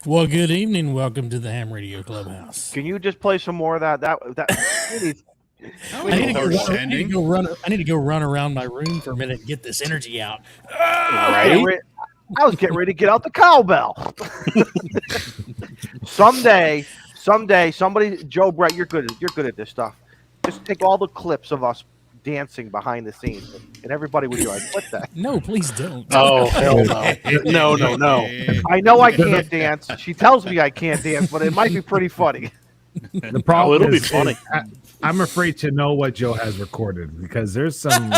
Well, good evening. Welcome to the Ham Radio Clubhouse. Can you just play some more of that? I need to go run around my room for a minute and get this energy out. Right? I was getting ready to get out the cowbell. Someday, somebody, Joe Brett, you're good at this stuff. Just take all the clips of us dancing behind the scenes, and everybody would be like, "What the?" No, please don't. Oh, hell no. No. I know I can't dance. She tells me I can't dance, but it might be pretty funny. The problem it'll is, be funny. I'm afraid to know what Joe has recorded because there's some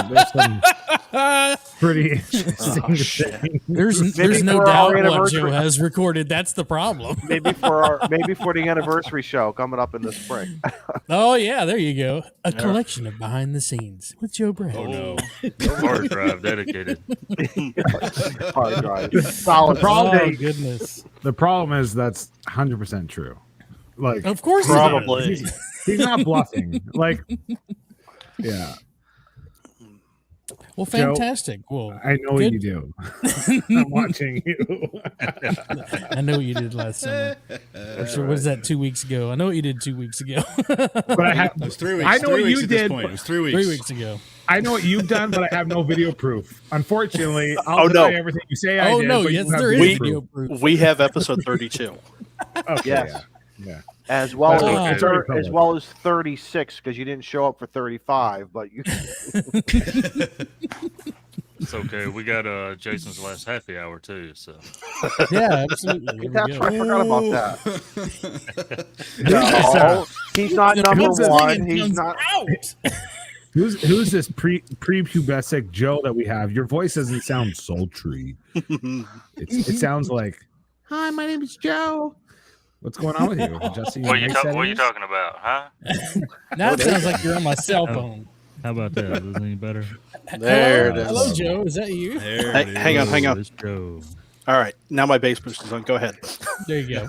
pretty interesting things. There's no doubt what Joe has recorded. That's the problem. Maybe for the anniversary show coming up in the spring. Oh yeah, there you go. A collection of behind the scenes with Joe Brett. Oh no, hard drive dedicated. Hard drive. Solid. Goodness. The problem is that's 100% true. Like, of course, probably he's not bluffing. Like, yeah. Well, fantastic. Joe, well, I know what you do. I'm watching you. I know what you did last summer. Or sure, was that 2 weeks ago? I know what you did 2 weeks ago. But it was 3 weeks. I know what you did. It was 3 weeks. 3 weeks ago. I know what you've done, but I have no video proof. Unfortunately, I'll deny everything you say I did. No, yes, there is video proof. We have episode 32. Okay, yes. Yeah. As well as 36, because you didn't show up for 35, but you. It's okay. We got Jason's last happy hour too. So. Yeah, absolutely. That's right. I forgot about that. No, he's not number one. He's not out. Who's this prepubescent Joe that we have? Your voice doesn't sound sultry. It sounds like, "Hi, my name is Joe." What's going on with you, Jesse? What are you talking about, huh? Now it sounds like you're on my cell phone. How about that? Is it any better? There it is. Hello, Joe. Is that you? Hang on. It's Joe. All right, now my bass boost is on. Go ahead. There you go.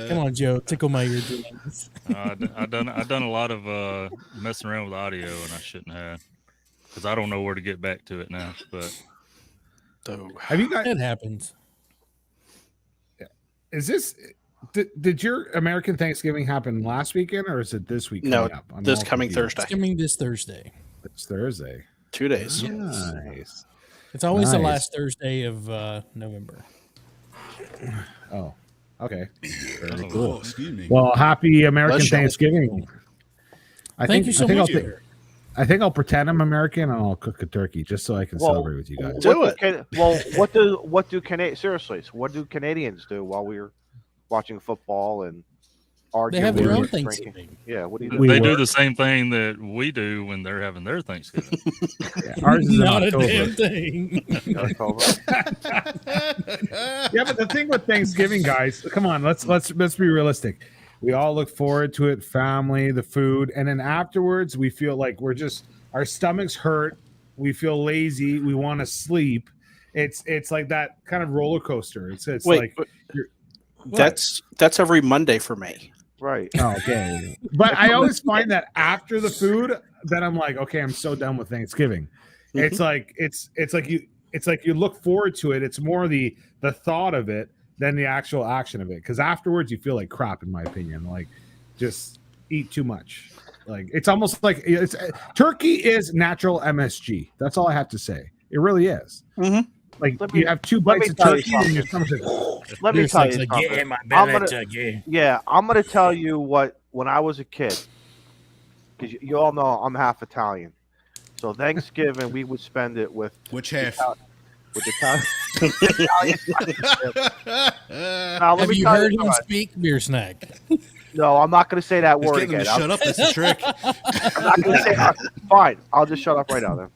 Come on, Joe. Tickle my eardrums. I've done a lot of messing around with audio, and I shouldn't have, because I don't know where to get back to it now. But have you guys? It happens. Is this? Did your American Thanksgiving happen last weekend, or is it this week? No, this coming Thursday. It's coming this Thursday. It's Thursday. 2 days. Nice. It's always the last Thursday of November. Oh, okay. Very cool. Oh, excuse me. Well, happy American Thanksgiving. Thank you so much. I think I'll pretend I'm American and I'll cook a turkey just so I can celebrate with you guys. Do it. What do Canadians do while we're watching football and arguing? They have their own Thanksgiving. Yeah, what do you do? They do the same thing that we do when they're having their Thanksgiving. Ours is not in October. a damn thing. Yeah, but the thing with Thanksgiving, guys, come on, let's be realistic. We all look forward to it, family, the food, and then afterwards we feel like our stomachs hurt, we feel lazy, we want to sleep. It's like that kind of roller coaster. It's Wait, that's every Monday for me. Right. Oh, okay. But I always find that after the food, then I'm like, okay, I'm so done with Thanksgiving. It's like you look forward to it. It's more the thought of it than the actual action of it. Because afterwards you feel like crap, in my opinion. Like, just eat too much. Like, it's almost like turkey is natural MSG. That's all I have to say. It really is. Mm-hmm. Like, you have 2 bites of turkey and your stomach's like, let me tell you something. Yeah, my belly turkey. Yeah, I'm going to tell you what, when I was a kid, because you all know I'm half Italian. So Thanksgiving, we would spend it with... Which half? With Italian. Now, Have you heard him speak, beer snack? No, I'm not going to say that word Get him again. to shut up. That's the trick. I'm not going to say that. Fine, I'll just shut up right now then.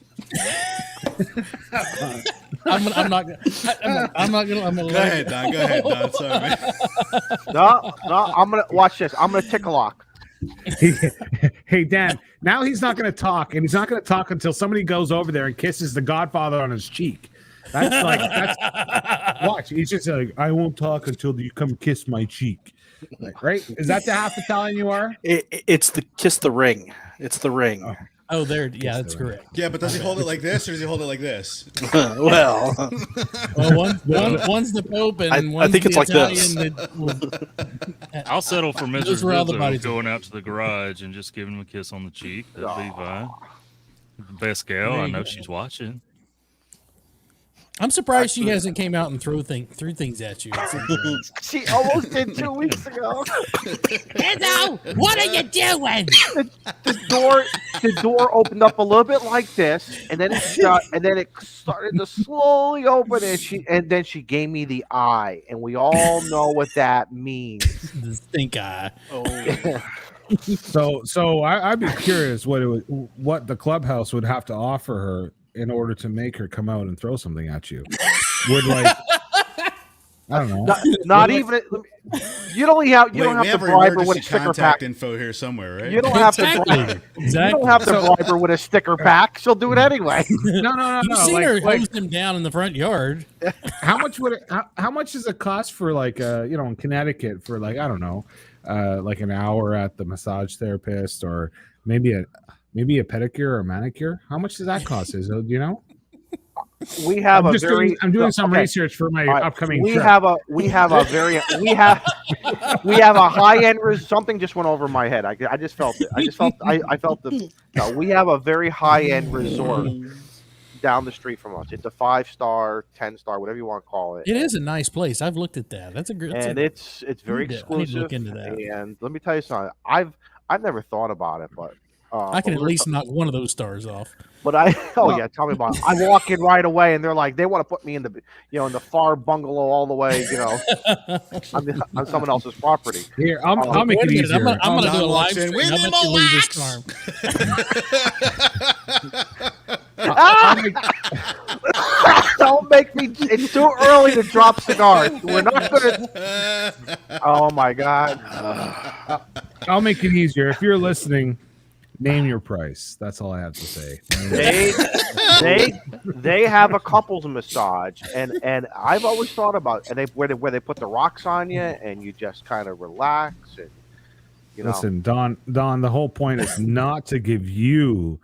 I'm not gonna. Go ahead, Don. Sorry, man. No, I'm gonna watch this. I'm gonna tickle-lock. Hey, Dan, now he's not going to talk, and he's not going to talk until somebody goes over there and kisses the Godfather on his cheek. That's watch. He's just like, I won't talk until you come kiss my cheek. Like, right? Is that the half Italian you are? It's the kiss the ring. It's the ring. Oh, there. Yeah, that's correct. Yeah, but does he hold it like this or does he hold it like this? Well, One's the Pope, and I one's think the it's like Italian this. I'll settle for Mrs. Those were all the Rizzo bodies. going out to the garage and just giving him a kiss on the cheek. That'd be fine. Best gal. I know she's watching. I'm surprised she hasn't came out and threw things at you. She almost did 2 weeks ago. Hello, what are you doing? The door opened up a little bit like this, and then it shut, and then it started to slowly open, and then she gave me the eye, and we all know what that means. The stink eye. So I'd be curious what the clubhouse would have to offer her in order to make her come out and throw something at you. Would I don't know. Not even. You don't have We to have bribe her with a emergency sticker contact pack. info here somewhere, right? You don't have to. Bribe, you don't have to bribe her with a sticker pack. She'll do it anyway. No. You've seen her hose him down in the front yard. How much would it? How much does it cost for in Connecticut for I don't know, like an hour at the massage therapist or maybe a pedicure or a manicure? How much does that cost? Do you know? We have I'm doing some research for my upcoming trip. We have a high end. Something just went over my head. I just felt it. I felt the. No, we have a very high end resort down the street from us. It's a 5-star, 10-star, whatever you want to call it. It is a nice place. I've looked at that. That's a great. And it's very exclusive. I need to look into that. And let me tell you something. I've never thought about it, but I can at least knock one of those stars off. But tell me about it. I walk in right away, and they're like, they want to put me in the, in the far bungalow all the way, on someone else's property. Here, I'll make it easier. I'm gonna do a live in, stream. "Win I bet them you lose this all farm. Don't make me. It's too early to drop cigars. We're not gonna. Oh my God. I'll make it easier. If you're listening, name your price. That's all I have to say. They have a couples massage, and I've always thought about where they put the rocks on you and you just kind of relax and Listen, Don, the whole point is not to give you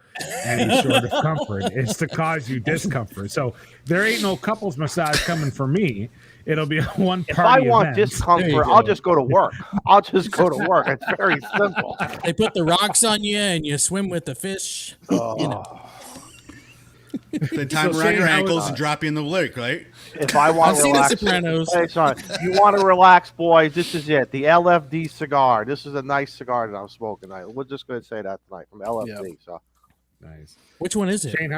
any sort of comfort. It's to cause you discomfort. So there ain't no couples massage coming for me. It'll be a one-party If I want event. discomfort, I'll just go to work. It's very simple. They put the rocks on you and you swim with the fish. They tie them around your ankles and drop you in the lake, right? If I want I've to seen relax, The Sopranos. Hey, son, you want to relax, boys? This is it. The LFD cigar. This is a nice cigar that I'm smoking. We're just going to say that tonight from LFD. Yep. So nice. Which one is it? Shane,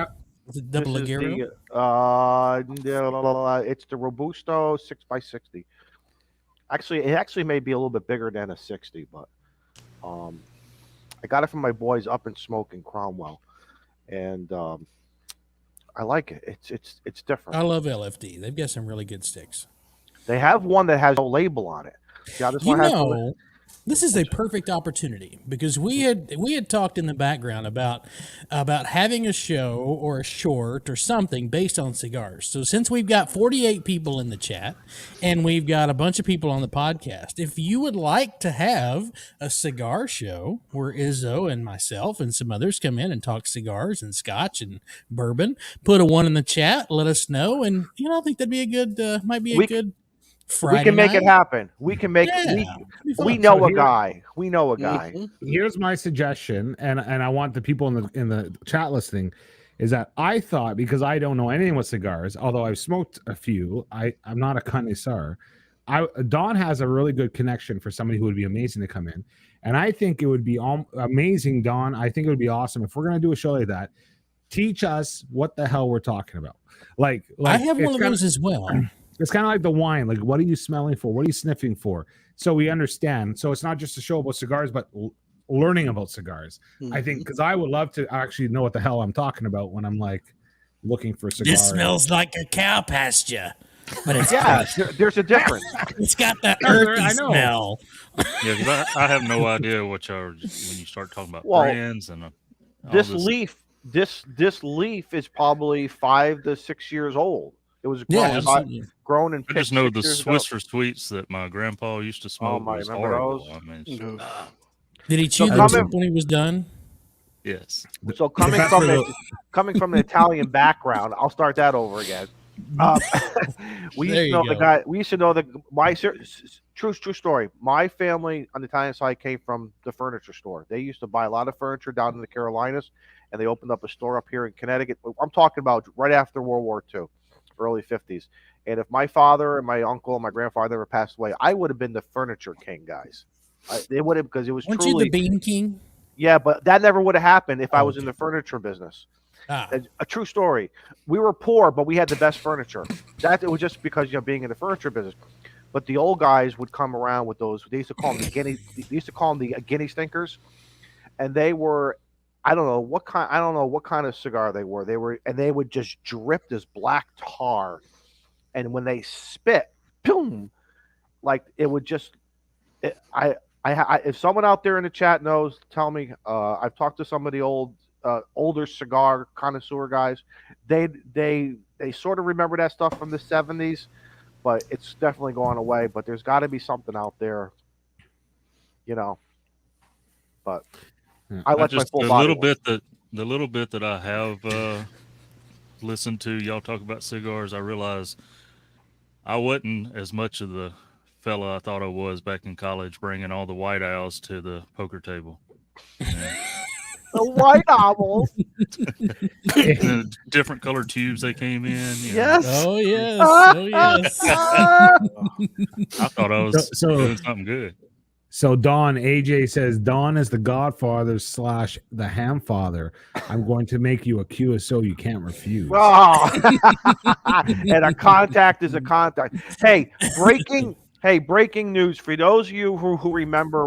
is it double Ligero? It's the Robusto 6x60. Actually, it may be a little bit bigger than a 60, but I got it from my boys up in Smoke in Cromwell, and I like it. It's different. I love LFD. They've got some really good sticks. They have one that has no label on it. Yeah, this one has this is a perfect opportunity because we had talked in the background about having a show or a short or something based on cigars. So since we've got 48 people in the chat and we've got a bunch of people on the podcast, if you would like to have a cigar show where Izzo and myself and some others come in and talk cigars and scotch and bourbon, put a 1 in the chat, let us know, and I think that'd be a good good Friday we can make night. it happen. We can make we know a guy. We know a guy. Here's my suggestion, and I want the people in the chat listening, is that I thought, because I don't know anything with cigars, although I've smoked a few, I'm not a connoisseur. Don has a really good connection for somebody who would be amazing to come in, and I think it would be amazing, Don. I think it would be awesome if we're going to do a show like that. Teach us what the hell we're talking about. Like I have one of those as well. It's kind of like the wine. Like, what are you smelling for? What are you sniffing for? So we understand. So it's not just a show about cigars, but learning about cigars. I think, because I would love to actually know what the hell I'm talking about when I'm looking for cigars. This smells like a cow pasture. But it's there's a difference. It's got that earthy smell. Yeah, because I have no idea what y'all when you start talking about brands and this leaf. This leaf is probably 5 to 6 years old. It was grown and I just know the Swiss for Sweets that my grandpa used to smoke. Was horrible. Did he chew them when he was done? Yes. So coming That's from where coming from an Italian background, I'll start that over again. Uh, we used There to you know go. the guy. We used to know true story. My family on the Italian side came from the furniture store. They used to buy a lot of furniture down in the Carolinas, and they opened up a store up here in Connecticut. I'm talking about right after World War II, early 50s. And if my father and my uncle and my grandfather ever passed away, I would have been the furniture king, guys. They would have, because it was Weren't truly you the Bean King? yeah, but that never would have happened if I was in Okay. the furniture business. Ah, A true story. We were poor, but we had the best furniture. That it was just because being in the furniture business. But the old guys would come around with those. They used to call them the guinea. They used to call them the guinea stinkers, and they were. I don't know what kind of cigar they were. They would just drip this black tar, and when they spit, boom, like it would just. If someone out there in the chat knows, tell me. I've talked to some of the older cigar connoisseur guys. They sort of remember that stuff from the 70s, but it's definitely gone away. But there's got to be something out there, But I like my full body. The little bit that I have listened to y'all talk about cigars, I realize I wasn't as much of the fella I thought I was back in college, bringing all the white owls to the poker table. The white owls. The different colored tubes they came in. Yes. oh yes, oh yes. I thought I was So- doing something good. So Don, AJ says, Don is the godfather / the ham father. I'm going to make you a QSO you can't refuse. Oh. And a contact is a contact. Hey, breaking news for those of you who remember,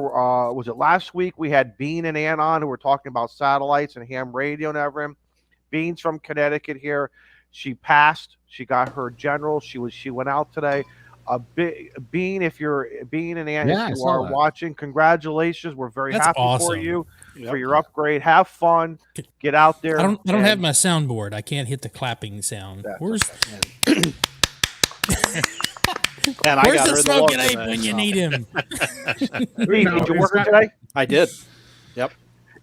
was it last week we had Bean and Ann on who were talking about satellites and ham radio and everything. Bean's from Connecticut here. She passed. She got her general. She went out today. Bean, if you're Bean and Ann, Yeah, I if you saw are that. watching, congratulations. We're very That's happy for awesome. you Yep. for your upgrade. Have fun. Get out there. I don't and- have my soundboard. I can't hit the clapping sound. That's Where's And I Where's got the her smoking logo ape today, when you so- need him? Bean, No, did you it's work not- today? I did.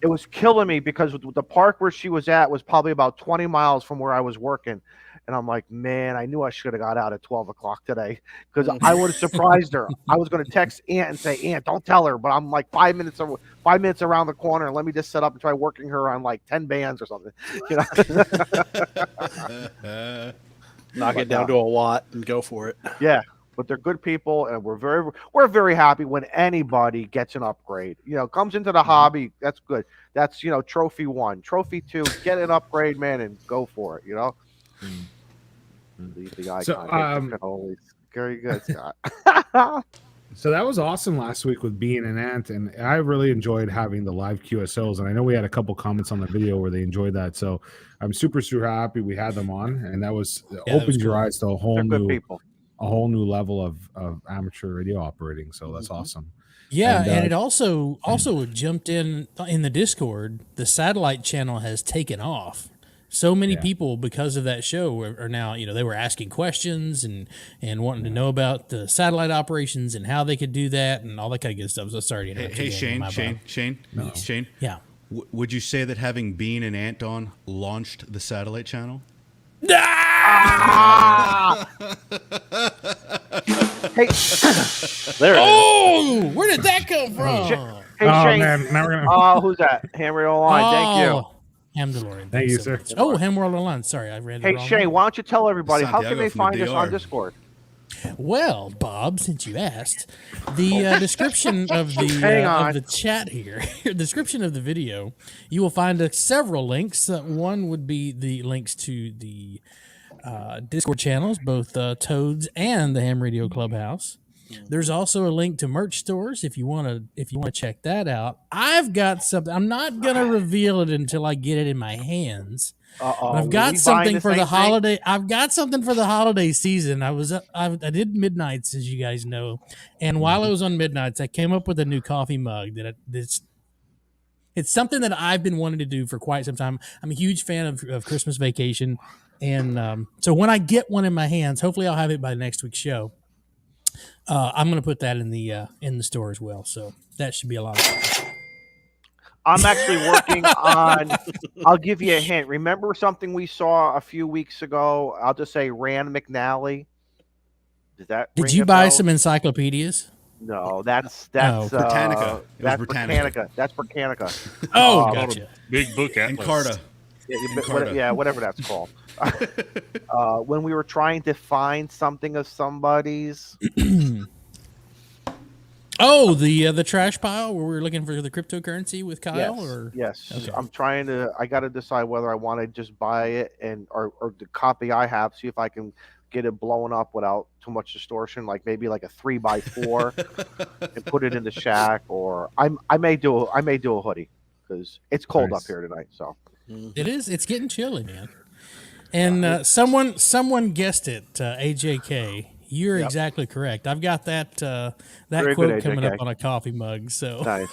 It was killing me because the park where she was at was probably about 20 miles from where I was working. And I'm like, man, I knew I should have got out at 12 o'clock today because I would have surprised her. I was going to text Aunt and say, Aunt, don't tell her. But I'm like 5 minutes around the corner, and let me just set up and try working her on like 10 bands or something. Knock it down to a watt and go for it. Yeah. But they're good people, and we're very happy when anybody gets an upgrade. Comes into the hobby. That's good. That's trophy 1, trophy 2. Get an upgrade, man, and go for it. The icon. So, Always very good, Scott. So that was awesome last week with Bean and Ant, and I really enjoyed having the live QSOs. And I know we had a couple comments on the video where they enjoyed that. So I'm super happy we had them on, and that was opens your cool. eyes to a whole They're good new people. level of amateur radio operating. So that's awesome. Yeah, And, and it also jumped in the Discord. The satellite channel has taken off. So many Yeah. people, because of that show, are now, they were asking questions and wanting to know about the satellite operations and how they could do that and all that kind of good stuff. So sorry. Hey, Shane. Yeah. Would you say that having Bean and Ant on launched the satellite channel? Hey, There it is. Oh, where did that come from? hey, Oh Shane. man, now we're gonna. Who's that? Ham Radio Online. Thank you. Ham DeLorean. Thank you, Thanks so sir. much. Oh, Ham World Online. Sorry, I read the Hey, wrong Shane, one. why don't you tell everybody how can Santiago they from the find us on DR. Discord? Well, Bob, since you asked, the description of Hang on. the chat here, description of the video, you will find several links. One would be the links to the Discord channels, both Toads and the Ham Radio Clubhouse. There's also a link to merch stores if you want to check that out. I've got something. I'm not gonna reveal it until I get it in my hands. But I've got something for the holiday. I've got something for the holiday season. I did Midnights, as you guys know, and while I was on Midnights, I came up with a new coffee mug it's something that I've been wanting to do for quite some time. I'm a huge fan of Christmas Vacation, and so when I get one in my hands, hopefully I'll have it by next week's show. I'm going to put that in the store as well, so that should be a lot of fun. I'm actually working on. I'll give you a hint. Remember something we saw a few weeks ago? I'll just say Rand McNally. Does that? Did ring you a buy bell? some encyclopedias? No, that's Britannica. It was that's Britannica. That's Britannica. Oh, Um, gotcha. Big book And atlas. Carta. Yeah, whatever that's called. When we were trying to find something of somebody's. Oh, the trash pile where we were looking for the cryptocurrency with Kyle, or Yes. Okay. I'm trying to. I got to decide whether I want to just buy it or the copy I have. See if I can get it blown up without too much distortion. Like maybe like a 3x4 and put it in the shack. Or I may do a hoodie because it's cold Nice. up here tonight. So it is. It's getting chilly, man. And someone guessed it. AJK. You're exactly correct. I've got that Very quote good, coming AJK. up on a coffee mug. So nice.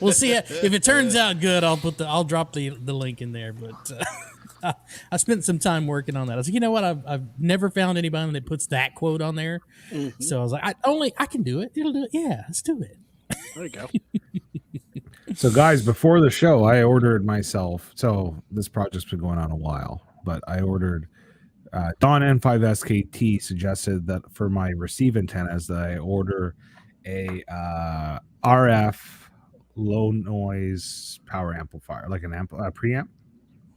we'll see if it turns out good. I'll drop the link in there. But I spent some time working on that. I was like, you know what? I've never found anybody that puts that quote on there. Mm-hmm. So I was like, I can do it. It'll do it. Yeah, let's do it. There you go. So, guys, before the show, I ordered myself. So this project's been going on a while, but I ordered. Don N5SKT suggested that for my receive antennas that I order a RF low noise power amplifier, like an preamp.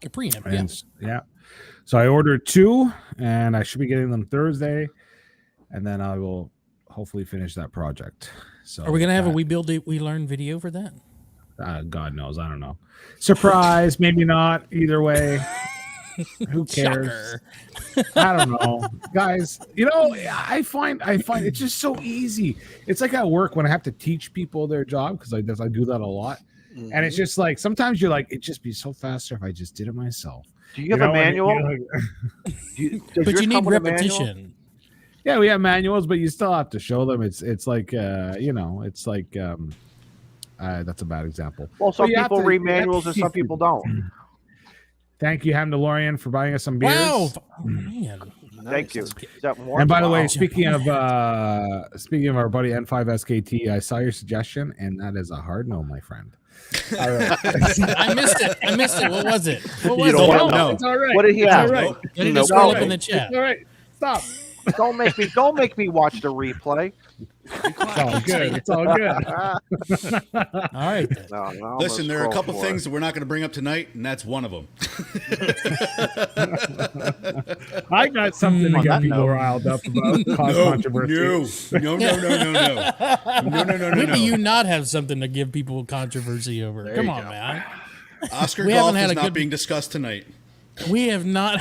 A preamp. Yeah. And yeah. So I ordered 2, and I should be getting them Thursday, and then I will hopefully finish that project. So Are we gonna have a We Build It, We Learn video for that? God knows, I don't know. Surprise, maybe not. Either way. Who cares? Shocker. I don't know, guys. You know, I find it's just so easy. It's like at work when I have to teach people their job because I do that a lot, and it's just like sometimes you're like, it'd just be so faster if I just did it myself. Do you have a manual? But you need repetition. Yeah, we have manuals, but you still have to show them. It's like it's like that's a bad example. Well, some But you have people to- read you have to manuals and some teach people don't. Thank you, Ham DeLorean, for buying us some beers. Wow. Oh, man. Thank you. Is that more? And by the way, Wow. speaking of our buddy N5SKT, I saw your suggestion, and that is a hard no, my friend. I missed it. What was it? What was don't it? want to know. It's all right. What did he It's have? all right. Let me No just scroll up problem. in the chat. It's all right. Stop. Don't make me watch the replay. It's all good. It's all good. All right. Then. No, I'm gonna Listen, there are a scroll couple for things it. that we're not going to bring up tonight, and that's one of them. I got something to On get that people note. riled up about controversy. No. When do you not have something to give people controversy over? There Come you on, go. man. Oscar We golf haven't had is a not good- being discussed tonight. We have not.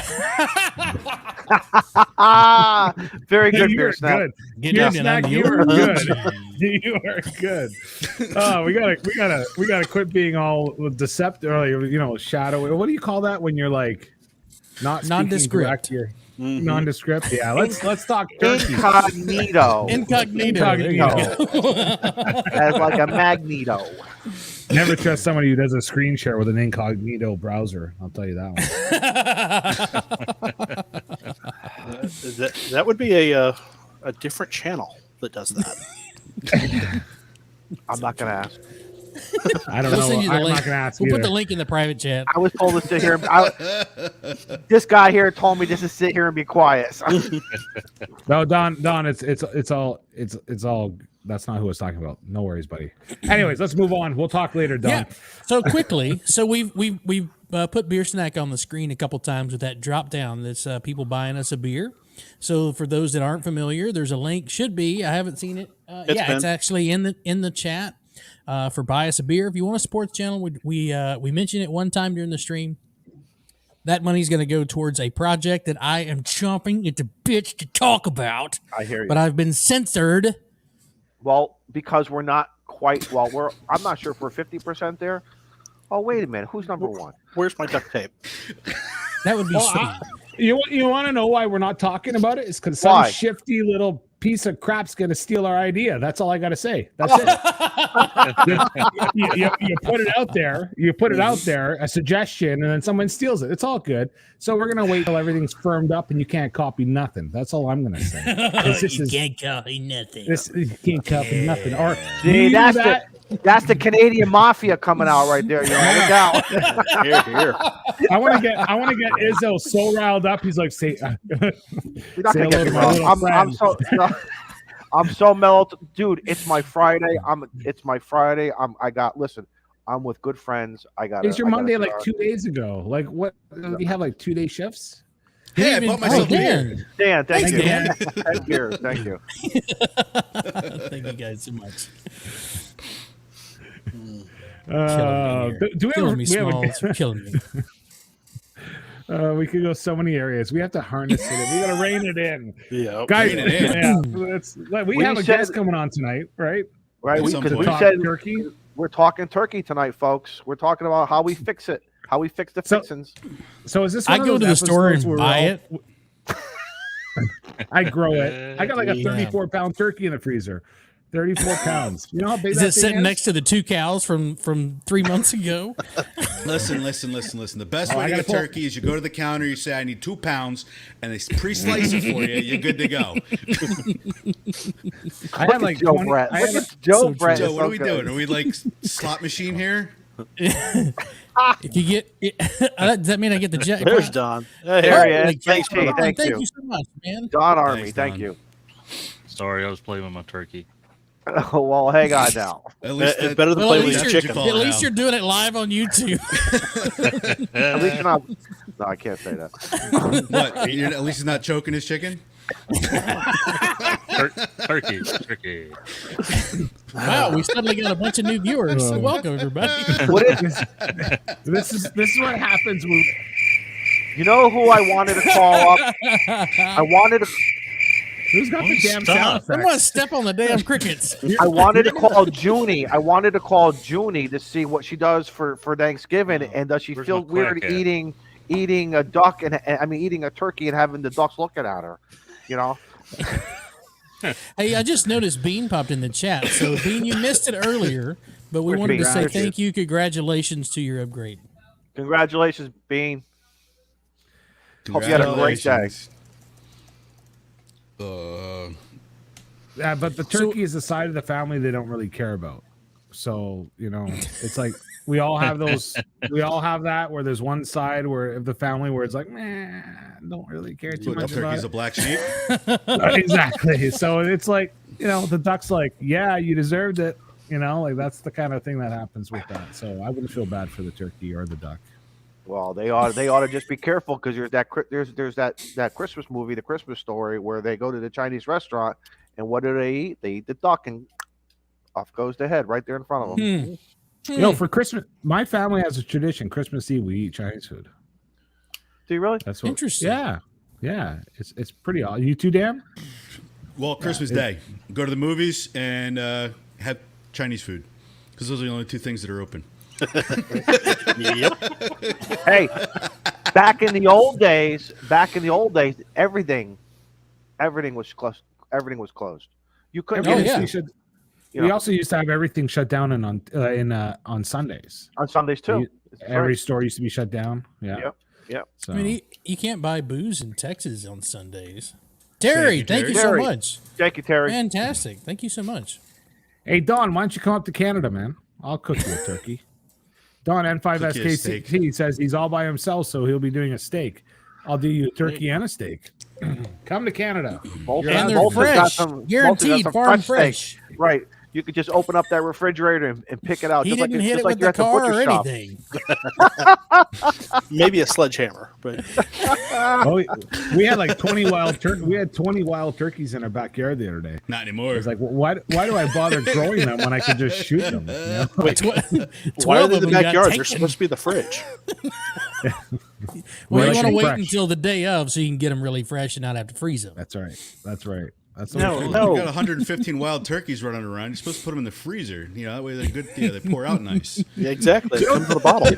Very Yeah, good, you beer are snack. good. Get Beer in snack, on you the are good. orgy. You are good. Oh, we gotta quit being all deceptive, or shadow. What do you call that when you're like not speaking Nondescript. direct? You're nondescript. Yeah, let's talk turkey. Incognito. Incognito. There you go. As like a magneto. Never trust somebody who does a screen share with an incognito browser. I'll tell you that one. That would be a different channel that does that. I'm not gonna ask. I don't We'll know. send you the I'm link. not gonna ask We'll either. put the link in the private chat. I was told to sit here. This guy here told me just to sit here and be quiet. No, Don, it's all. That's not who I was talking about. No worries, buddy. Anyways, let's move on. We'll talk later, Don. Yeah. So quickly, we've put Beer Snack on the screen a couple times with that drop down. That's people buying us a beer. So for those that aren't familiar, there's a link. Should be. I haven't seen it. It's actually in the chat for buy us a beer. If you want a sports channel, we mentioned it one time during the stream. That money's going to go towards a project that I am chomping at the bitch to talk about. I hear you. But I've been censored. Well, because we're not quite. Well, I'm not sure if we're 50% there. Oh, wait a minute. Who's number one? Where's my duct tape? That would be sweet. You want to know why we're not talking about it? It's because some Why? shifty little piece of crap's going to steal our idea. That's all I got to say. That's it. you put it out there. You put it out there, a suggestion, and then someone steals it. It's all good. So we're going to wait till everything's firmed up and you can't copy nothing. That's all I'm going to say. You can't copy nothing. You can't copy nothing. Or See, you that's that, That's the Canadian mafia coming out right there. You know, look out. Here. I want to get Izzo so riled up. He's like, say, You're not say gonna hello get to me my wrong. little I'm friend. so I'm so mellow, dude. It's my Friday. It's my Friday. Listen. I'm with good friends. It's your Monday like 2 days ago. Like what? You have like 2-day shifts? Hey, I bought myself a beer. Dan, thank you. Dan. Thank you. Thank you guys so much. Do we Killing me, have Smalls. You're killing me. we could go so many areas. We have to harness it. We got to rein it in. Yeah. Guys, Rein it in. we have a guest coming on tonight, right? Right, At some because we point. said Turkey. we're talking turkey tonight, folks. We're talking about how we fix it, how we fix the So- fixins. So is this I one go of to those the store and episodes where buy we're it. I grow it. I got like a Yeah. 34-pound turkey in the freezer. 34 pounds. You know how big Is that it thing sitting is? next to the 2 cows from 3 months ago? Listen. The best Oh, way I to gotta get pull- turkey is you go to the counter, you say, I need 2 pounds, and they pre-slice it for you. You're good to go. I Look had like at Joe 20. Brett. I Look had at Joe so Brett. Joe, is what so are we good. doing? Are we like slot machine here? If you get, does that mean I get the jet? There's Don. Hey, There he is. Like, Thank you. thank Thank you. you so much, man. Don Army, Thanks, thank Don. you. Sorry, I was playing with my turkey. Oh, well, hang on now. At least It's better than Well, playing at with least your you're, chicken. call at it least out. you're doing it live on YouTube. At least you're not. No, I can't say that. What? At least he's not choking his chicken? Turkey. Wow, we suddenly got a bunch of new viewers. So welcome, everybody. What is? This is what happens when You know who I wanted to call up? I wanted to. who's got the damn Stop. sound I'm effect? gonna step on the damn crickets. I wanted to call Junie. I wanted to call Junie to see what she does for Thanksgiving, and does she Where's feel my weird quack at? eating a duck and eating a turkey and having the ducks looking at her, you know? Hey, I just noticed Bean popped in the chat. So Bean, you missed it earlier, but we Where's wanted Bean? to say Where's thank you, congratulations to your upgrade. Congratulations, Bean. Hope you had a great day. Yeah, but the turkey is the side of the family they don't really care about. So, you know, it's like we all have that where there's one side where of the family where it's like, don't really care too What, the much about turkey's a it. black sheep? Exactly. So it's like, you know, the duck's like, yeah, you deserved it. You know, like that's the kind of thing that happens with that. So I wouldn't feel bad for the turkey or the duck. Well, they ought to just be careful because there's that Christmas movie, The Christmas Story, where they go to the Chinese restaurant and what do they eat? They eat the duck and off goes the head right there in front of them. You know, for Christmas, my family has a tradition. Christmas Eve, we eat Chinese food. Do you really? That's what. Interesting. Yeah. It's pretty odd. You too, Dan? Well, Christmas Day. Go to the movies and have Chinese food. Because those are the only 2 things that are open. Yep. Hey, back in the old days, everything was closed. Everything was closed. You couldn't Oh, get yeah. We also used to have everything shut down on Sundays. on Sundays too. Every store used to be shut down. Yeah. Yep. So, I mean, you can't buy booze in Texas on Sundays. Terry, thank you so Terry. much. Thank you, Terry. Fantastic. Thank you so much. hey Don, why don't you come up to Canada, man? I'll cook you a turkey. Don Cook you a steak. N5SKT says he's all by himself, so he'll be doing a steak. I'll do you a turkey and a steak. Come to Canada. Bolton- And they're Bolton's got fresh. Bolton's got Guaranteed some farm steaks. fresh. Right. You could just open up that refrigerator and pick it out. He just like didn't it's hit just it like with you're the at the car or butcher shop. anything. Maybe a sledgehammer, but Oh, we had like 20 wild We had 20 wild turkeys in our backyard the other day. Not anymore. It's like, why do I bother growing them when I can just shoot them? You know? wait, why 12 are they in of the them got backyard? They're taken. supposed to be the fridge. Well, you Fresh want to and wait fresh. until the day of so you can get them really fresh and not have to freeze them. That's right. That's what No, You no. got 115 wild turkeys running around. You're supposed to put them in the freezer. You know, that way they're good. Yeah, they pour out nice. Yeah, exactly. It comes with a bottle.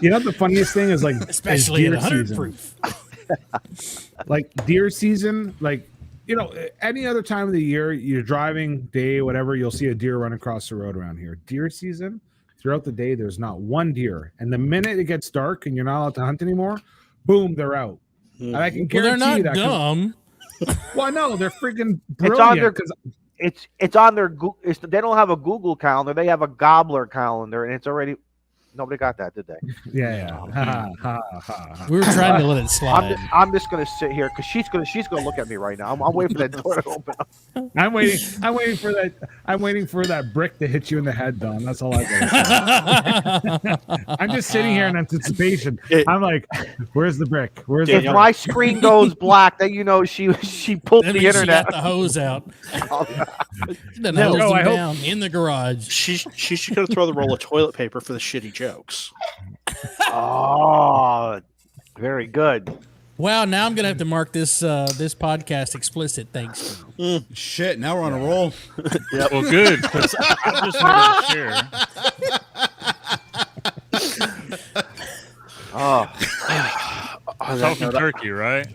You know, the funniest thing is like, Especially at deer 100 season. proof. Like deer season, like, you know, any other time of the year, you're driving day, whatever, you'll see a deer run across the road around here. Deer season, throughout the day, there's not one deer. And the minute it gets dark and you're not allowed to hunt anymore, boom, they're out. And I can Well, they're guarantee not that. dumb. Well, no, they're freaking It's on their brilliant. 'Cause it's on their they don't have a Google calendar. They have a Gobbler calendar, and it's already. Nobody got that, did they? Yeah. Ha, ha, ha, ha. We were trying to let it slide. I'm just gonna sit here because she's gonna look at me right now. I'm waiting for that door to open up. I'm waiting for that. I'm waiting for that brick to hit you in the head, Don. That's all I got. I'm just sitting here in anticipation. I'm like, "Where's the brick? Where's If the my screen goes black, then you know she pulled That the means internet. she got the hose out. Then No, hosed I him hope- down in the garage. She's going to throw the roll of toilet paper for the shitty jokes. Oh, very good. Wow, now I'm gonna have to mark this this podcast explicit. Thanks. Shit, now we're on a roll. Well, good, 'cause I just wanted to share. Talking turkey, right?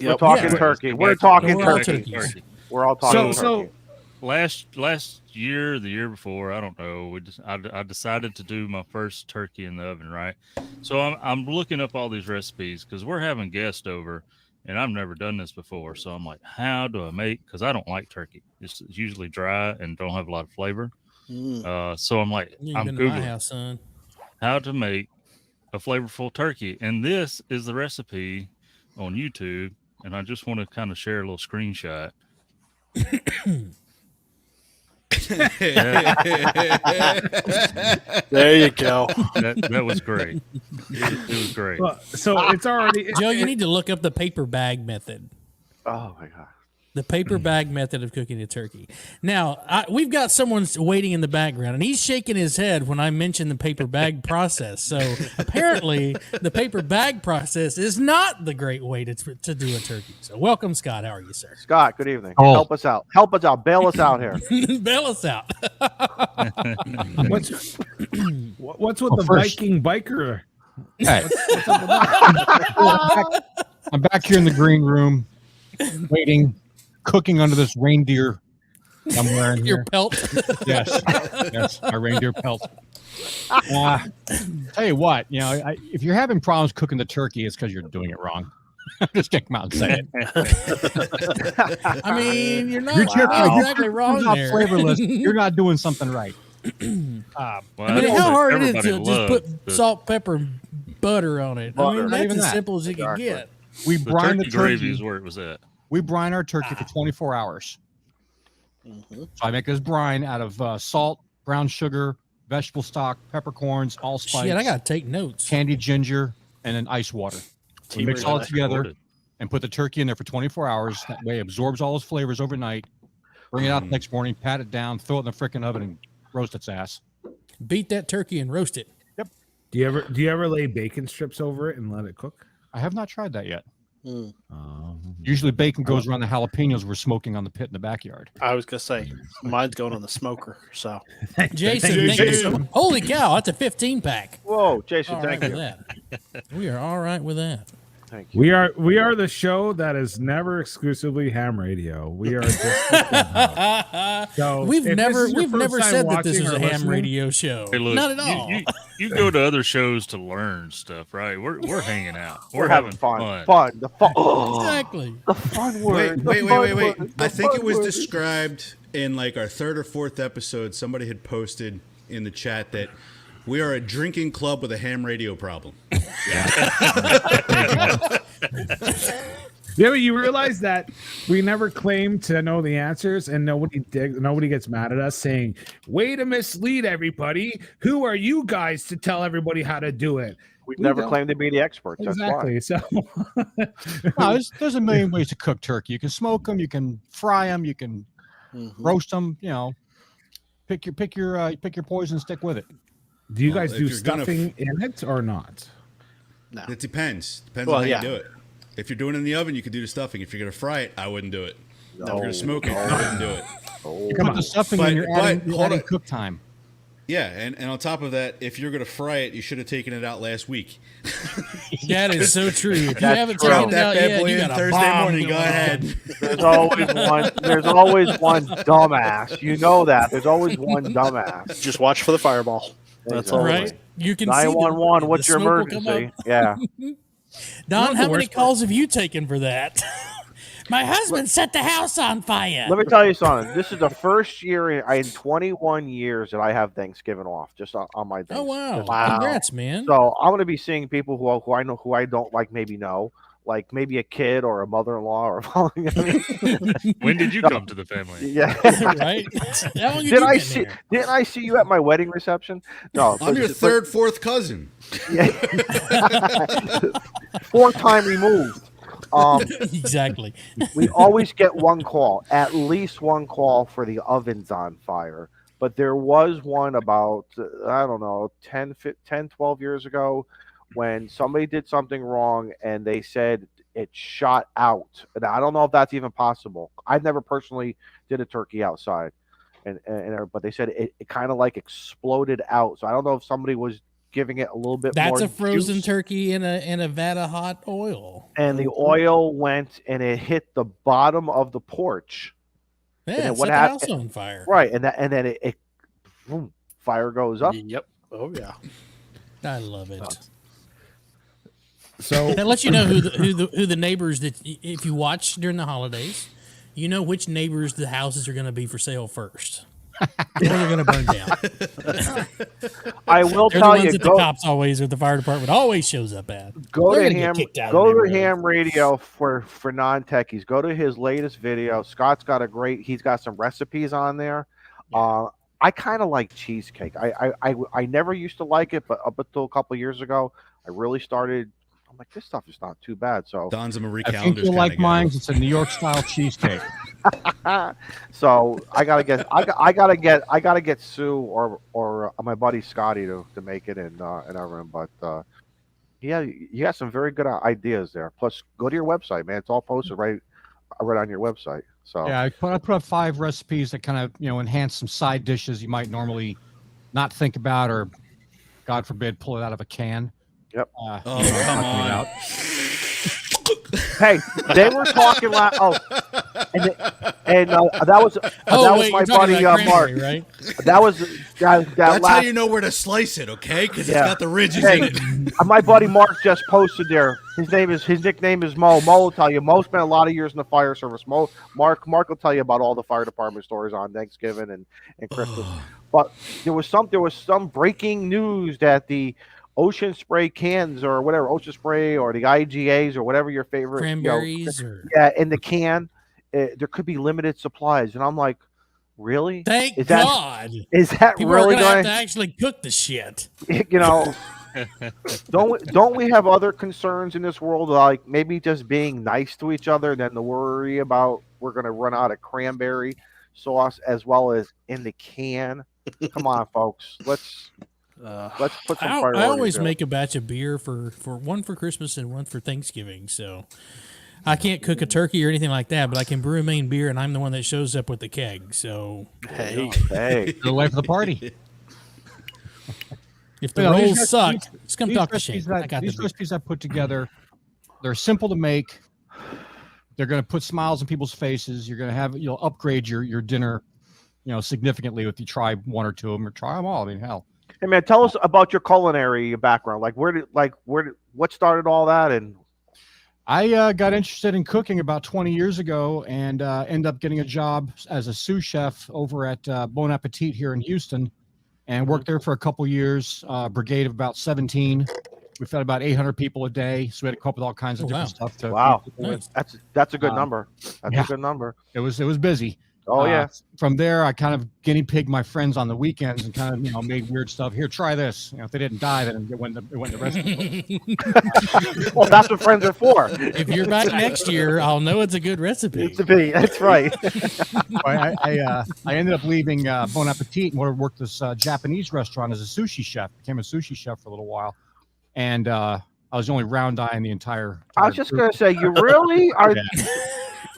We're talking Yeah. turkey. We're talking We're all turkey. turkeys. We're all talking So- turkey. Last year, the year before, I don't know. I decided to do my first turkey in the oven, right? So I'm looking up all these recipes because we're having guests over, and I've never done this before. So I'm like, how do I make? Because I don't like turkey. It's usually dry and don't have a lot of flavor. So I'm like, You've I'm been to my googling house, son. how to make a flavorful turkey, and this is the recipe on YouTube. And I just want to kind of share a little screenshot. There you go. That was great. It was great. Well, so it's already. Joe, you need to look up the paper bag method. Oh my god. The paper bag method of cooking a turkey. Now, we've got someone waiting in the background, and he's shaking his head when I mention the paper bag process. So apparently, the paper bag process is not the great way to do a turkey. So welcome, Scott. How are you, sir? Scott, good evening. Oh. Help us out. Help us out. Bail us out here. Bail us out. What's with Well, the first- Viking biker? Hey. I'm back here in the green room, waiting, cooking under this reindeer I'm wearing Your here. pelt. Yes, my reindeer pelt. Tell you what, if you're having problems cooking the turkey, it's because you're doing it wrong. Just come out and say it. I mean, you're not Your turkey- exactly wrong not there. flavorless. You're not doing something right. Well, I mean, that's how what hard it is everybody to just loves, put the- salt, pepper, and butter on it. I Butter. mean, Not even that's as that. simple as you can Exactly. get. We The brine the turkey gravy turkey. is where it was at. We brine our turkey for 24 hours. So I make this brine out of salt, brown sugar, vegetable stock, peppercorns, allspice, Shit, I gotta take notes. candied ginger, and then ice water. We mix all it together and put the turkey in there for 24 hours. That way it absorbs all its flavors overnight. Bring it out the next morning, pat it down, throw it in the freaking oven, and roast its ass. Beat that turkey and roast it. Do you ever lay bacon strips over it and let it cook? I have not tried that yet. Usually bacon goes around the jalapenos we're smoking on the pit in the backyard. I was going to say, mine's going on the smoker. So Jason, Thank you, thank you. Jason. Holy cow, that's a 15-pack. Whoa, Jason, All right thank with you. that. We are all right with that. Thank you. We are the show that is never exclusively ham radio. We are just so We've if this never is your first time said that this watching is a or ham listening- radio show. Hey, look, Not at all. You go to other shows to learn stuff, right? We're hanging out. We're having fun. Fun. The fun. Oh, Exactly. the fun Wait, word. wait, The wait, fun wait, wait. word, I the think fun it was word. described in like our third or fourth episode. Somebody had posted in the chat that we are a drinking club with a ham radio problem. Yeah, but you realize that we never claim to know the answers, and nobody gets mad at us saying, "Way to mislead everybody. Who are you guys to tell everybody how to do it?" We've We never don't- claimed to be the experts. That's why. Exactly. So No, there's a million ways to cook turkey. You can smoke them, you can fry them, you can roast them. Pick your poison, stick with it. do you Well, guys if do you're gonna- stuffing in it or not? no. It depends. Depends Well, on how yeah. you do it. If you're doing it in the oven, you can do the stuffing. If you're going to fry it, I wouldn't do it. If you're going to smoke it, I wouldn't do it. Come Put on. the stuffing But- in, you're but, adding hold on. cook time. Yeah, and on top of that, if you're going to fry it, you should have taken it out last week. That is so true. If you That's haven't true. taken Drop it that out bad yet, boy you in got a Thursday bomb morning. Go going on. ahead. There's always one. There's always one dumbass. You know that. There's always one dumbass. Just watch for the fireball. That's all. Right? You can see 911. What's the your smoke will come emergency? up. Yeah. Don, the how many worst part? calls have you taken for that? My husband set the house on fire. Let me tell you something. This is the first year in 21 years that I have Thanksgiving off, just on my days. Oh wow! Wow. Congrats, man. So I'm going to be seeing people who I know, who I don't like, maybe know, like maybe a kid or a mother-in-law or. When did you come to the family? Yeah. Right? How long you Didn't been I see? there? Didn't I see you at my wedding reception? No, I'm your third, fourth cousin. Yeah. 4th time removed. Exactly. We always get one call, at least one call for the ovens on fire. But there was one about, I don't know, 10, 12 years ago when somebody did something wrong and they said it shot out. And I don't know if that's even possible. I've never personally did a turkey outside. But they said it kind of like exploded out. So I don't know if somebody was giving it a little bit more. That's a frozen juice. turkey in a vat of hot oil. And the oil went and it hit the bottom of the porch. Yeah, what set the happened? house on fire. Right, and then it boom, fire goes up. Yep. Oh yeah. I love it. So That lets you know who the neighbors that if you watch during the holidays, you know which neighbors the houses are going to be for sale first. Or they're going to burn down. I will They're the tell ones you, that the cops always or the fire department always shows up at. go They're to gonna get Ham, kicked out of go the to neighborhood. Ham Radio for non-techies. Go to his latest video. Scott's got he's got some recipes on there. I kind of like cheesecake. I never used to like it, but up until a couple of years ago, I really started. I'm like, this stuff is not too bad. So Don's a Marie I think Callender's you kind like of guy. mine. It's a New York style cheesecake. so I gotta get Sue or my buddy Scotty to make it in our room. But yeah, you got some very good ideas there. Plus, go to your website, man. It's all posted right on your website. So Yeah, I put up 5 recipes that kind of enhance some side dishes you might normally not think about, or God forbid, pull it out of a can. Yep. Oh, come on. Hey, they were talking that was Wait, my you're talking buddy about Mark. cranberry, right? That was that That's last. how you know where to slice it, okay? Because Yeah. it's got the ridges Hey, in it. my buddy Mark just posted there. His nickname is Mo. Mo will tell you. Mo spent a lot of years in the fire service. Mark will tell you about all the fire department stories on Thanksgiving and Christmas. But there was some breaking news that the Ocean Spray cans or whatever, Ocean Spray or the IGAs or whatever your favorite Cranberries or in the can, there could be limited supplies. And I'm like, really? thank Is that- God. Is that People are really going to have going to actually cook the shit. don't we have other concerns in this world, like maybe just being nice to each other than to worry about we're going to run out of cranberry sauce as well as in the can? Come on, folks. Let's put some I priorities. always in. make a batch of beer for one for Christmas and one for Thanksgiving. So I can't cook a turkey or anything like that, but I can brew a main beer, and I'm the one that shows up with the keg. So Hey, Go away for the party. if the These rolls suck, just come These talk to Shane. recipes I got these the recipes I put together, they're simple to make. They're going to put smiles on people's faces. You're going to have you'll upgrade your dinner, significantly if you try one or two of them or try them all. I mean, hell. hey man, tell us about your culinary background. What started all that? And I got interested in cooking about 20 years ago and ended up getting a job as a sous chef over at Bon Appetit here in Houston, and worked there for a couple years. Brigade of about 17. We fed about 800 people a day, so we had to cope with all kinds of different stuff. wow, Nice. that's a good number. That's yeah. a good number. It was busy. Oh yeah. From there, I kind of guinea pigged my friends on the weekends and kind of made weird stuff. Here, try this. If they didn't die, then it went the rest of the Well, that's what friends are for. If you're back next year, I'll know it's a good recipe. To be. That's right. I ended up leaving Bon Appetit and worked this Japanese restaurant as a sushi chef. Became a sushi chef for a little while, and I was the only round eye in the entire. I was just gonna say, you really are.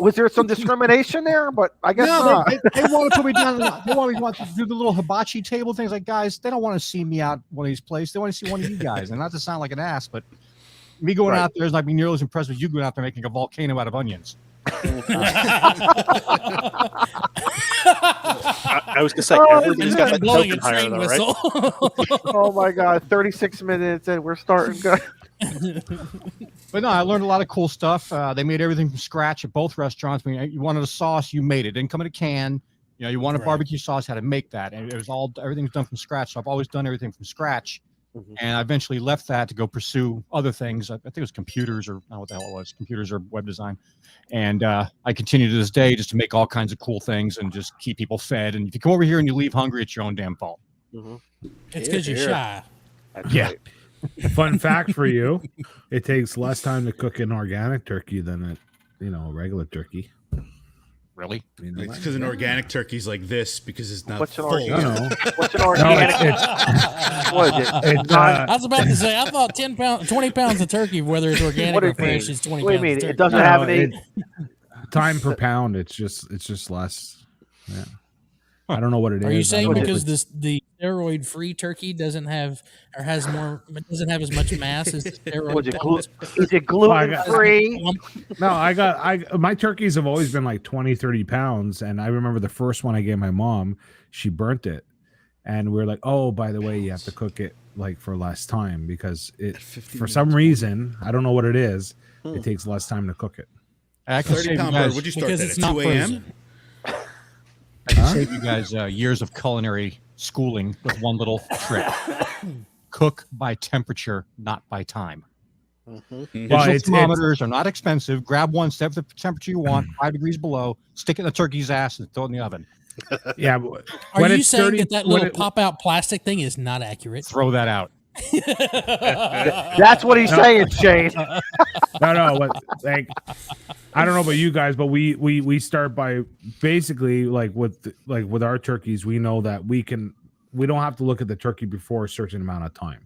Was there some discrimination there? But I guess No, not. they want to put me down. They want me to do the little hibachi table things. Like, guys, they don't want to see me out one of these places. They want to see one of you guys. And not to sound like an ass, but me going out there is not being nearly as impressed with you going out there making a volcano out of onions. I was gonna say everybody's got that blowing a token higher train though, whistle. right? Oh my God! 36 minutes and we're starting. But no, I learned a lot of cool stuff. They made everything from scratch at both restaurants. I mean, you wanted a sauce, you made it. It didn't come in a can. You know, you wanted barbecue sauce, how to make that, and it was everything's done from scratch. So I've always done everything from scratch. And I eventually left that to go pursue other things. I think it was computers, or I don't know what the hell it was, computers or web design. And I continue to this day just to make all kinds of cool things and just keep people fed. And if you come over here and you leave hungry, it's your own damn fault. It's because you're shy. That's Yeah. right. Fun fact for you: it takes less time to cook an organic turkey than a regular turkey. Really? You know Because an organic turkey's like this because it's not What's an full. organic? No. What's an organic? What is it? It's, I was about to say, I thought 20 pounds of turkey, whether it's organic What do or you fresh, mean? is 20 What do you pounds mean? of turkey. It doesn't No, have any. time per pound. It's just less. Yeah. I don't know what it is. Are you I saying don't know if because it's- the steroid-free turkey doesn't have as much mass as steroid? Was it is it gluten free? No, my turkeys have always been like 20, 30 pounds. And I remember the first one I gave my mom, she burnt it. And we are like, oh, by the way, you have to cook it like for less time because for some reason, I don't know what it is, it takes less time to cook it. I can save you 30-pound bird. guys, Would you start Because that it's at not 2 a.m.? frozen. I can save you guys years of culinary schooling with one little trick. Cook by temperature, not by time. Well, Digital it's- thermometers are not expensive. Grab one, set the temperature you want, 5 degrees below, stick it in the turkey's ass, and throw it in the oven. Yeah. but Are when you it's saying 30 that when little it- pop-out plastic thing is not accurate? Throw that out. That's what he's saying, Shane. No, like I don't know about you guys, but we start by basically like with our turkeys, we know that we don't have to look at the turkey before a certain amount of time.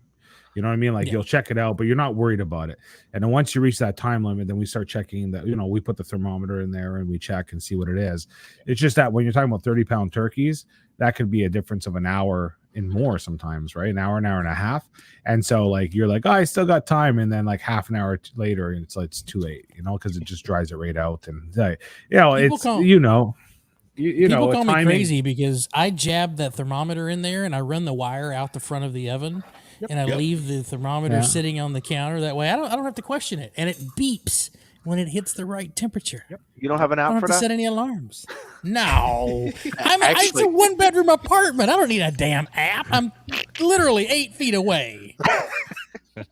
You know what I mean? Like you'll check it out, but you're not worried about it. And then once you reach that time limit, then we start checking that, we put the thermometer in there and we check and see what it is. It's just that when you're talking about 30-pound turkeys, that could be a difference of an hour and more sometimes, right? An hour and a half. And so like, you're like, oh, I still got time. And then like half an hour later, it's too late, because it just dries it right out. And People it's, call- you People know, call me timing- crazy because I jab that thermometer in there and I run the wire out the front of the oven and I leave the thermometer sitting on the counter. That way I don't have to question it, and it beeps when it hits the right temperature. You don't have an I don't app have for to that? set any alarms. No, it's a Actually- 1-bedroom apartment. I don't need a damn app. I'm literally 8 feet away. The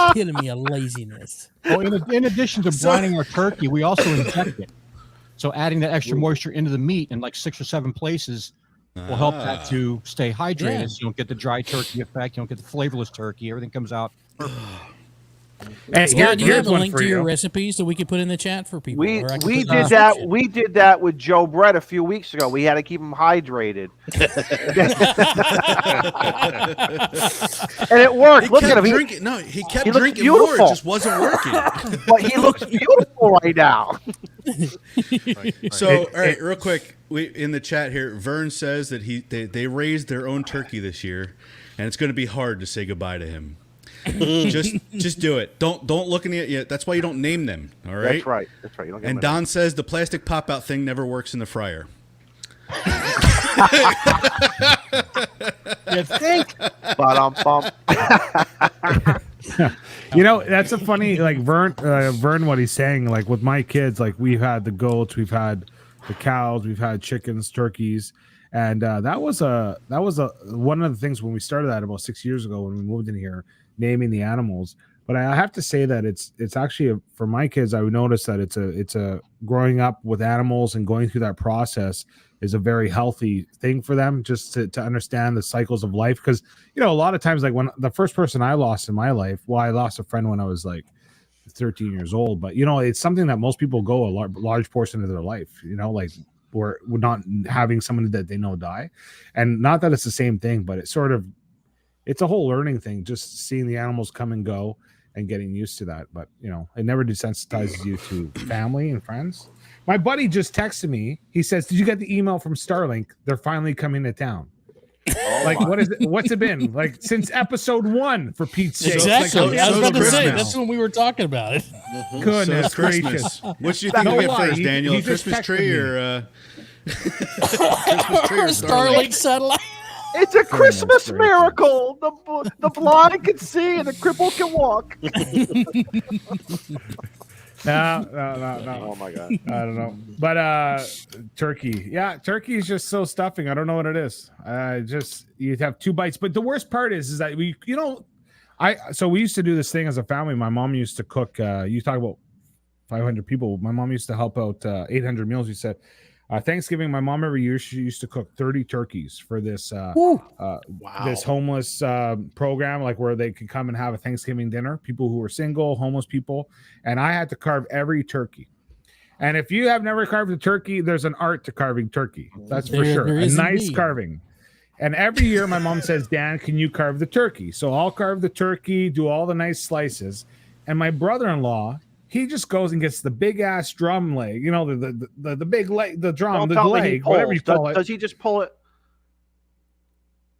epitome of laziness. Well, in addition to brining our turkey, we also inject it. So adding that extra moisture into the meat in like 6 or 7 places will help that to stay hydrated. Yeah. So you don't get the dry turkey effect. You don't get the flavorless turkey. Everything comes out. Hey, Scott, do you have here's a one link for to your you. recipes that we could put in the chat for people? We Or I can we put in the did that. description? We did that with Joe Brett a few weeks ago. We had to keep him hydrated, and it worked. Look at him. He kept he looks drinking more. beautiful. It just wasn't working. But he looks beautiful right now. So, all right, real quick, in the chat here, Vern says that they raised their own turkey this year, and it's going to be hard to say goodbye to him. just do it. Don't look in the. That's why you don't name them. All right. That's right. That's right. You don't get And him Don says the plastic pop out thing never works in the fryer. You think? Ba-dum-bum. That's a funny, like Vern, what he's saying, like with my kids, like we've had the goats, we've had the cows, we've had chickens, turkeys. And that was one of the things when we started that about 6 years ago, when we moved in here, naming the animals. But I have to say that it's actually for my kids, I would notice that it's a growing up with animals and going through that process is a very healthy thing for them, just to understand the cycles of life. Because, a lot of times, like when the first person I lost in my life, I lost a friend when I was like 13 years old, but it's something that most people go a large portion of their life, like we're not having someone that they know die. And not that it's the same thing, but it's a whole learning thing, just seeing the animals come and go and getting used to that. But it never desensitizes you to family and friends. My buddy just texted me. He says, "Did you get the email from Starlink? They're finally coming to town." Like, what is it? What's it been like since episode 1? For Pete's sake, Exactly. I was about to say Christmas. that's when we were talking about it. Goodness So it's gracious! Christmas. What do you think No we get lie, first, he- Daniel? he A just Christmas texted tree me. or Christmas tree or Starlink satellite. It's a Christmas great. miracle. The blind can see and the crippled can walk. No. Oh my god. I don't know. But turkey. Yeah, turkey is just so stuffing. I don't know what it is. You have 2 bites. But the worst part is that we used to do this thing as a family. My mom used to cook. You talk about 500 people. My mom used to help out 800 meals. We said Thanksgiving, my mom every year, she used to cook 30 turkeys for this this homeless program, like where they could come and have a Thanksgiving dinner, people who were single, homeless people. And I had to carve every turkey. And if you have never carved a turkey, there's an art to carving turkey. That's for sure. A nice carving. And every year my mom says, Dan, can you carve the turkey? So I'll carve the turkey, do all the nice slices. And my brother-in-law, he just goes and gets the big ass drum leg, the big leg, the drum, the leg, whatever you call it. Does he just pull it?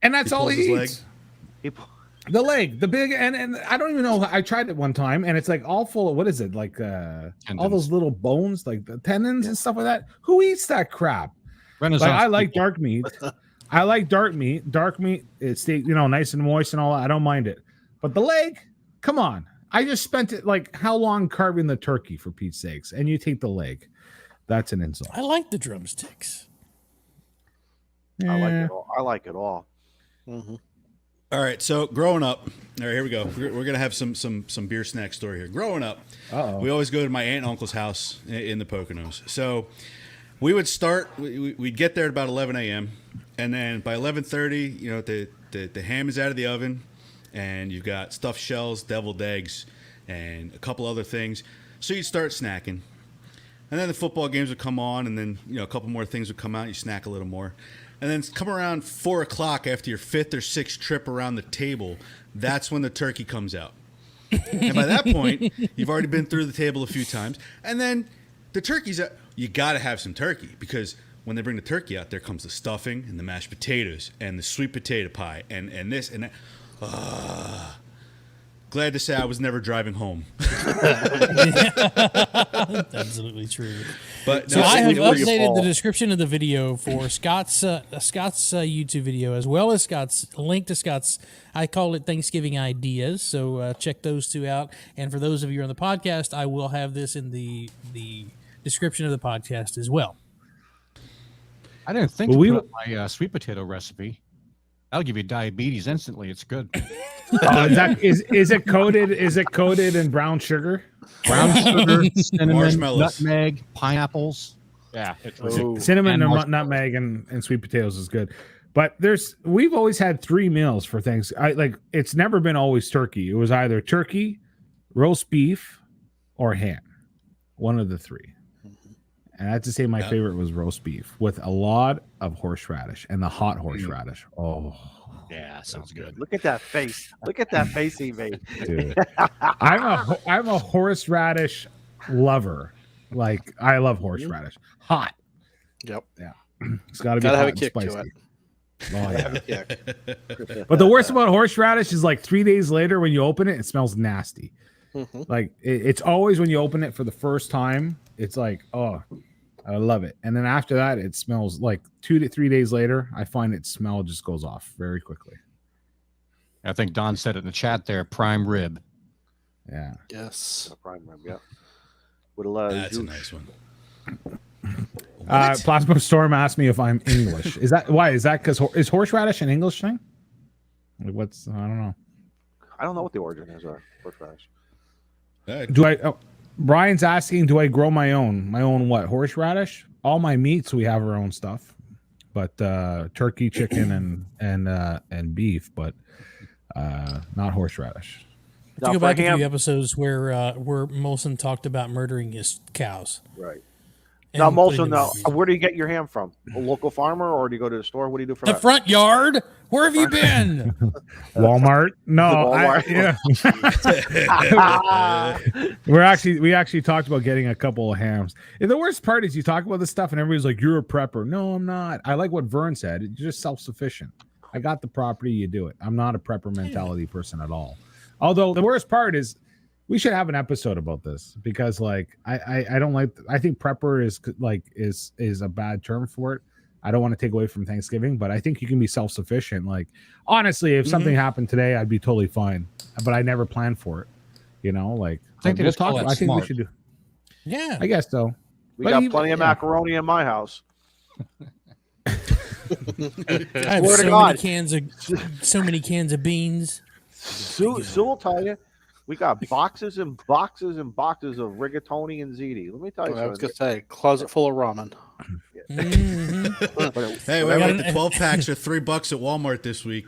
And that's all he eats. The leg, the big, and I don't even know. I tried it one time, and it's like all full of, what is it, like all those little bones, like the tendons and stuff like that. Who eats that crap? Like, I like dark meat. I like dark meat. Dark meat, it's nice and moist and all that. I don't mind it. But the leg, come on. I just spent it like how long carving the turkey, for Pete's sakes, and you take the leg. That's an insult. I like the drumsticks. Yeah. I like it all. Mm-hmm. All right, so growing up, all right, here we go. We're gonna have some beer snack story here. Growing up, we always go to my aunt and uncle's house in the Poconos. So we would start. We'd get there at about 11 a.m. and then by 11:30, the ham is out of the oven. And you've got stuffed shells, deviled eggs, and a couple other things. So you start snacking. And then the football games would come on, and then a couple more things would come out. You snack a little more. And then come around 4 o'clock after your 5th or 6th trip around the table, that's when the turkey comes out. And by that point, you've already been through the table a few times. And then the turkey's out. You got to have some turkey, because when they bring the turkey out, there comes the stuffing and the mashed potatoes and the sweet potato pie and this and that. Glad to say I was never driving home. Absolutely true. But so I have updated the description of the video for Scott's YouTube video, as well as Scott's link to Scott's, I call it Thanksgiving Ideas. So check those 2 out. And for those of you on the podcast, I will have this in the description of the podcast as well. I didn't think to put my sweet potato recipe. That'll give you diabetes instantly. It's good. Is it coated? Is it coated in brown sugar? Brown sugar, cinnamon, nutmeg, pineapples. Yeah, it's cinnamon, nutmeg, and sweet potatoes is good. But we've always had 3 meals for things. It's never been always turkey. It was either turkey, roast beef, or ham. One of the 3. And I have to say my favorite was roast beef with a lot of horseradish, and the hot horseradish. Oh, yeah, sounds good. Look at that face. Look at that face he made. Dude. I'm a horseradish lover. Like, I love horseradish. Hot. Yep. Yeah. It's got to be hot have a kick spicy. to it. Oh, yeah. But the worst about horseradish is, like, 3 days later when you open it, it smells nasty. Mm-hmm. Like, it's always when you open it for the first time, it's like, oh, I love it. And then after that, it smells like 2 to 3 days later, I find its smell just goes off very quickly. I think Don said it in the chat there, prime rib. Yeah. Yes. Prime rib, yeah. That's a nice one. Plasma Storm asked me if I'm English. Is that why? Is that because is horseradish an English thing? Like, I don't know. I don't know what the origin is of horseradish. Brian's asking, do I grow my own? My own what? Horseradish? All my meats, we have our own stuff, but turkey, chicken, and beef, but not horseradish. I have to go back a few episodes where Molson talked about murdering his cows. Right. Now, Molson, where do you get your ham from? A local farmer, or do you go to the store? What do you do for the front yard? Where have you been? Walmart? No, Walmart. We actually talked about getting a couple of hams. And the worst part is you talk about this stuff and everybody's like, "You're a prepper." No, I'm not. I like what Vern said. You're just self-sufficient. I got the property, you do it. I'm not a prepper mentality person at all. Although the worst part is, we should have an episode about this, because like I don't like, I think prepper is a bad term for it, I don't want to take away from Thanksgiving, but I think you can be self-sufficient. Like, honestly, if something happened today, I'd be totally fine. But I never planned for it. You know, like I think they just call that I think we smart. should do. Yeah. I guess so. We But got even- plenty of yeah. macaroni in my house. I have Swear to so God. many cans of beans. Sue will tell you, we got boxes and boxes and boxes of rigatoni and ziti. Let me tell you I was something. gonna say closet full of ramen. Mhm. But it- Hey, but wait, the 12 packs are $3 at Walmart this week.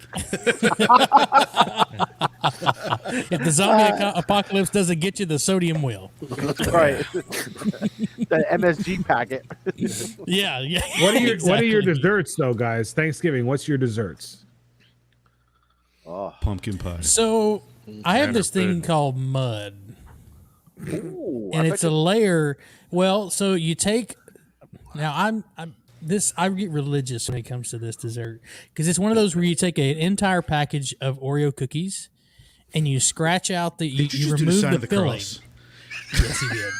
If the zombie apocalypse doesn't get you, the sodium will. That's right. The MSG packet. Yeah, yeah. What are your exactly. desserts though, guys? Thanksgiving. What's your desserts? Oh, Pumpkin pie. So I have this thing pudding. called mud, ooh, and it's a layer. Well, so you take. Now I get religious when it comes to this dessert because it's one of those where you take an entire package of Oreo cookies and you scratch out the you Did you just do the remove sign the of the filling. cross? Yes, he did.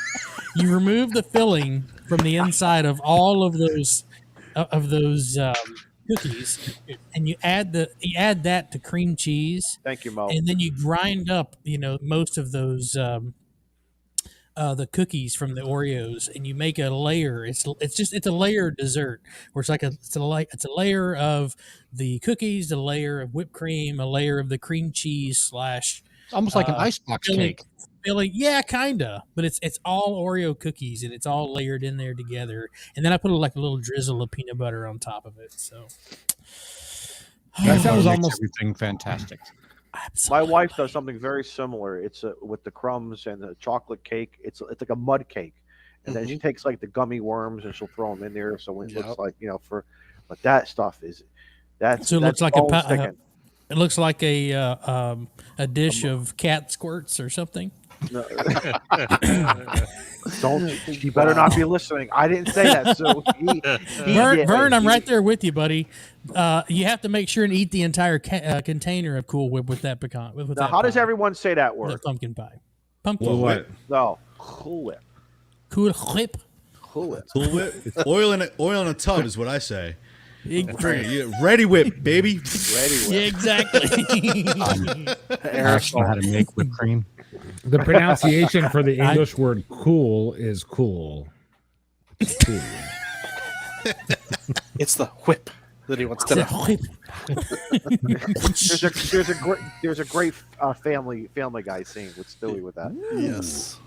You remove the filling from the inside of all of those cookies, and you add that to cream cheese, Thank you, Mo. and then you grind up, most of those the cookies from the Oreos, and you make a layer. It's a layer dessert where it's a layer of the cookies, a layer of whipped cream, a layer of the cream cheese slash It's almost like an icebox filling- cake. filling. Yeah, kinda, but it's all Oreo cookies and it's all layered in there together. And then I put a little drizzle of peanut butter on top of it. So That sounds Makes almost. everything fantastic. My wife does something very similar. It's with the crumbs and the chocolate cake. It's like a mud cake, and then she takes like the gummy worms and she'll throw them in there. So it looks like but that stuff is that's So it looks like bone sticking. it looks like a dish of cat squirts or something. Don't you better not be listening. I didn't say that. So Vern, I'm right there with you, buddy. You have to make sure and eat the entire container of Cool Whip with that pecan. With Now, that how does pie, everyone say that word? that pumpkin pie? Pumpkin Well, whip. what? No, Cool Whip. Cool Whip. Cool Whip. Cool whip. Oil in a tub is what I say. Yeah, Ready whip, baby. Ready Whip. exactly. Eric know how to make whipped cream. The pronunciation for the English word "cool" is "cool." It's cool. It's the whip that he wants to know. Whip. There's a great Family Guy scene with Stewie with that. Yes.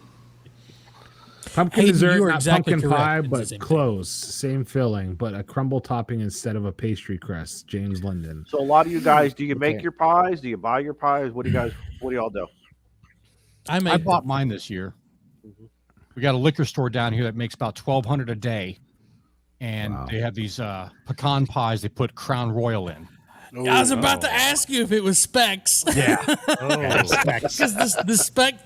Pumpkin Hayden, dessert, you are not exactly pumpkin correct. pie, It's the but same thing. close. Same filling, but a crumble topping instead of a pastry crust. James Linden. So a lot of you guys, do you make Okay. your pies? Do you buy your pies? What do y'all do? I bought mine this year. We got a liquor store down here that makes about 1,200 a day, and Wow. they have these pecan pies. They put Crown Royal in. I was about to ask you if it was Specs. Yeah. Because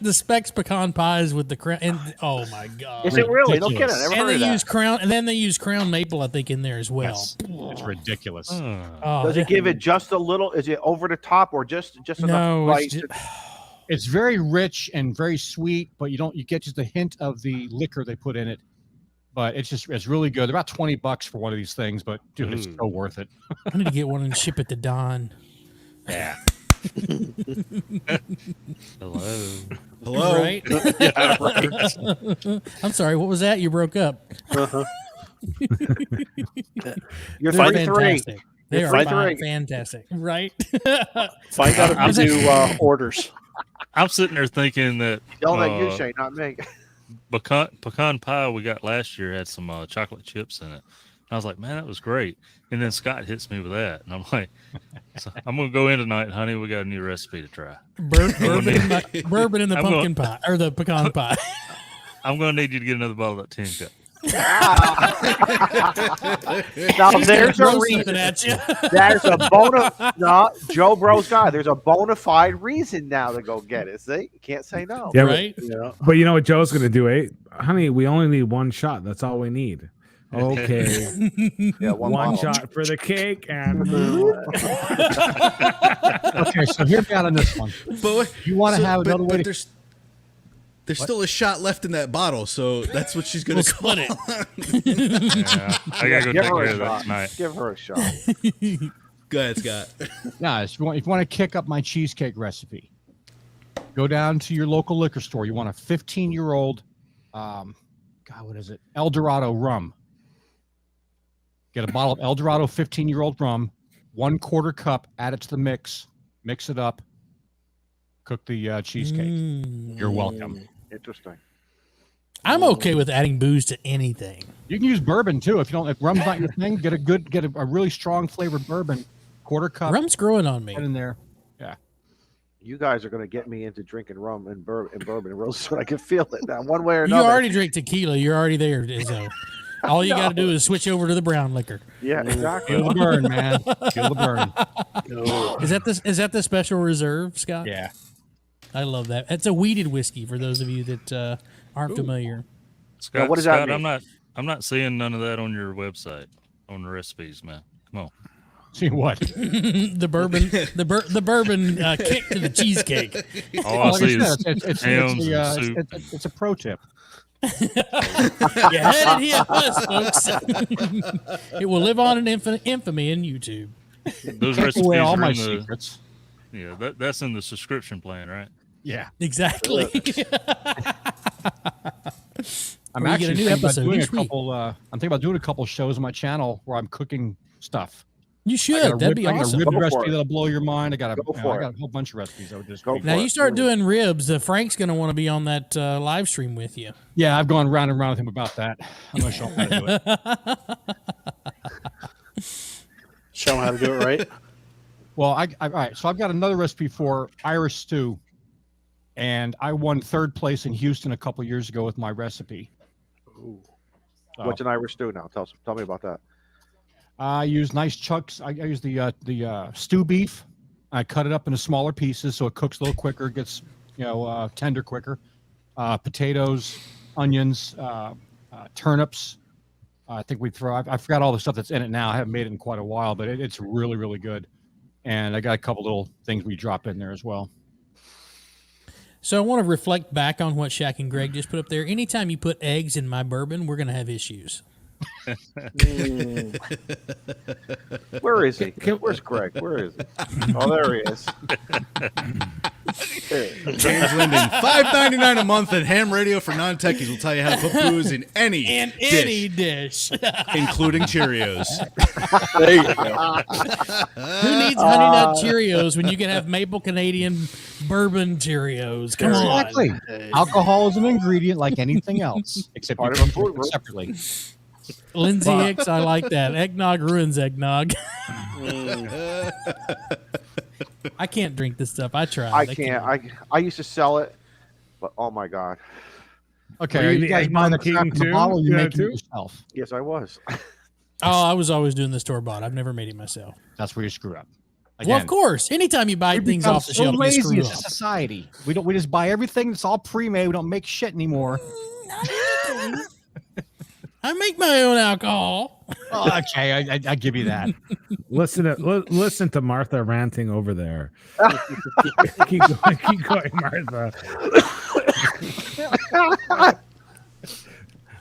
the Specs pecan pies with the crown, and oh my god, Is it really? No kidding. Ridiculous. I never and heard they of that. use crown, and then they use crown maple, I think, in there as well. Yes. It's ridiculous. Oh, Does it give it just a little? Is it over the top or just enough? No, right it's just, It's very rich and very sweet, but you get just a hint of the liquor they put in it. But it's really good. They're about $20 for one of these things, but dude, it's so worth it. I need to get one and ship it to Don. Yeah. Hello. Hello. Right? I'm sorry. What was that? You broke up. You're They're 33. fantastic. They You're are 33. fantastic. Right? Find out if you do orders. I'm sitting there thinking that Yelling at you, Shane, not me. pecan pie we got last year had some chocolate chips in it. And I was like, man, that was great. And then Scott hits me with that, and I'm like, so I'm gonna go in tonight, honey. We got a new recipe to try. Bourbon in the I'm pumpkin pie or the pecan pie. I'm gonna need you to get another bottle of that tin cup. Now there's a Throw reason. something at you. There's a Joe Bro's guy. There's a bona fide reason now to go get it. See, you can't say no. Yeah, Right? Yeah. but you know what Joe's gonna do, eh? Honey, we only need one shot. That's all we need. Okay. Yeah, one bottle. shot for the cake and Okay, so hear me out on this one. But You want to have but another way to there's There's still a shot left in that bottle, so that's what she's gonna We'll split it. Yeah, I gotta go Give take her care a of that shot. tonight. Give her a shot. Go ahead, Scott. Guys, if you want to kick up my cheesecake recipe, go down to your local liquor store. You want a 15-year-old, what is it? El Dorado rum. Get a bottle of El Dorado 15-year-old rum, 1/4 cup, add it to the mix it up, cook the cheesecake. You're welcome. Interesting. I'm okay with adding booze to anything. You can use bourbon too if rum's not your thing. Get a really strong flavored bourbon, 1/4 cup. Rum's growing on me. Get in there. Yeah. You guys are going to get me into drinking rum and bourbon real soon. I can feel it now, one way or You another. already drink tequila. You're already there, Izzo. All you got to do is switch over to the brown liquor. Yeah, exactly. Feel the burn, man. Feel the burn. Is that the special reserve, Scott? Yeah. I love that. It's a weeded whiskey for those of you that aren't familiar. Scott, what does that Scott, mean? I'm not seeing none of that on your website on the recipes, man. Come on. See what? the bourbon kick to the cheesecake. All I Like see said, is hams and soup. it's a pro tip. You heard it here first, folks. It will live on in infamy in YouTube. Those Take recipes away all are my in the secrets. yeah. That's in the subscription plan, right? Yeah. Exactly. I'm Or you get a actually new thinking about episode doing a each week. couple. I'm thinking about doing a couple shows on my channel where I'm cooking stuff. You I should. got a That'd be I got a awesome. rib Go for recipe it. that'll blow your mind. I got Go for a whole bunch of recipes. I would just Go make. for Now it. you start doing ribs. Frank's going to want to be on that live stream with you. Yeah, I've gone round and round with him about that. I'm gonna show him how to do it. Show them how to do it right. Well, all right. So I've got another recipe for Irish stew, and I won 3rd place in Houston a couple years ago with my recipe. Ooh. So, What's an Irish stew now? Tell me about that. I use nice chunks. I use the stew beef. I cut it up into smaller pieces so it cooks a little quicker, gets tender quicker. Potatoes, onions, turnips. I think we throw. I forgot all the stuff that's in it now. I haven't made it in quite a while, but it's really, really good. And I got a couple little things we drop in there as well. So I want to reflect back on what Shaq and Greg just put up there. Anytime you put eggs in my bourbon, we're going to have issues. Where is he? Where's Greg? Where is he? Oh, there he is. James Linden, $5.99 a month at Ham Radio for non-techies will tell you how to put booze in any In dish, any dish. including Cheerios. There you go. Who needs Honey Nut Cheerios when you can have Maple Canadian Bourbon Cheerios? Come on. Exactly. Alcohol is an ingredient like anything else, except you Part of don't food, cook it right? separately. Lindsay Hicks, I like that. Eggnog ruins eggnog. I can't drink this stuff. I tried. I can't. I used to sell it, but oh my god. Okay, Are are you you the guys buying the eggnog crap king in the too? bottle or you Yeah, making too? it yourself? Yes, I was. Oh, I was always doing the store bought. I've never made it myself. That's where you screw up. Well, of course. Anytime you buy we things become off the so shelf, you lazy screw as a up. society. We just buy everything that's all pre-made. We don't make shit anymore. I make my own alcohol. Oh, okay, I give you that. Listen to Martha ranting over there. keep going, Martha.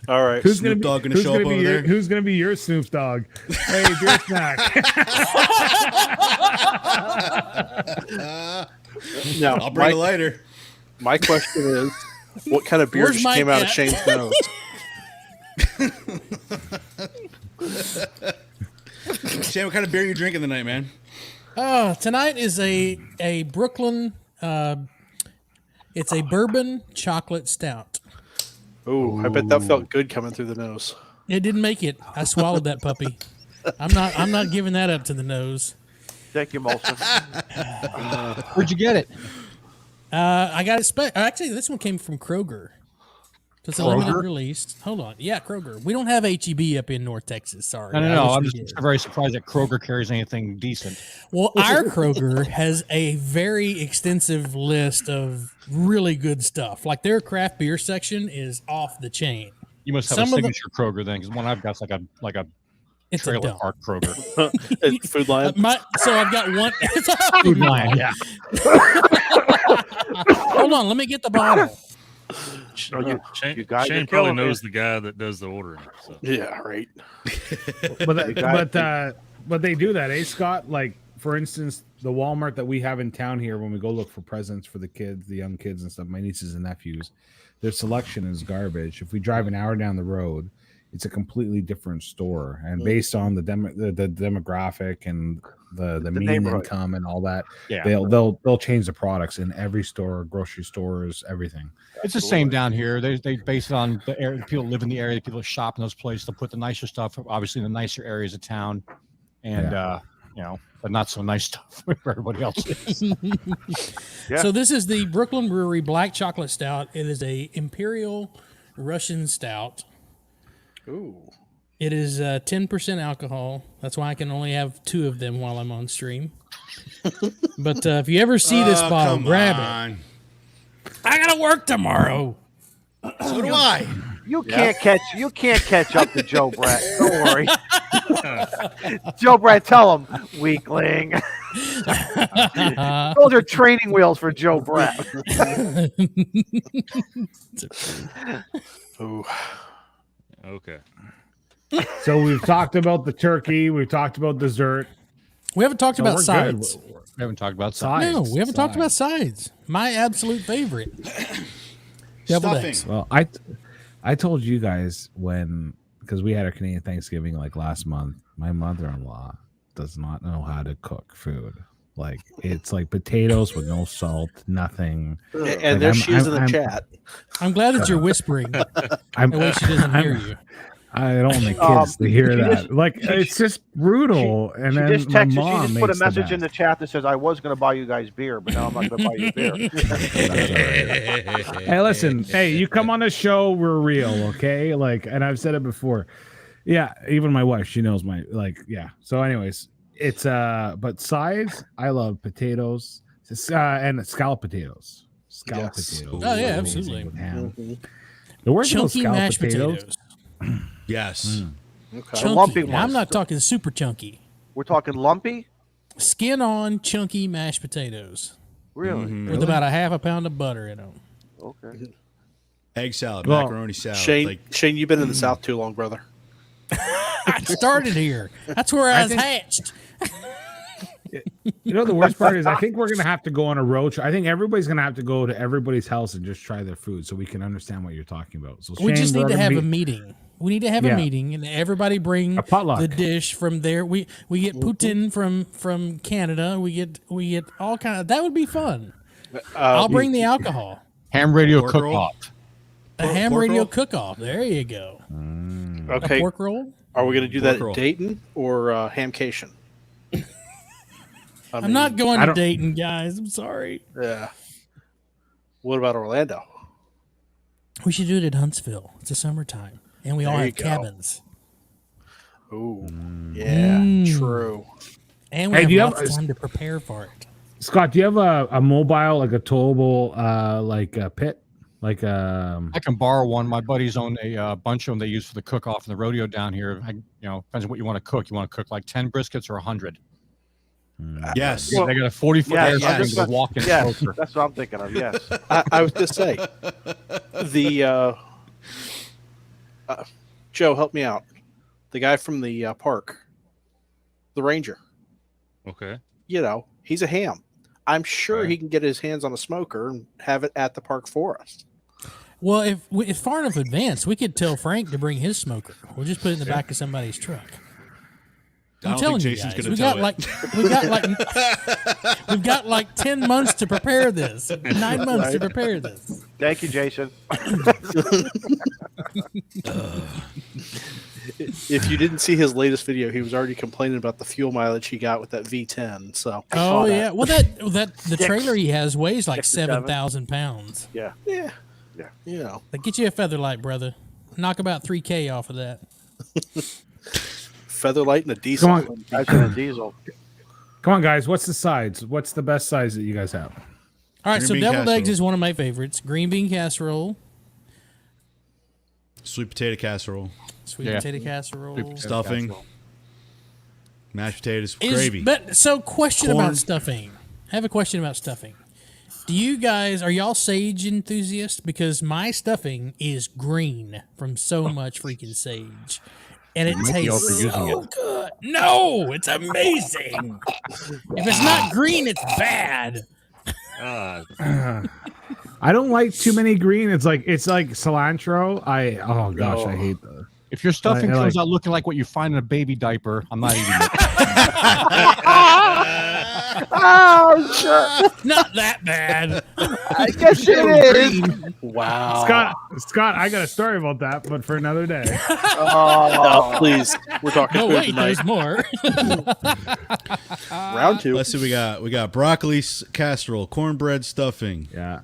All right. Who's Snoop Dogg gonna show up over there? Who's gonna be your Snoop Dogg? Hey, beer snack. Now, I'll bring a lighter. my question is, what kind of beer Where's just Mike came out at? of Shane's nose? Shane, what kind of beer are you drinking tonight, man? Tonight is a Brooklyn. It's a bourbon chocolate stout. Ooh, I bet that felt good coming through the nose. It didn't make it. I swallowed that puppy. I'm not giving that up to the nose. Thank you, Molson. Where'd you get it? I got it. Actually, this one came from Kroger. So it's a limited release. Hold on. Yeah, Kroger. We don't have HEB up in North Texas. Sorry. No. I wish I'm we just did. very surprised that Kroger carries anything decent. Well, our Kroger has a very extensive list of really good stuff. Like their craft beer section is off the chain. You must have Some a of the- signature Kroger then, because one I've got is like a It's a trailer dump. park Kroger. Food Lion. So I've got one. Food Lion, yeah. Hold on. Let me get the bottle. Oh, you guys Shane are probably killing me. knows the guy that does the ordering. So. Yeah, right. But they do that, Scott? Like, for instance, the Walmart that we have in town here, when we go look for presents for the kids, the young kids and stuff, my nieces and nephews, their selection is garbage. If we drive an hour down the road, it's a completely different store, and based on the demographic and the mean income and all that, they'll change the products in every store, grocery stores, everything. It's the same down here. They base it on the area. People live in the area. People shop in those places. They'll put the nicer stuff, obviously, in the nicer areas of town, and but not so nice stuff for everybody else. So this is the Brooklyn Brewery Black Chocolate Stout. It is a Imperial Russian Stout. Ooh. It is 10% alcohol. That's why I can only have 2 of them while I'm on stream. But if you ever see this bottle, grab it. I gotta work tomorrow. So do I. You can't catch up to Joe Brett. Don't worry. Joe Brett, tell him, weakling. Those are training wheels for Joe Brett. Ooh. Okay. So we've talked about the turkey. We've talked about dessert. We haven't talked about we're sides. good. We haven't talked about sides. No, we haven't talked about sides. My absolute favorite. Deviled Stuffing. eggs. Well, I told you guys because we had our Canadian Thanksgiving like last month. My mother-in-law does not know how to cook food. Like, it's like potatoes with no salt, nothing. And Like, there she is in the chat. I'm glad that you're whispering. That way she doesn't hear you. I don't want the kids to hear that. It's just brutal. And She then just my texted. mom She just put a makes the message in best. the chat that says, "I was going to buy you guys beer, but now I'm not going to buy you beer." Hey, listen. Hey, you come on the show, we're real, okay? Like, and I've said it before. Yeah, even my wife, she knows yeah. So, anyways, it's but sides, I love potatoes and scallop potatoes. Scallop potatoes. Oh, yeah, are amazing absolutely. with ham. The worst about Chunky scallop mashed potatoes. Yes. Okay. Chunky. lumpy Now, I'm ones. not talking super chunky. We're talking lumpy. Skin on chunky mashed potatoes Really? with about a half a pound of butter in them. Okay. Egg salad, Well, macaroni salad. Shane, you've been in the South too long, brother. I started here. That's where I was hatched. You know, the worst part is I think we're going to have to go on a road trip. I think everybody's going to have to go to everybody's house and just try their food so we can understand what you're talking about. So We Shane, just we're need to gonna have be- a meeting. We need to have a meeting, and everybody bring A potluck. the dish from there. We get poutine from Canada. We get all kind of. That would be fun. I'll bring the alcohol. Ham Radio Pork roll? Cook-Off. A ham pork radio roll? cook-off. There you go. A Okay. pork roll. Are we going to do that Pork roll. at Dayton or Hamcation? I'm not going I to don't- Dayton, guys. I'm sorry. Yeah. What about Orlando? We should do it at Huntsville. It's the summertime, and we all There have you go. cabins, Ooh. Yeah. True. and we Hey, have do you lots have- of time to prepare for it. Scott, do you have a mobile, like a towable, like a pit? Like I can borrow one. My buddies own a bunch of them they use for the cook-off in the rodeo down here. Depends on what you want to cook. You want to cook like 10 briskets or 100. Yes. They got a 40-foot Yes, air yes. thing with a walk-in Yes, smoker. that's what I'm thinking of. Yes. I was going to say, the Joe, help me out. The guy from the park, the ranger, Okay. he's a ham. I'm sure Right. he can get his hands on a smoker and have it at the park for us. Well, if far enough advance, we could tell Frank to bring his smoker. We'll just put it in the back of somebody's truck. I I'm don't telling think you Jason's guys, going to tell it. we've got like 10 months to prepare this. 9 months to prepare this. Thank you, Jason. If you didn't see his latest video, he was already complaining about the fuel mileage he got with that V10. So Oh yeah, well the trailer he has weighs like 6 to 7. 7,000 pounds. Yeah. yeah, Yeah. Like get you a Featherlight, brother. Knock about 3K off of that. Featherlight and a diesel. Come on. That's in a diesel. come on, guys. What's the sides? What's the best size that you guys have? All right, Green so bean deviled eggs casserole. is one of my favorites. Green bean casserole, Sweet potato casserole, sweet Yeah. potato casserole. Sweet potato stuffing, casserole. mashed potatoes, Is- gravy. But so question Corn. about stuffing. I have a question about stuffing. Do you guys, are y'all sage enthusiasts? Because my stuffing is green from so much freaking sage. And it tastes so good. No, it's amazing. If it's not green, it's bad. I don't like too many green. It's like cilantro. I hate the. If your stuffing comes out looking like what you find in a baby diaper, I'm not eating it. Oh, sure. Not that bad. I guess it is. Wow. Scott, I got a story about that, but for another day. No, please. We're talking No, food wait, tonight. there's more. Round 2. Let's see. We got broccoli casserole, cornbread stuffing. Yeah.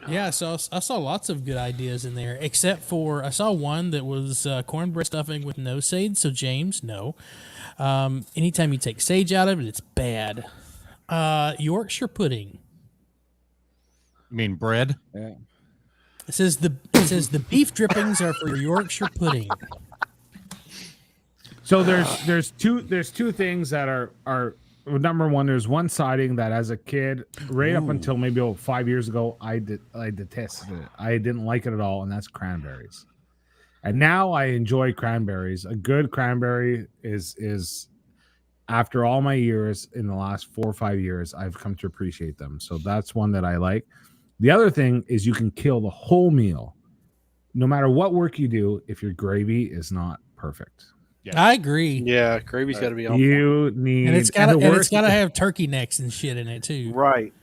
Yeah, so I saw lots of good ideas in there, except for I saw one that was cornbread stuffing with no sage. So James, no. Anytime you take sage out of it, it's bad. Yorkshire pudding. You mean bread? Yeah. It says the beef drippings are for Yorkshire pudding. So there's two things that are number one. There's one siding that as a kid, right up until maybe 5 years ago, I detested it. I didn't like it at all, and that's cranberries. And now I enjoy cranberries. A good cranberry is after all my years in the last 4 or 5 years, I've come to appreciate them. So that's one that I like. The other thing is you can kill the whole meal, no matter what work you do, if your gravy is not perfect. Yeah. I agree. Yeah, gravy's got to be on. You need, and it's got to have turkey necks and shit in it too. Right.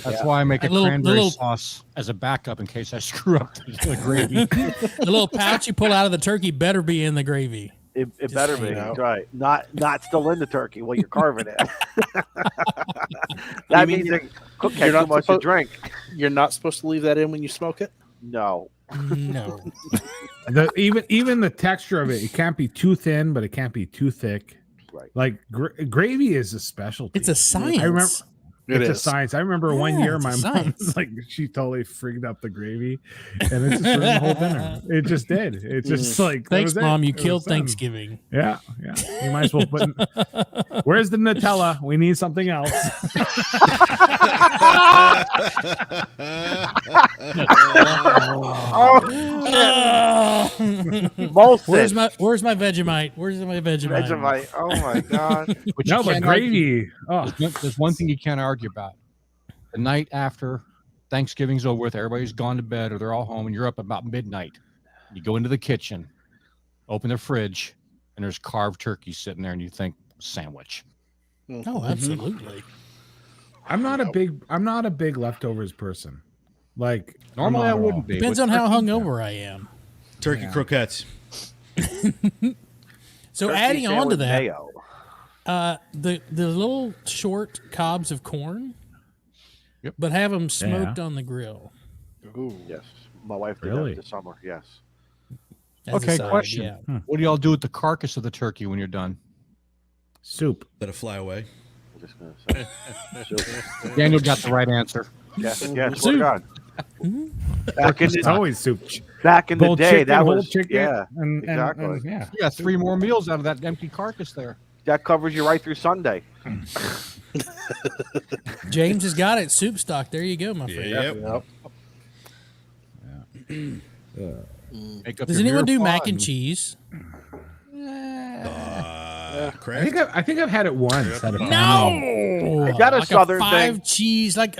That's why I make a cranberry sauce as a backup in case I screw up the gravy. The little pouch you pull out of the turkey better be in the gravy. It better be right. Not still in the turkey while you're carving it. That means the cook has too much to drink. You're not supposed to leave that in when you smoke it. No. No. Even the texture of it can't be too thin, but it can't be too thick. Right. Like gravy is a specialty. It's a science. I remember. It's a science. I remember one year my mom was like, she totally freaked up the gravy, and it just ruined the whole dinner. It just did. It just like thanks, Mom. You killed Thanksgiving. Yeah. You might as well put. Where's the Nutella? We need something else. Where's my Vegemite? Where's my Vegemite? Vegemite. Oh my god. No, but gravy. There's one thing you can't argue about. The night after Thanksgiving's over with, everybody's gone to bed or they're all home, and you're up about midnight. You go into the kitchen, open the fridge, and there's carved turkey sitting there, and you think sandwich. Oh, absolutely. I'm not a big leftovers person. Like normally I wouldn't be. Depends on how hungover I am. Turkey croquettes. So Turkey adding on to that, mayo. the little short cobs of corn, but have them smoked on the grill. Ooh. Yes, my wife did Really? that this summer. Yes. Okay, question. What do y'all do with the carcass of the turkey when you're done? Soup. Let it fly away. I'm just gonna say. Daniel got the right answer. Yes, swear to God. It's always soup. Back in the day, chicken, that whole was chicken. exactly. And yeah. You got 3 more meals out of that empty carcass there. That covers you right through Sunday. James has got it. Soup stock. There you go, my friend. Make up Does your anyone do beer mac pot and cheese? I think I've had it once. No, Is that a southern five thing? cheese? Like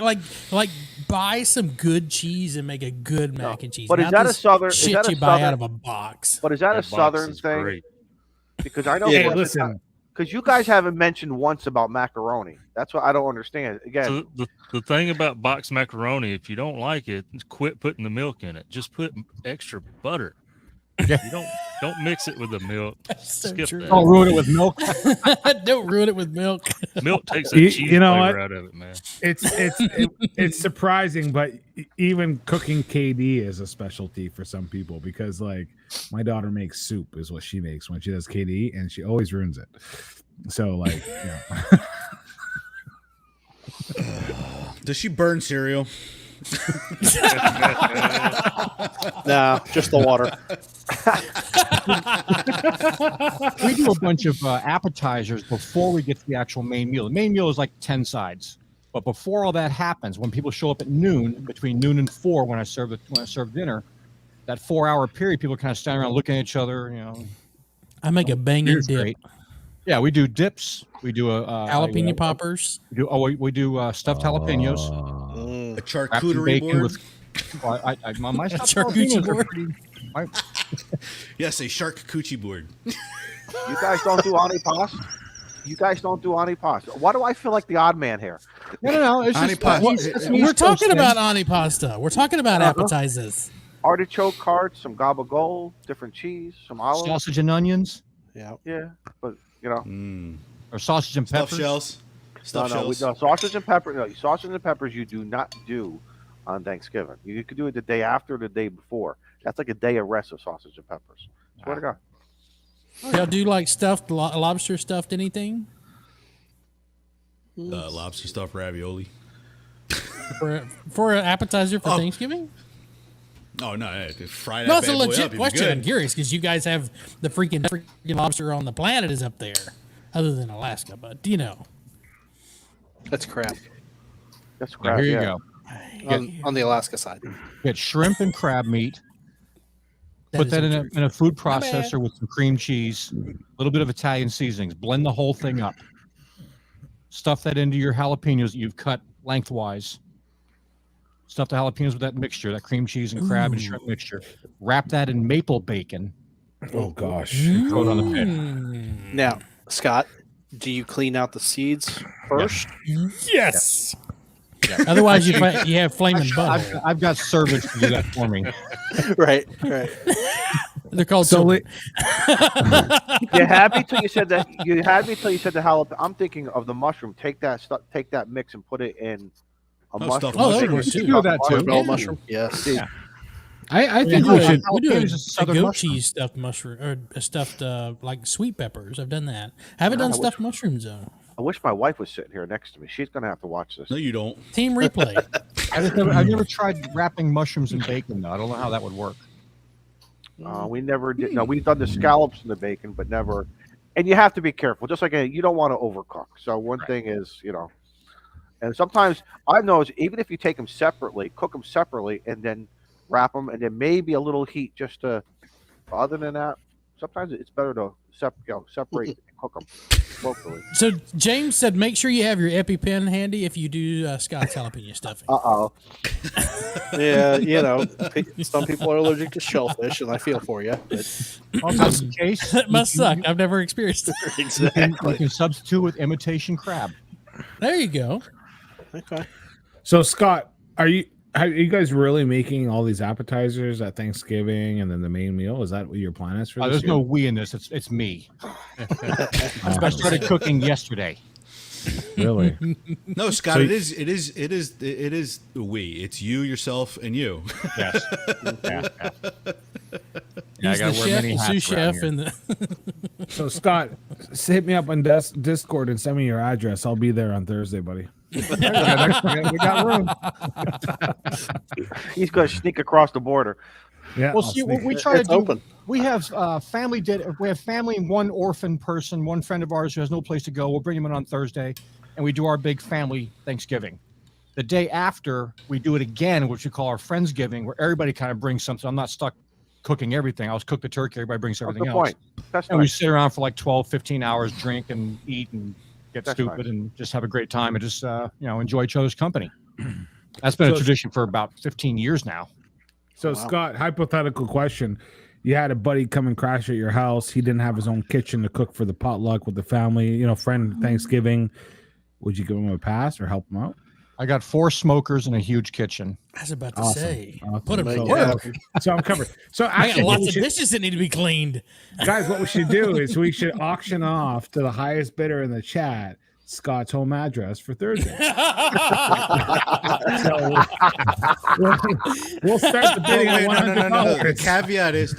buy some good cheese and make a good mac and cheese. But is Not that a this southern? shit Is that a you buy out southern? of a box? But is that a That box southern is thing? great. Because I know. Hey, listen. Because you guys haven't mentioned once about macaroni. That's what I don't understand. Again, So the thing about boxed macaroni, if you don't like it, quit putting the milk in it. Just put extra butter. Yeah. You don't mix it with the milk. So Skip true. that. Don't ruin it with milk. Don't ruin it with milk. Milk takes that You cheese know flavor what? out of it, man. It's surprising, but even cooking KD is a specialty for some people because like my daughter makes soup is what she makes when she does KD, and she always ruins it. So like, Does she burn cereal? Nah, just the water. We do a bunch of appetizers before we get to the actual main meal. The main meal is like 10 sides. But before all that happens, when people show up at noon, between noon and 4, when I serve dinner, that 4-hour period, people are kind of standing around looking at each other. I make a banging Beer's dip. great. Yeah, we do dips. We do Jalapeno poppers. We do stuffed jalapenos. A Wrapped in charcuterie bacon board. My stuffed charcuterie jalapenos are board? pretty. Yes, a charcuterie board. You guys don't do antipasto? You guys don't do antipasto. Why do I feel like the odd man here? No. It's just, Antipasto. We're talking about antipasta. We're talking about appetizers. Artichoke hearts, some gabagool, different cheese, some olives. sausage and onions, Yeah, but or sausage and Stuffed peppers. shells. Stuffed shells. no, sausage and pepper. No, sausage and peppers you do not do on Thanksgiving. You could do it the day after, or the day before. That's like a day of rest of sausage and peppers. Swear to God. Y'all do like stuffed lobster stuffed anything Lobster stuffed ravioli. for an appetizer for Thanksgiving? Oh no, fry that No, it's bad a boy legit up, you'll be question. good. I'm curious because you guys have the freaking lobster on the planet is up there, other than Alaska. But That's crap That's Yeah, crap. here you Yeah. go. on the Alaska side. Get shrimp and crab meat. Put that in a food processor with some cream cheese, a little bit of Italian seasonings. Blend the whole thing up. Stuff that into your jalapenos that you've cut lengthwise. Stuff the jalapenos with that mixture, that cream cheese and crab and shrimp mixture. Wrap that in maple bacon. Oh gosh. Throw it on the pit. Now, Scott, do you clean out the seeds first? Yes. Otherwise, you have flaming butthole. I've got servants to do that for me. Right. They're called So servant. You had me till you said that. You had me till you said the jalapeno. I'm thinking of the mushroom. Take that mix and put it in a mushroom. stuffed Oh, that mushroom. works too. do that too. Bell mushroom. Yes. Yeah. I We think do we a, should. we do Jalapenos is a southern goat mushroom. cheese stuffed mushroom or a stuffed like sweet peppers. I've done that. I haven't done stuffed mushrooms though. I wish my wife was sitting here next to me. She's gonna have to watch this. No, you don't. Team replay. I've never tried wrapping mushrooms in bacon though. I don't know how that would work. We never did. No, we've done the scallops and the bacon, but never. And you have to be careful. Just like you don't want to overcook. So one thing is, and sometimes I know even if you take them separately, cook them separately, and then wrap them, and then maybe a little heat just to. Other than that, sometimes it's better to separate and cook them locally. So James said, make sure you have your EpiPen handy if you do Scott's jalapeno stuffing. Yeah, some people are allergic to shellfish, and I feel for you. But Well, if that's the case. That must suck. I've never experienced it. You can substitute with imitation crab. There you go. okay. So Scott, are you guys really making all these appetizers at Thanksgiving and then the main meal? Is that what your plan is for this There's year? no we in this. It's me. I started cooking yesterday. Really? No, Scott. So it is we. It's you, yourself, and you. Yes. Yeah, I He's gotta the wear chef, many the hats sous around chef, here. and the. So Scott, hit me up on Discord and send me your address. I'll be there on Thursday, buddy. We got room. He's gonna sneak across the border. Yeah. Well, I'll see, sneak- what we try to It's do. open. We have family. We have family and one orphan person, one friend of ours who has no place to go. We'll bring him in on Thursday, and we do our big family Thanksgiving. The day after, we do it again, which we call our Friendsgiving, where everybody kind of brings something. I'm not stuck cooking everything. I'll cook the turkey. Everybody brings That's everything the else. point. That's And we nice. sit around for like 12, 15 hours, drink and eat and get That's stupid nice. and just have a great time and just enjoy each other's company. That's been a So- tradition for about 15 years now. So Wow. Scott, hypothetical question. You had a buddy come and crash at your house. He didn't have his own kitchen to cook for the potluck with the family, friend Thanksgiving. Would you give him a pass or help him out? I got 4 smokers and a huge kitchen. I was about to Awesome. say, Awesome. put him to Make it work. happen. So I'm covered. So I got actually, lots of dishes that need to be cleaned. guys, what we should do is we should auction off to the highest bidder in the chat Scott's home address for Thursday. So we'll start the bidding at Wait, no. The $100.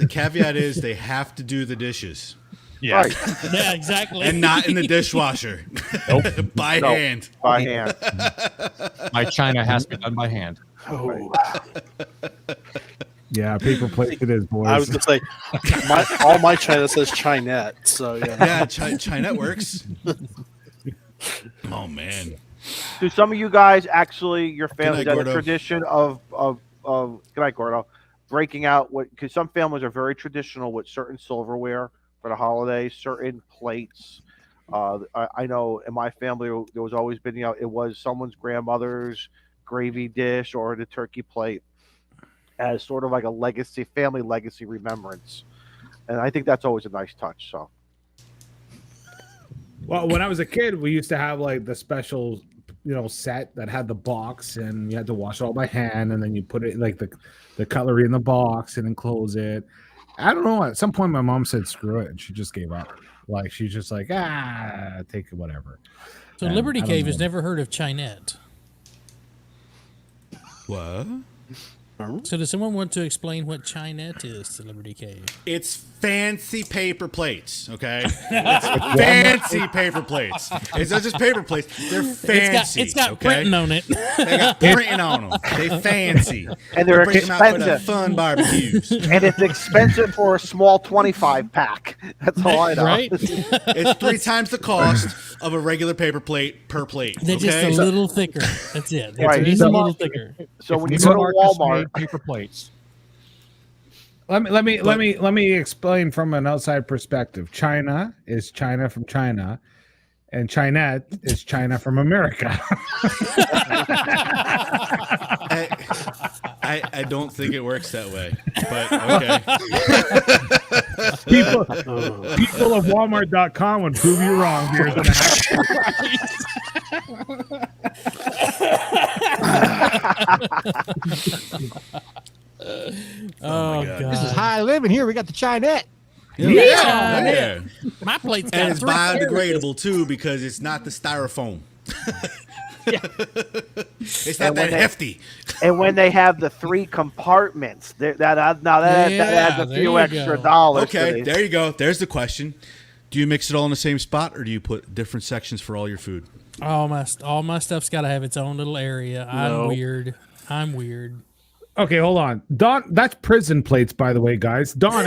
caveat is they have to do the dishes Yeah. Right. Yeah, exactly. and not in the dishwasher. By No. hand. By hand. My china has to be done by hand. Oh, Yeah, paper plate it is, boys. I was gonna say, all my China says Chinette. So yeah. Yeah, Chinette works. Oh man. Do some of you guys actually, your family, night, got a Gordo. tradition of good night, Gordo, breaking out what? Because some families are very traditional with certain silverware for the holidays, certain plates. I know in my family there was always been, it was someone's grandmother's gravy dish or the turkey plate as sort of like a legacy, family legacy remembrance, and I think that's always a nice touch. So. Well, when I was a kid, we used to have like the special, set that had the box, and you had to wash it all by hand, and then you put it like the cutlery in the box and then close it. I don't know. At some point, my mom said, "Screw it," and she just gave up. Like she's just like, take it, whatever. So And Liberty I don't Cave know. has never heard of Chinette. What? So does someone want to explain what Chinette is to Liberty Cave? It's fancy paper plates, okay? It's fancy paper plates. It's not just paper plates. They're fancy. It's got okay? printing on it. They got printing on them. They fancy. And they're They bring 'em out for the expensive. fun barbecues. And it's expensive for a small 25 pack. That's all I know. Right? It's 3 times the cost of a regular paper plate per plate. They're just okay? a little thicker. That's it. They're Right. just a little thicker. So when you These go to markets Walmart, made paper plates. Let me explain from an outside perspective. China is China from China, and Chinette is China from America. I don't think it works that way, but okay. People of Walmart.com would prove you wrong. Beers and a half. Oh, God. This is high living here. We got the Chinette. Yeah. My plate's got And it's 3 carrots. biodegradable too because it's not the styrofoam. It's not And when that hefty. and when they have the 3 compartments, that adds a there few you extra go. dollars. Okay, to these. there you go. There's the question. Do you mix it all in the same spot or do you put different sections for all your food? All my stuff's got to have its own little area. I'm weird. Okay, hold on. Don, that's prison plates, by the way, guys. Don,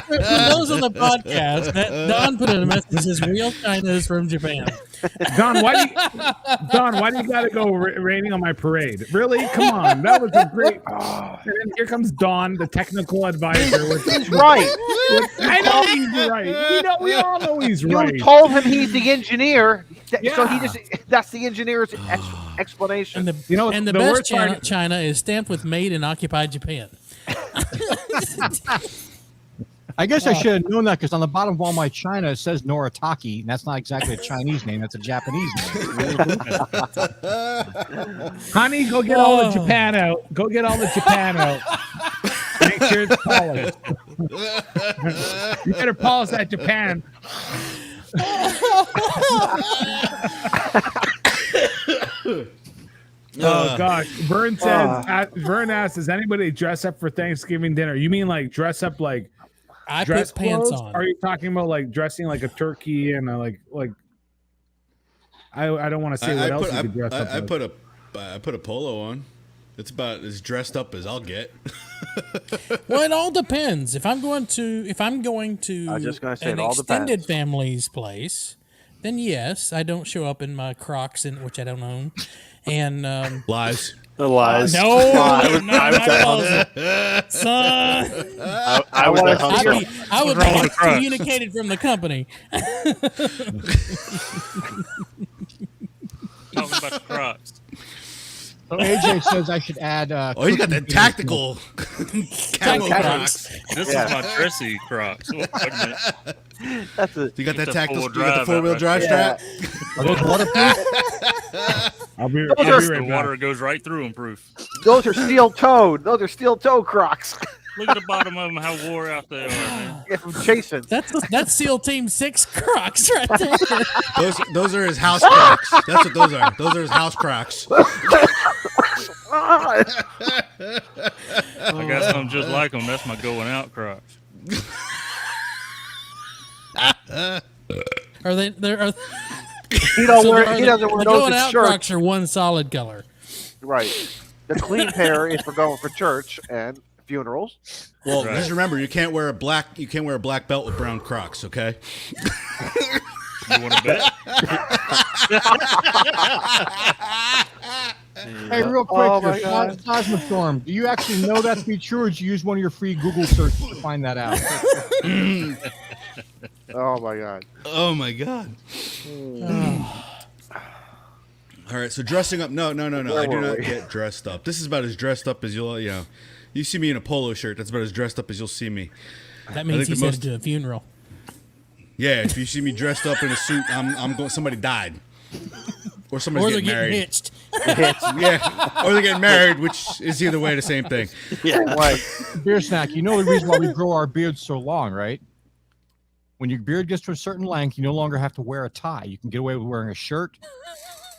For those on the podcast, that Don put in a message that says real China is from Japan. Don, why do you gotta go raining on my parade? Really? Come on, that was a great. And then here comes Don, the technical advisor. He's right. I know he's right. We all know he's right. You told him he's the engineer, so Yeah. that's the engineer's explanation. And the the best worst part- China is stamped with made in occupied Japan. I guess I should have known that because on the bottom of all my China it says Noritake, and that's not exactly a Chinese name; that's a Japanese name. Honey, go get all the Japan out. Go get all the Japan out. Make sure it's polished. You better polish that Japan. Oh gosh, Vern says. Vern asks, "Does anybody dress up for Thanksgiving dinner?" You mean like dress up like I dress put pants clothes? on. Are you talking about like dressing like a turkey and like? I don't want to say what else you could dress up. I like. put a polo on. It's about as dressed up as I'll get. Well, it all depends. If I'm going to I was just gonna say, an it all extended depends. family's place, then yes, I don't show up in my Crocs, which I don't own, and Lies. The lies. no, I not was my at- closet, son. I was at wanna see Huntsville. I would wrong be with Crocs? excommunicated from the company. Talking about the Crocs. So AJ says I should add. Oh, he's got the tactical camo Crocs. This Yeah. is my dressy Crocs. Wait a minute. That's a, You got that It's a tactical. four-wheel You got the drive, 4-wheel that drive right. strap. Are those waterproof? I'll be Those are- The right water back. goes right through them, proof. those are steel toed. Those are steel toe Crocs. Look at the bottom of them, how wore out they are, man. Yeah, from chasing. That's SEAL Team 6 Crocs right there. Those are his house Crocs. That's what those are. Those are his house Crocs. I got some just like them. That's my going out Crocs. Are they? Are, He don't so wear. are He the- doesn't wear the those going in out church. Crocs are one solid color. Right. The clean pair is for going for church, and funerals. Well, Right. just remember, you can't wear a black belt with brown Crocs. Okay. You want to bet? Hey, real quick, Oh my here, God. Seismostorm, do you actually know that to be true, or did you use one of your free Google searches to find that out? Oh my God. Oh my God. All right, so dressing up. No. I do not get dressed up. This is about as dressed up as you'll, you see me in a polo shirt. That's about as dressed up as you'll see me. That means think he's the headed to a funeral. Yeah, if you see me dressed up in a suit, I'm going. Somebody died, or somebody's Or they're getting getting married. hitched. Yeah, or they're getting married, which is either way the same thing. Yeah. Like, Beer snack, you know the reason why we grow our beards so long, right? When your beard gets to a certain length, you no longer have to wear a tie. You can get away with wearing a shirt,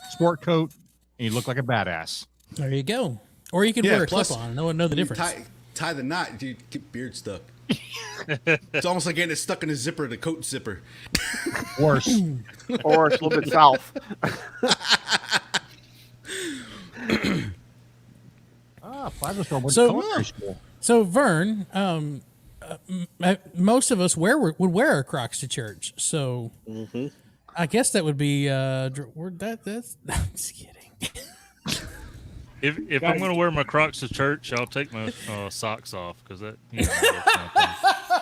sport coat, and you look like a badass. There you go. Or you could Yeah, wear a plus, clip on and no one know the You difference. tie the knot, you get beard stuck. It's almost like getting it stuck in a zipper, the coat zipper. Worse. or it's a little bit south. Plasma went So- to culinary school. So Vern, most of us would wear our Crocs to church. So I guess that would be that's. I'm just kidding. If I'm going to wear my Crocs to church, I'll take my socks off because that. That's my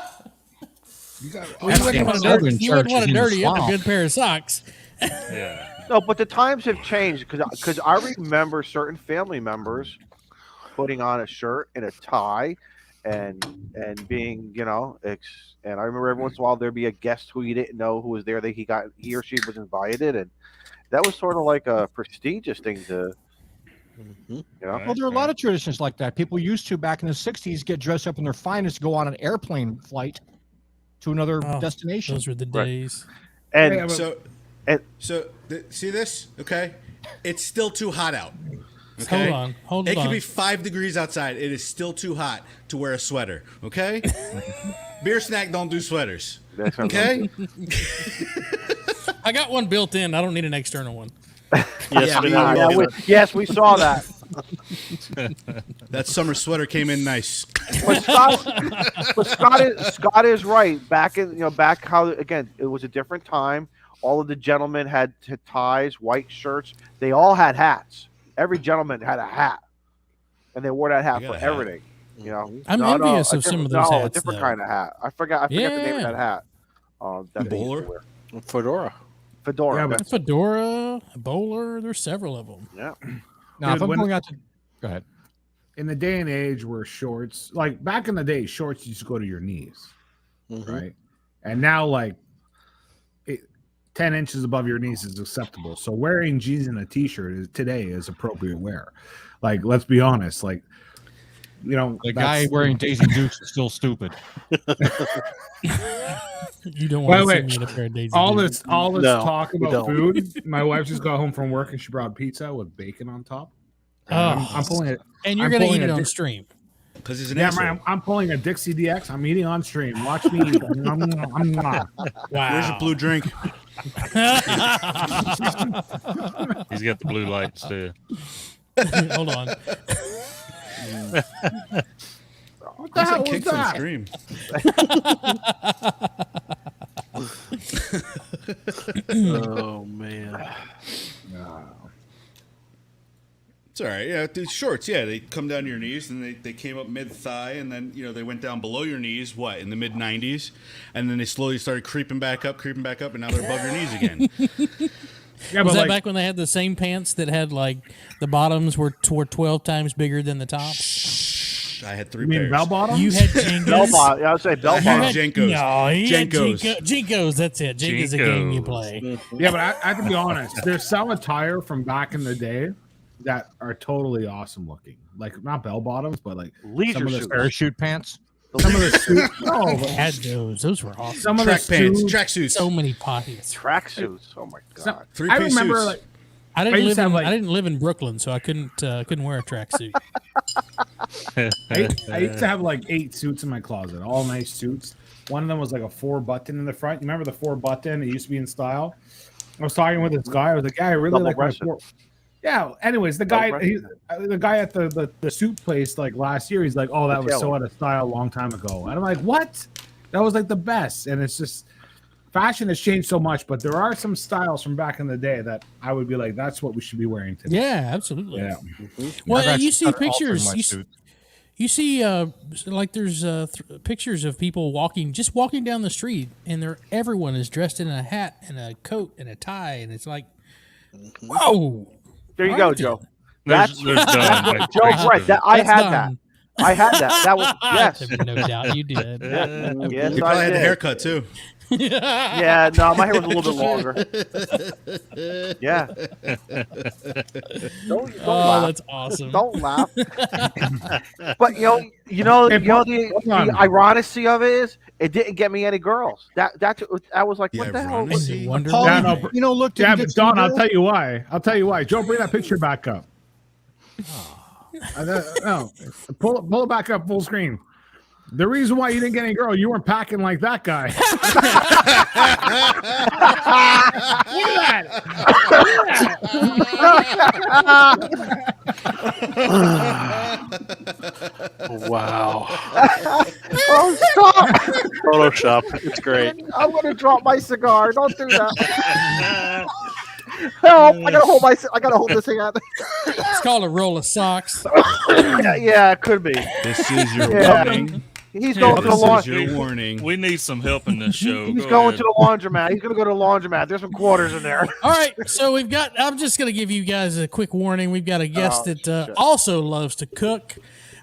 Well, you wouldn't want Southern to, you wouldn't church want is to in the dirty up a swamp. good pair of socks. thing. Yeah. No, but the times have changed because I remember certain family members putting on a shirt and a tie and being, and I remember every once in a while there'd be a guest who you didn't know who was there that he or she was invited, and that was sort of like a prestigious thing to, Well, there are a lot of traditions like that. People used to, back in the 60s, get dressed up in their finest, go on an airplane flight to another Oh, destination. Those were the Right. days. and Yeah, but- See this? Okay, it's still too hot out. Okay? Hold It on. could be 5 degrees outside. It is still too hot to wear a sweater. Okay. Beer snack don't do sweaters. that's what I'm Okay. I got one built in. I don't need an external one. Yes, yes, we saw that. That summer sweater came in nice. But Scott is right. Back how again it was a different time. All of the gentlemen had ties, white shirts. They all had hats. Every gentleman had a hat, and they wore that hat I for got a hat. everything. I'm envious a of some of different- those no, hats, a different though. kind of hat. I forgot the name of that hat. That they used to Bowler? wear. Fedora. Fedora. Yeah, but- A fedora, a bowler. There's several of them. yeah. Now, if Dude, I'm when- going out to... Go ahead. in the day and age where shorts, like back in the day, shorts used to go to your knees, right? And now, 10 inches above your knees is acceptable. So wearing jeans and a t-shirt today is appropriate wear. Like, let's be honest. Like, The guy that's- wearing Daisy Dukes is still stupid. You don't want to Wait, see me in a pair of Daisy all Dukes. this No, talk we about don't. food. My wife just got home from work and she brought pizza with bacon on top. And I'm pulling it. And you're I'm going to pulling eat it a on di- stream. Because he's an Yeah, asshole. man, I'm pulling a Dixie DX. I'm eating on stream. Watch me. Eat. Wow. Where's your blue drink? He's got the blue lights too. Hold on. What the hell was Kick from that? stream. Oh man. It's all right. Yeah, the shorts. Yeah, they come down to your knees, and they came up mid thigh, and then they went down below your knees. What in the mid '90s, and then they slowly started creeping back up, and now they're above your knees again. Yeah, Was but that back when they had the same pants that had the bottoms were 12 times bigger than the top? I had 3 you mean pairs. bell bottoms? You had Jenkins. I would say bell I bottom. had Jenkos. No, he had Jenkos. Jenkos. That's it. Jenkos is a game you Jenkos. play. Yeah, but I have to be honest. There's some attire from back in the day that are totally awesome looking. Like not bell bottoms, but like Leisure some of the suits. Parachute pants. some of the suits. No, I but had those. Those were awesome. some of Track the pants, suits. track suits. So many pockets. Tracksuits. Oh my some- god. 3-piece I remember suits. like I I didn't used live to have, in like- I didn't live in Brooklyn, so I couldn't wear a tracksuit. I used to have like 8 suits in my closet, all nice suits. One of them was like a 4-button in the front. You remember the 4-button? It used to be in style. I was talking with this guy. I was like, "Yeah, I really Double like my breasted. 4." Yeah. Anyways, the guy at the soup place like last year, he's like, "Oh, that was so out of style a long time ago," and I'm like, "What? That was like the best." And it's just fashion has changed so much, but there are some styles from back in the day that I would be like, "That's what we should be wearing today." Yeah, absolutely. Yeah. Well, you see pictures. You see, like there's pictures of people walking down the street, and everyone is dressed in a hat and a coat and a tie, and it's like, whoa. There you go, Joe. There's done. Like, Joe's right. I had that. That was yes. No doubt you did. Yes, You probably had the haircut too. Yeah, no, my hair was a little bit longer. Yeah. Don't laugh. That's awesome. Don't laugh. But the ironicity of it is it didn't get me any girls. I was like, what the hell? Look. Yeah, but Don, I'll tell you why. Joe, bring that picture back up. No, pull it back up full screen. The reason why you didn't get any girl, you weren't packing like that guy. Look at Oh, wow. Oh, stop! Photoshop. It's great. I'm gonna drop my cigar. Don't do that. Help! I gotta hold this thing out. It's called a roll of socks. Yeah, it could be. This is your warning. He's going to the This is laundry. your warning. We need some help in this show. He's going to the laundromat. He's going to go to the laundromat. There's some quarters in there. All right, so I'm just going to give you guys a quick warning. We've got a guest that also loves to cook.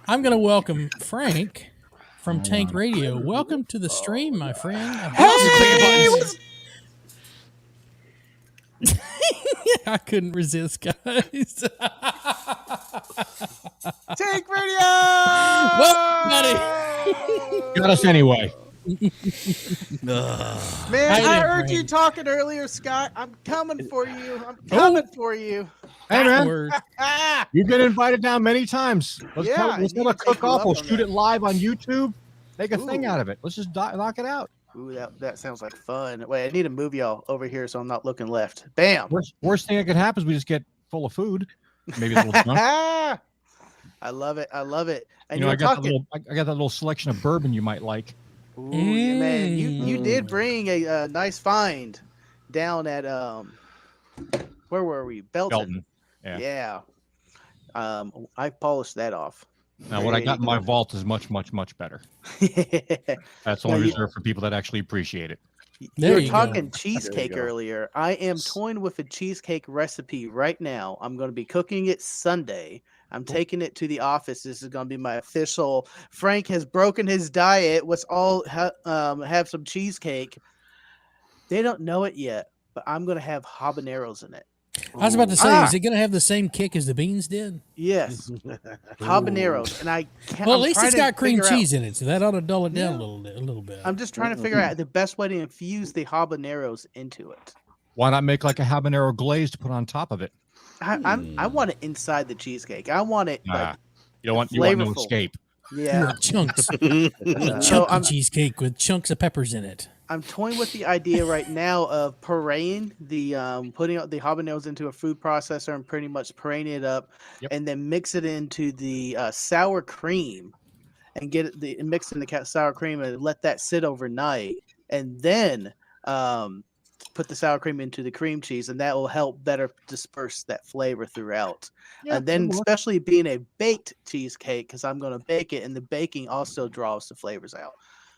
I'm going to welcome Frank from Tank Radio. Welcome to the stream, my friend. Hey! I couldn't resist, guys. Tank Radio! Well, buddy. Got us anyway. Man, I heard you talking earlier, Scott. I'm coming for you. For you. Hey, man. You've been invited down many times. Let's have a cook-off. We'll shoot it live on YouTube. Make a thing out of it. Let's just knock it out. Ooh, that sounds like fun. Wait, I need to move y'all over here so I'm not looking left. Bam. Worst thing that could happen is we just get full of food. Maybe a little drunk. I love it. And I got that little selection of bourbon you might like. Ooh, yeah, man, you did bring a nice find down at where were we? Belton. Yeah. I polished that off. Now, what I got in my vault is much, much, much better. That's only reserved for people that actually appreciate it. You were talking cheesecake earlier. I am toying with a cheesecake recipe right now. I'm going to be cooking it Sunday. I'm taking it to the office. This is going to be my official. Frank has broken his diet. Let's all have some cheesecake. They don't know it yet, but I'm going to have habaneros in it. I was about to say, is it going to have the same kick as the beans did? Yes, habaneros, and I can't. Well, at least it's got cream cheese in it, so that ought to dull it down a little bit. I'm just trying to figure out the best way to infuse the habaneros into it. Why not make like a habanero glaze to put on top of it? I want it inside the cheesecake. I want it like you want no escape. Yeah, chunks. Chunky cheesecake with chunks of peppers in it. I'm toying with the idea right now of pureeing putting the habaneros into a food processor and pretty much pureeing it up, and then mix it into the sour cream, and mix in the sour cream and let that sit overnight, and then put the sour cream into the cream cheese, and that will help better disperse that flavor throughout. And then, especially being a baked cheesecake, because I'm going to bake it, and the baking also draws the flavors out.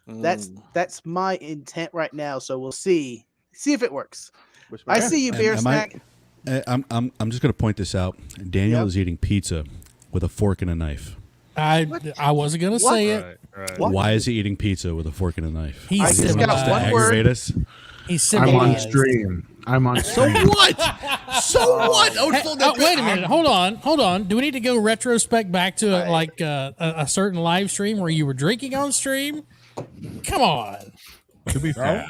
That's my intent right now. So we'll see if it works. I see you, Beer Snack. I'm just going to point this out. Daniel is eating pizza with a fork and a knife. I wasn't going to say it. Right. Why is he eating pizza with a fork and a knife? I just got one word. I'm on stream. So what? So what? Wait a minute. Hold on. Do we need to go retrospect back to a certain live stream where you were drinking on stream? Come on. To be fair.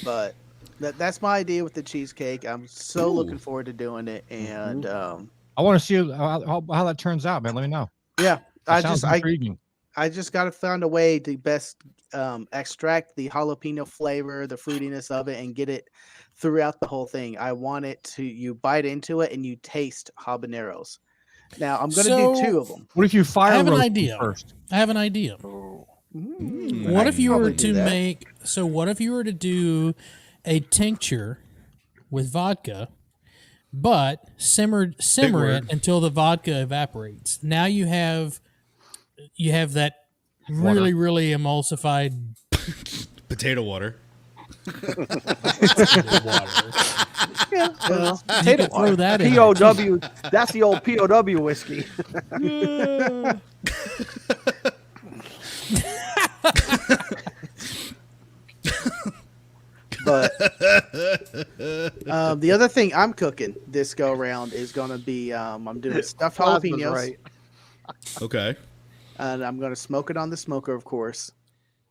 But that's my idea with the cheesecake. I'm so looking forward to doing it, and I want to see how that turns out, man. Let me know. Yeah, Sounds intriguing. I just got to find a way to best extract the jalapeno flavor, the fruitiness of it, and get it throughout the whole thing. I want it to, you bite into it and you taste habaneros. Now I'm going to do 2 of them. What if you fire I have an roast idea. them first? I have an idea. What if you were to make? So what if you were to do a tincture with vodka, but simmer it until the vodka evaporates? Now you have that really emulsified Potato water. water. Yeah, well, You could throw that in. POW. That's the old POW whiskey. But the other thing I'm cooking this go around is going to be I'm doing stuffed Plasma's jalapenos, right. Okay. and I'm going to smoke it on the smoker, of course.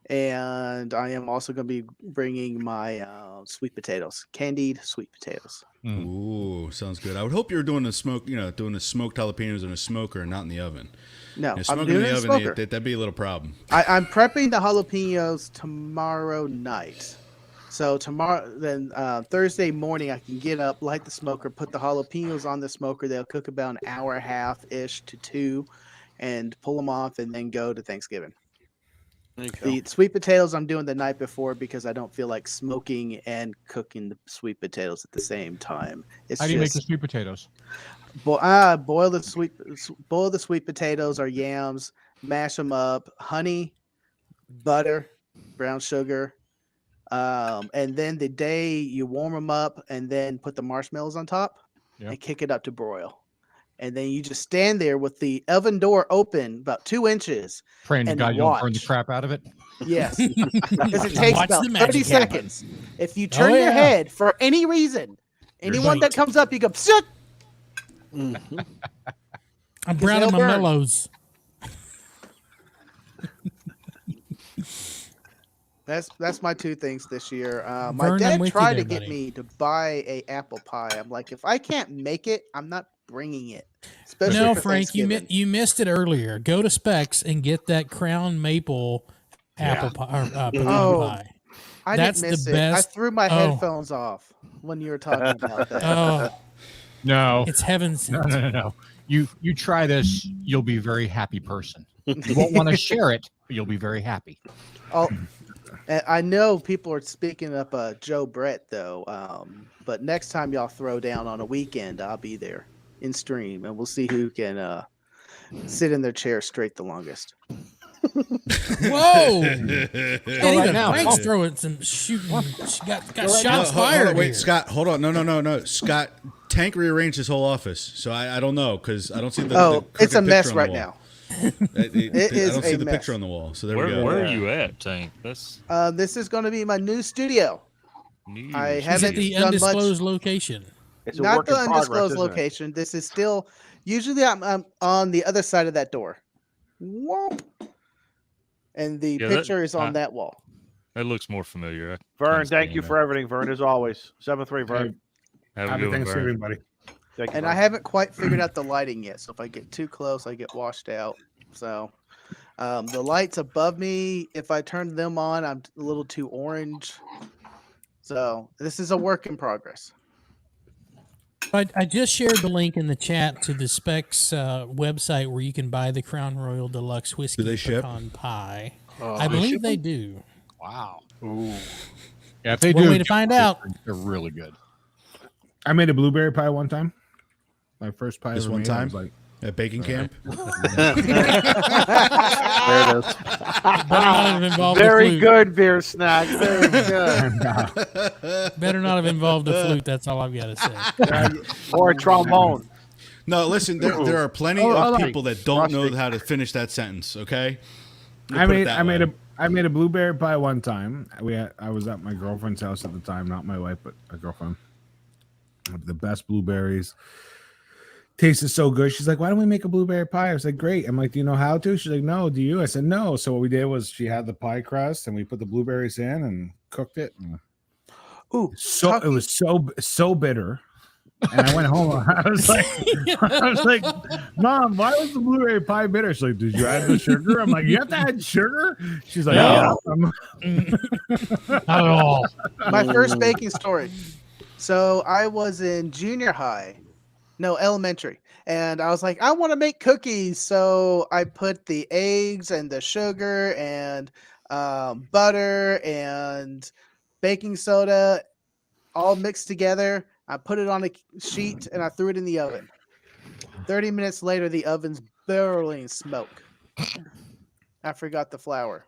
And I am also going to be bringing my sweet potatoes, candied sweet potatoes. Ooh, sounds good. I would hope you were doing the smoked jalapenos in a smoker and not in the oven. No, Yeah, I'm smoking doing in it the in a oven, smoker. that'd be a little problem. I'm prepping the jalapenos tomorrow night. So tomorrow, then Thursday morning, I can get up, light the smoker, put the jalapenos on the smoker. They'll cook about an hour and a half ish to 2, and pull them off, and then go to Thanksgiving. The sweet potatoes I'm doing the night before because I don't feel like smoking and cooking the sweet potatoes at the same time. It's How do you make the sweet potatoes? boil the sweet potatoes or yams, mash them up, honey, butter, brown sugar, and then the day you warm them up and then put the marshmallows on top and kick it up to broil. And then you just stand there with the oven door open about 2 inches. Praying to God you don't burn the crap out of it. Yes, because it takes Watch about the magic 30 seconds. If you turn Oh, your yeah. head for any reason, anyone that comes up, you go, "Psst!" I'm browning my they'll burn. mellows. That's my 2 things this year. My Vern, I'm dad with you tried there, to get buddy. me to buy a apple pie. I'm like, if I can't make it, I'm not bringing it. Especially No, for Frank, you missed it earlier. Go to Specs and get that Crown Maple apple pie or pecan pie. I That's didn't miss the it. best. I threw my Oh. headphones off when you were talking about that. Oh, No, it's heaven's. no. You try this, you'll be a very happy person. You won't want to share it, but you'll be very happy. Oh, and I know people are speaking up Joe Brett though. But next time y'all throw down on a weekend, I'll be there in stream, and we'll see who can sit in their chair straight the longest. Whoa! And even now. Frank's throwing some shooting. She got No, shots hold on, fired. wait, here. Scott, hold on. No. Scott, Tank rearranged his whole office, so I don't know because I don't see the. Oh, the it's a crooked mess picture on the right wall. now. I is don't see a the mess. picture on the wall, so there we go. Where are you at, Tank? That's This is going to be my new studio. news. I Is haven't it the done much. undisclosed location? It's a Not work in the progress, undisclosed isn't it? location. This is still usually I'm on the other side of that door. Whoop. And the Yeah, that- picture is on that wall. That looks more familiar. I Vern, can't thank stand you that. for everything, Vern, as always. 7-3, Vern. Have a Happy good one, Vern. Thanksgiving, buddy. Thank you, And Vern. I haven't quite figured out the lighting yet. So if I get too close, I get washed out. So the lights above me, if I turn them on, I'm a little too orange. So this is a work in progress. I just shared the link in the chat to the Specs website where you can buy the Crown Royal Deluxe Whiskey Do they ship? Pecan Pie. I believe they do. Wow. Ooh. Yeah, if they One do, way to find out. they're really good. I made a blueberry pie one time. My first pie Just ever one made, I time? was like, At Baking Camp. There it is. Better not have involved a Very flute. good beer snack. Very good. Better not have involved a flute. That's all I've got to say. Or a trombone. No, listen. There are plenty Oh, of like people that don't know rustic. how to finish that sentence. Okay. We'll I put it made that I made way. a made a blueberry pie one time. I was at my girlfriend's house at the time, not my wife, but a girlfriend. The best blueberries. Tasted so good. She's like, "Why don't we make a blueberry pie?" I was like, "Great." I'm like, "Do you know how to?" She's like, "No." "Do you?" I said, "No." So what we did was she had the pie crust and we put the blueberries in and cooked it. And Ooh, so it was so bitter. And I went home. I was like, Mom, why was the blueberry pie bitter? She's like, did you add the sugar? I'm like, you have to add sugar? She's like, No. yeah. Not at all. My first baking story. So I was in junior high, no, elementary. And I was like, I want to make cookies. So I put the eggs and the sugar and butter and baking soda all mixed together. I put it on a sheet and I threw it in the oven. 30 minutes later, the oven's barreling smoke. I forgot the flour.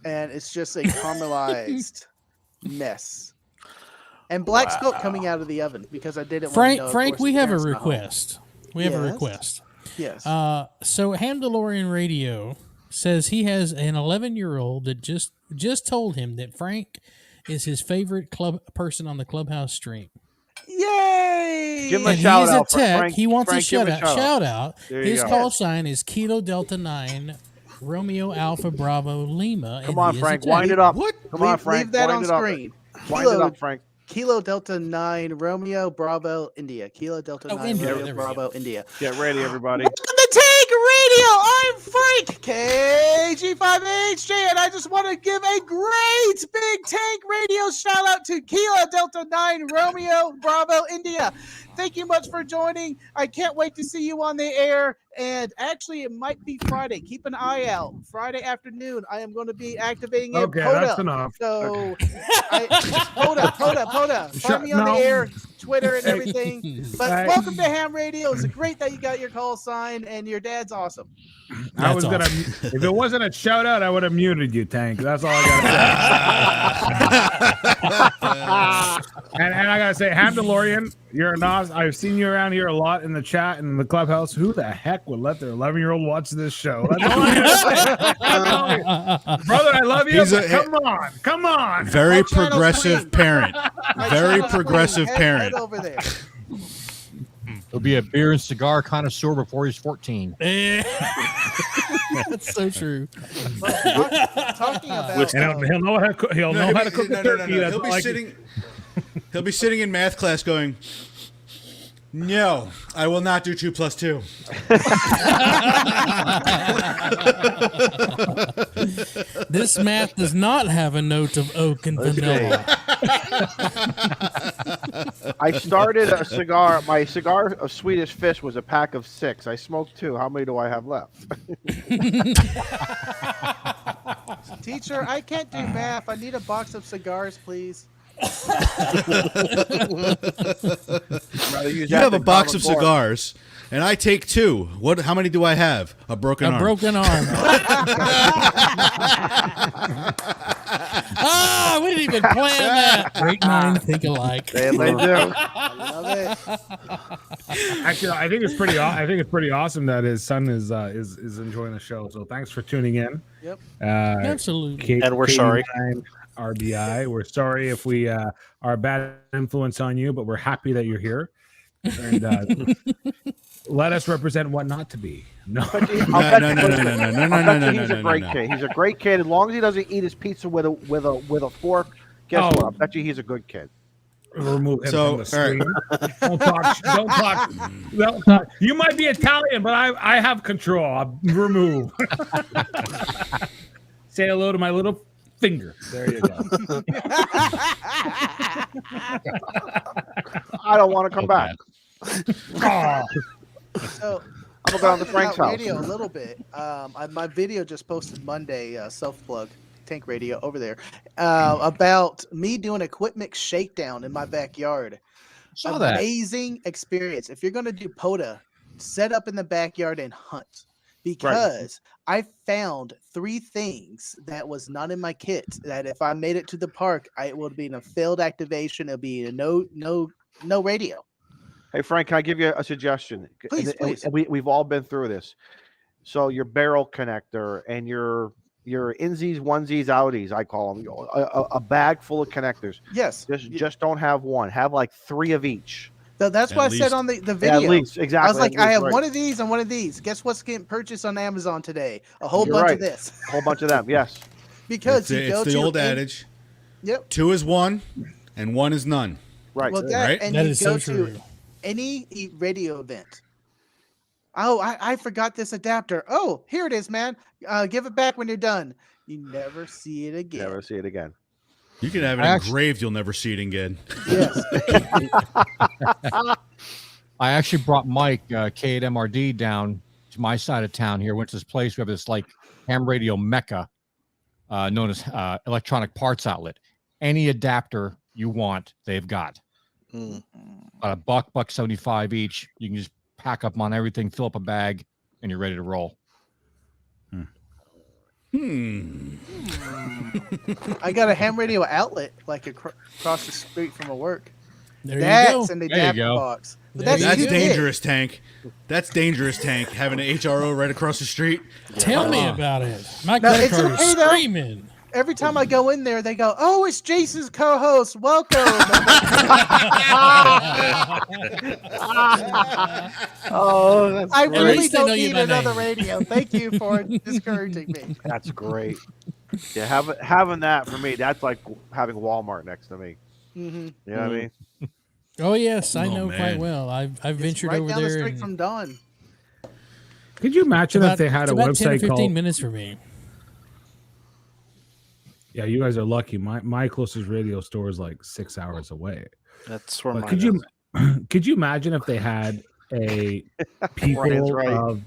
And it's just a caramelized mess. And black smoke coming out of the oven because I didn't want to know. Frank, we have a request. We have a request. Yes. So Ham Radio says he has an 11-year-old that just told him that Frank is his favorite person on the Clubhouse stream. Yay! Give him a And shout he's out. a tech. Frank, He wants Frank, a give him shout out. There you His go. call sign is Kilo Delta 9 Romeo Alpha Bravo Lima. Come and on, he is Frank. a tech. Wind it up. What? Come on, Frank. Leave that wind on it up. screen. Wind it up, Frank. Kilo Delta 9 Romeo Bravo India. Kilo Delta 9 India. Romeo There we Bravo India. Get ready, everybody. Welcome to Tank Radio. I'm Frank KG5HJ, and I just want to give a great big Tank Radio shout out to Kilo Delta 9 Romeo Bravo India. Thank you much for joining. I can't wait to see you on the air. And actually, it might be Friday. Keep an eye out. Friday afternoon, I am going to be activating it. Okay, that's enough. So, Poda. Find me on the air, Twitter, and everything. But welcome to Ham Radio. It's great that you got your call sign, and your dad's awesome. I was gonna. If it wasn't a shout out, I would have muted you, Tank. That's all I gotta say. and I gotta say, Ham DeLorean, you're an awesome. I've seen you around here a lot in the chat and in the clubhouse. Who the heck would let their 11-year-old watch this show? That's all I gotta say. Brother, I love you. Come on. Very progressive parent. Very progressive parent. Head over there. He'll be a beer and cigar connoisseur before he's 14. That's so true. Talking about And he'll know how to cook. He'll know how to cook the turkey. That's He'll be all I sitting. He'll be sitting in math class going, "No, I will not do 2 + 2." This math does not have a note of oak and vanilla. I started a cigar. My cigar of Swedish Fish was a pack of 6. I smoked 2. How many do I have left? Teacher, I can't do math. I need a box of cigars, please. You have a box of cigars, and I take 2. What? How many do I have? A broken arm. Broken arm. We didn't even plan that. Great minds think alike. They do. I love it. Actually, I think it's pretty. I think it's pretty awesome that his son is enjoying the show. So thanks for tuning in. Yep. Absolutely. And we're sorry. RBI. We're sorry if we are a bad influence on you, but we're happy that you're here. And let us represent what not to be. No. No. He's a great kid. He's a great kid. As long as he doesn't eat his pizza with a fork, guess what? I bet you he's a good kid. Remove him from the screen. Don't talk. You might be Italian, but I have control. I'll remove. Say hello to my little finger. There you go. I don't want to come back. So I'm going to go on to Frank's house. Radio a little bit. My video just posted Monday. Self plug. Tank Radio over there about me doing a quick mix shakedown in my backyard. Saw that. Amazing experience. If you're going to do POTA, set up in the backyard and hunt, because I found 3 things that was not in my kit that if I made it to the park, it would be in a failed activation. It'll be a no radio. Hey, Frank, can I give you a suggestion? Please. We've all been through this. So your barrel connector and your insies, onesies, outies, I call them, a bag full of connectors. Yes. Just don't have one. Have like 3 of each. That's what I said on the video. At least, exactly. I was like, I have one of these and one of these. Guess what's getting purchased on Amazon today? A whole bunch of this. A whole bunch of them, yes. Because it's the old adage. Yep. 2 is 1, and 1 is none. Right. Well, right? and That you is go so true. any radio event. Oh, I forgot this adapter. Oh, here it is, man. Give it back when you're done. You never see it again. Never see it again. You can have it engraved. You'll never see it again. Yes. I actually brought Mike, K at MRD, down to my side of town here. Went to this place. We have this like ham radio mecca known as electronic parts outlet. Any adapter you want, they've got. About $1.75 each. You can just pack up on everything, fill up a bag, and you're ready to roll. I got a ham radio outlet like across the street from my work. There That's you go. in the There you adapter go. box. But There That's you go. dangerous, Tank. That's dangerous, Tank. Having an HRO right across the street. Tell me about it. My No, credit it's card okay, is though. screaming. Every time I go in there, they go, "Oh, it's Jason's co-host. Welcome." Oh, that's I great. really least they don't know you need by another name. radio. Thank you for discouraging me. That's great. Yeah, having that for me, that's like having Walmart next to me. Mm-hmm. You know what I mean? Oh yes, I Oh, know man. quite well. I've ventured right over down the there. street and from Dawn. Could you imagine if they had it's a about 10 or website 15 called? minutes for me. Yeah, you guys are lucky. My closest radio store is like 6 hours away. That's where But mine could is. could you imagine if they had a people right. of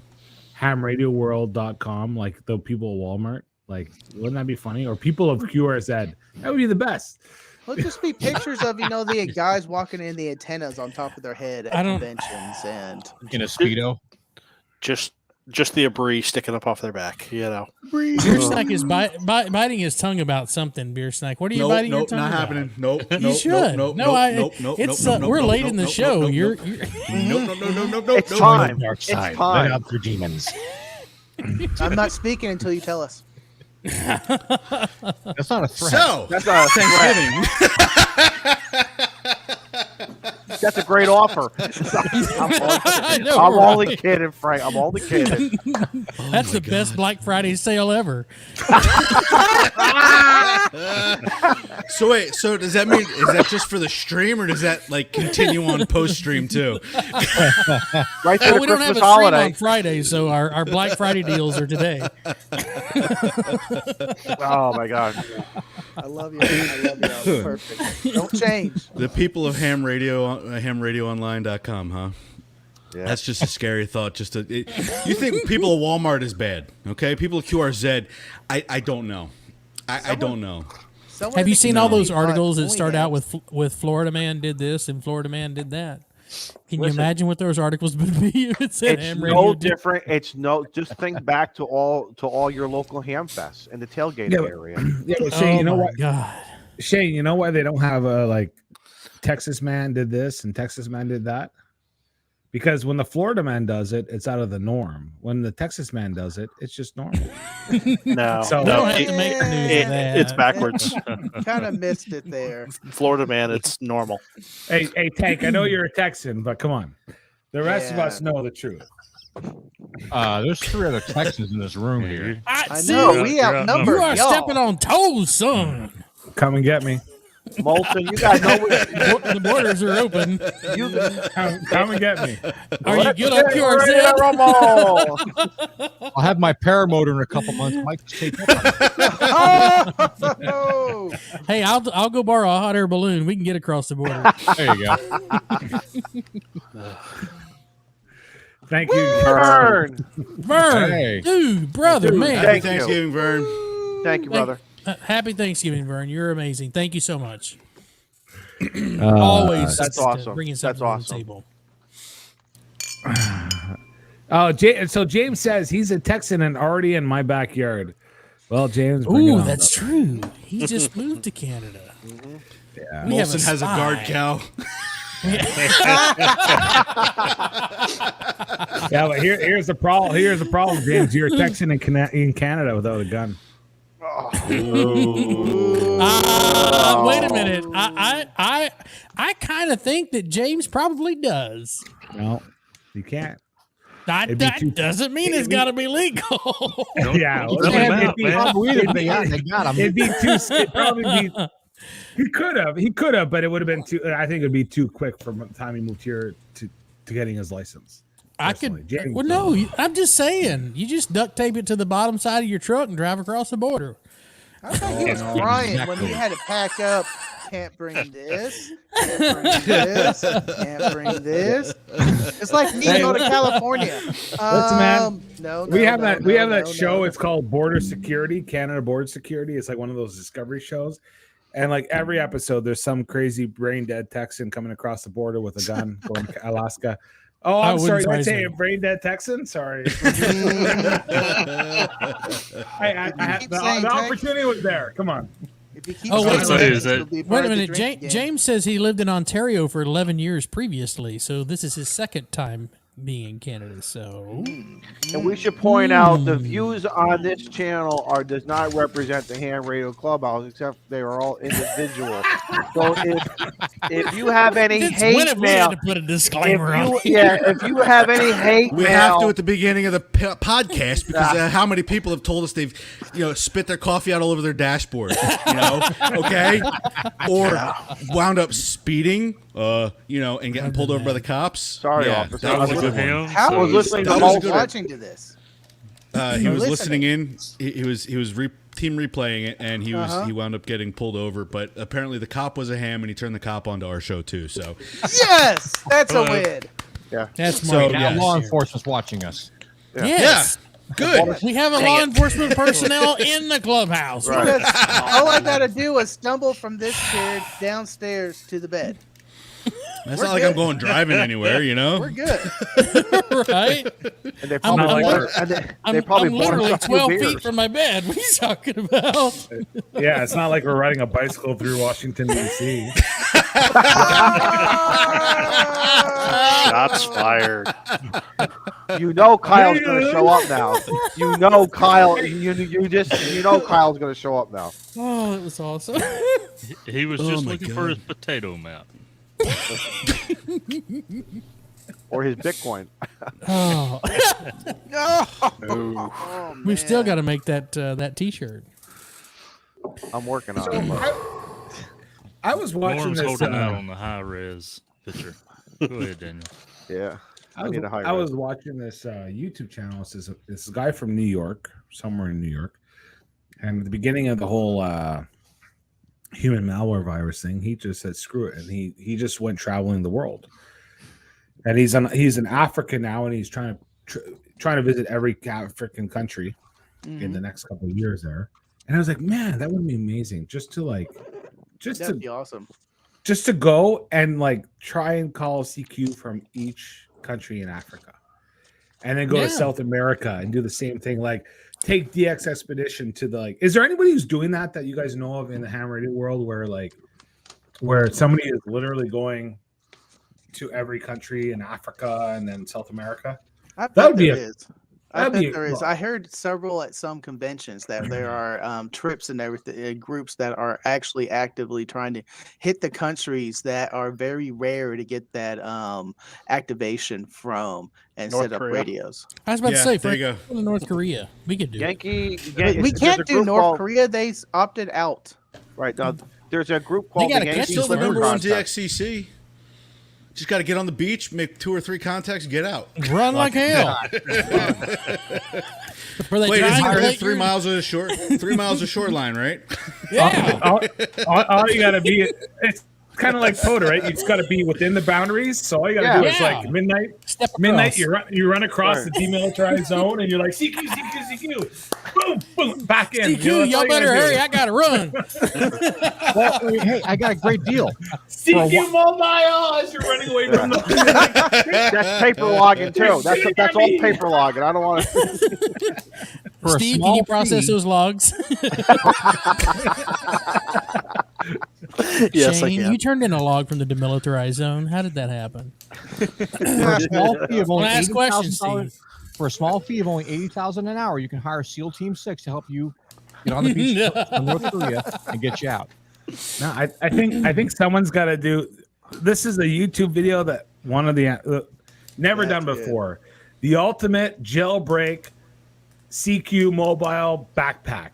hamradioworld.com, like the people of Walmart? Like, wouldn't that be funny? Or people of QRZ? That would be the best. Well, just be pictures of the guys walking in the antennas on top of their head at I don't- conventions and In a Speedo. Just the abri sticking up off their back, you know. Beer Snack is biting his tongue about something. Beer Snack, what are you biting your Nope, tongue not about? happening. Nope, You nope, should. nope, No, nope, I. nope, nope, It's nope, nope, we're nope, late nope, in the nope, show. nope, You're. nope, nope, nope, nope, It's nope, time. Dark It's side. time. Let out your demons. I'm not speaking until you tell us. That's not a threat. So, That's a Thanksgiving. That's a great offer. I know, I'm right? only kidding, Frank. I'm only kidding. That's the best Black Friday sale ever. So wait, so does that mean, is that just for the stream or does that like continue on post stream too? Right through Oh, the we don't have Christmas a stream holiday. on Friday, so our Black Friday deals are today. Oh my god. I love you. I love you. Perfect. Don't change. The people of ham radio, hamradioonline.com, huh? Yeah. That's just a scary thought. You think people of Walmart is bad, okay? People of QRZ, I don't know. I don't know. Someone Have in you the seen all those community articles that bought start out Boeing with Florida man did this and Florida man did that? Can you Listen. imagine what those articles would be if it said It's ham no radio? did- different. It's no. Just think back to all your local ham fests in the tailgate Yeah, but- area. Yeah, but Shane, Oh you know my what? God. Shane, you know why they don't have a like Texas man did this and Texas man did that? Because when the Florida man does it, it's out of the norm. When the Texas man does it, it's just normal. No, So- We no, don't have to make the news of that. it's backwards. Kind of missed it there. Florida man, it's normal. Hey, Tank, I know you're a Texan, but come on. The rest of Yeah. us know the truth. There's 3 other Texans in this room here. I see, know we Yeah, outnumbered you are y'all. stepping on toes, son. Come and get me. Molson, you guys know what The borders are open. you Come and get me. Are you good on QRZ? Rumble. I'll have my paramotor in a couple months. Mike, just take that. Oh! Hey, I'll go borrow a hot air balloon. We can get across the border. There you go. Thank you. Burn. Vern, Hey. dude, brother, man. Happy Thank you. Thanksgiving, Vern. Thank you, brother. Happy Thanksgiving, Vern. You're amazing. Thank you so much. Always That's something to awesome. bringing That's something on the awesome. table. So James says he's a Texan and already in my backyard. Well, James, bring it Ooh, on, that's brother. true. He just moved to Canada. Yeah. We have Molson has a spy. guard cow. Yeah, but here's the problem. Here's the problem, James. You're a Texan in Canada without a gun. Wait a minute. I kind of think that James probably does. No, you can't. That doesn't mean it's got to be legal. Yeah, Dump him out, man. it'd be too. It'd probably be He could have, but it would have been too. I think it'd be too quick from the time he moved here to getting his license. I could. Well, no, I'm just saying. You just duct tape it to the bottom side of your truck and drive across the border. I thought he was crying when he had to pack up. Can't bring this. Can't bring this. Can't bring this. It's like me going to California. Listen, man. No, we have that show. No. It's called Border Security, Canada Border Security. It's like one of those discovery shows. And like every episode, there's some crazy brain dead Texan coming across the border with a gun going to Alaska. Oh, I'm sorry. Did I say a brain dead Texan? Sorry. The opportunity was there. Come on. If he keeps wait a minute. James says he lived in Ontario for 11 years previously, so this is his second time being in Canada. So, and we should point out the views on this channel does not represent the Ham Radio Clubhouse, except they are all individual. So if you have any hate mail, to put a disclaimer on. If you have any hate we mail, have to at the beginning of the podcast because how many people have told us they've spit their coffee out all over their dashboard, okay, or wound up speeding, and getting pulled over by the cops. Sorry, officer. That was a good one. How was listening to watching to this? He was listening in. He was team replaying it, and he wound up getting pulled over. But apparently, the cop was a ham, and he turned the cop onto our show too. So yes, that's a win. Yeah, that's so now law enforcement's watching us. Yeah. Yes. Yeah. Good. We have a law enforcement personnel in the clubhouse. Right. All I gotta do is stumble from this chair downstairs to the bed. That's not like I'm going driving anywhere, We're good. Right? And they probably I'm literally 12 feet from my bed. What are you talking about? Yeah, it's not like we're riding a bicycle through Washington, D.C. Shots fired. Kyle's going to show up now. Kyle. Kyle's going to show up now. Oh, that was awesome. He was just looking for his potato map. Or his Bitcoin. We've still got to make that T-shirt. I'm working on it. I was watching Norm's this. holding out on the high res picture. Go ahead, Daniel. Yeah, I was watching this YouTube channel. This guy from New York, somewhere in New York, and at the beginning of the whole human malware virus thing, he just said screw it, and he just went traveling the world. And he's in Africa now, and he's trying to visit every African country in the next couple of years there. And I was like, man, that would be amazing, That'd be awesome. Just to go and like try and call CQ from each country in Africa, and then go to South America and do the same thing. Like take DX Expedition to the Is there anybody who's doing that you guys know of in the ham radio world where somebody is literally going to every country in Africa and then South America? I bet there is. I heard several at some conventions that there are trips and everything, groups that are actually actively trying to hit the countries that are very rare to get that activation from and set up radios. I was about to say, there you go. North Korea, we could do we can't do North Korea. They opted out. Right. There's a group called It's still the number one DXCC. Just got to get on the beach, make 2 or 3 contacts, get out. Run like hell. Wait, is it 3 miles of short? 3 miles of shoreline, right? Yeah. All you got to be. It's kind of like POTA, right? You just got to be within the boundaries. So all you got to do is like midnight. Midnight, you run across the demilitarized zone, and you're like CQ. Boom, boom, back in. CQ, y'all better hurry. I gotta run. Well, hey, I got a great deal. CQ mobile as you're running away from the. That's paper logging too. That's all paper logging. I don't want to. Steve, can you process those logs? Yes, Shane, I can. you turned in a log from the demilitarized zone. How did that happen? For a small fee of only Last question, $80,000 Steve. For a small fee of only $80,000 an hour, you can hire SEAL Team 6 to help you get on the beach in North Korea and get you out. No, I think someone's got to do. This is a YouTube video that one of the never done before. The ultimate jailbreak CQ mobile backpack.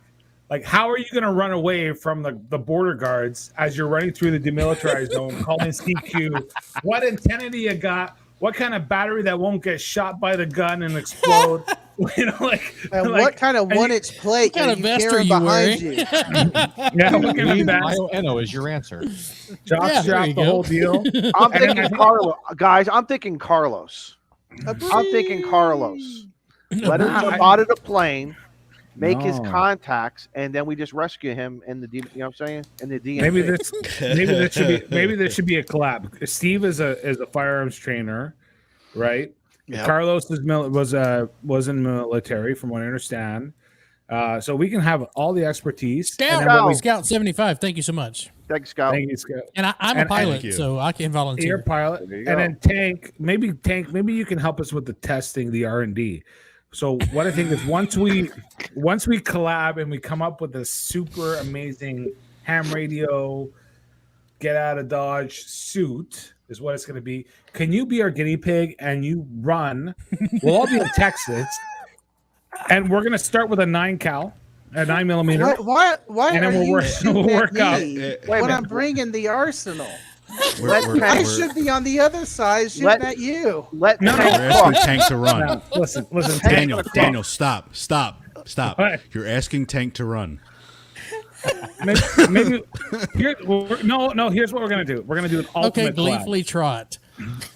Like, how are you going to run away from the border guards as you're running through the demilitarized zone, calling CQ? What antenna do you got? What kind of battery that won't get shot by the gun and explode? And what kind of 1-inch plate kind are of you vest are carrying you behind wearing? you? Yeah, what kind of vest? IONO is your answer. Jock Yeah, there strap, you the go. whole deal. I'm And then thinking Carlos, guys. I'm thinking Carlos. I'm thinking Carlos. Let him jump out of the plane, make his No. contacts, and then we just rescue him in the you know what I'm saying? In the DMV. Maybe this should be a collab. Steve is a firearms trainer, right? Yeah. Carlos was in military, from what I understand. So we can have all the expertise. Scout, and then what we- Scout 75. Thank you so much. Thanks, Scout. Thank you, Scott. And I'm a And- pilot, thank you. so I can You're volunteer. a pilot, There you and go. then Tank. Maybe you can help us with the testing, the R&D. So what I think is once we collab and we come up with a super amazing ham radio get out of Dodge suit is what it's going to be. Can you be our guinea pig and you run? We'll all be in Texas, and we're going to start with a 9 cal, a 9mm. Why And then are we'll you work- shooting we'll at work out. me Wait a when minute. I'm bringing the arsenal? We're I should be on the other side shooting Let- at you. Let No, Tank you're asking talk. Tank to run. Now, listen, Daniel, stop. What? You're asking Tank to run. maybe here, no. Here's what we're gonna do. We're gonna do an Okay, ultimate collab. gleefully trot.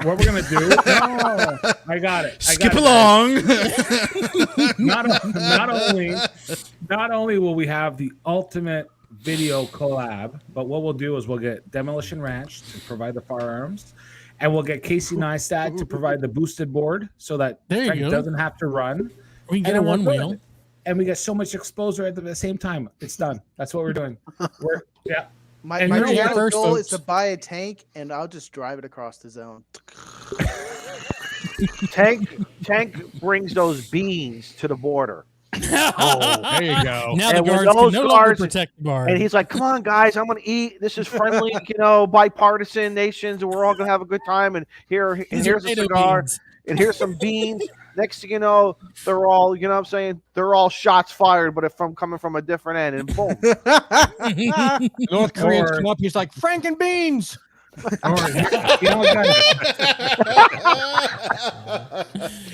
What we're gonna do? No, I got it. Skip along. Not only will we have the ultimate video collab, but what we'll do is we'll get Demolition Ranch to provide the firearms, and we'll get Casey Neistat to provide the boosted board so that There you Frank go. doesn't have to run. We can get And a then one we're wheel. good. And we get so much exposure at the same time. It's done. That's what we're doing. Yeah. My And you're channel first, goal is folks. to buy a tank, and I'll just drive it across the zone. Tank brings those beans to the border. There you go. Now the And when guards can those no longer guards- protect the bar. And he's like, "Come on, guys, I'm gonna eat. This is friendly, bipartisan nations, and we're all gonna have a good time. And here's a potato cigar, beans. and here's some beans." Next thing you know, they're all, you know what I'm saying? They're all shots fired, but if I'm coming from a different end, and boom. North Koreans Or- come up. He's like, Franken beans. Or, you know, guys,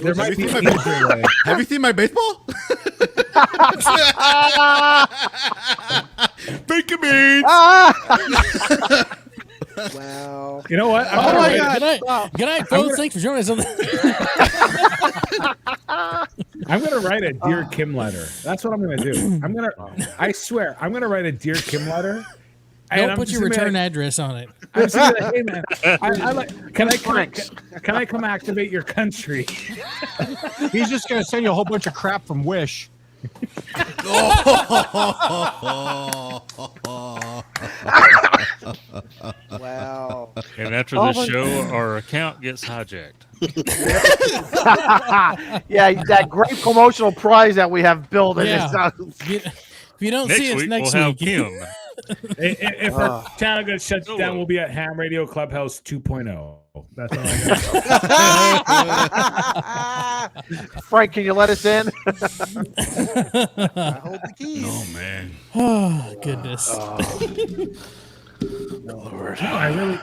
there might be an easier way. Have you seen my baseball? Bacon beans. Wow. You know what? Oh my gonna God. write- Good night, folks. Thanks for joining us on the I'm gonna write a Dear Kim letter. That's what I'm gonna do. I swear, I'm gonna write a Dear Kim letter. and Don't I'm put just your gonna be return like- address on it. I'm just gonna be like, hey man, can I come activate your country? He's just gonna send you a whole bunch of crap from Wish. Wow. And after this show, our account gets hijacked. Yeah, that great promotional prize that we have built in Yeah. this. If you don't Next see us week, next we'll have week, Kim. If our channel gets shut So down, what? we'll be at Ham Radio Clubhouse 2.0. That's all I got. Frank, can you let us in? I hold the keys. Oh man. oh goodness. I really,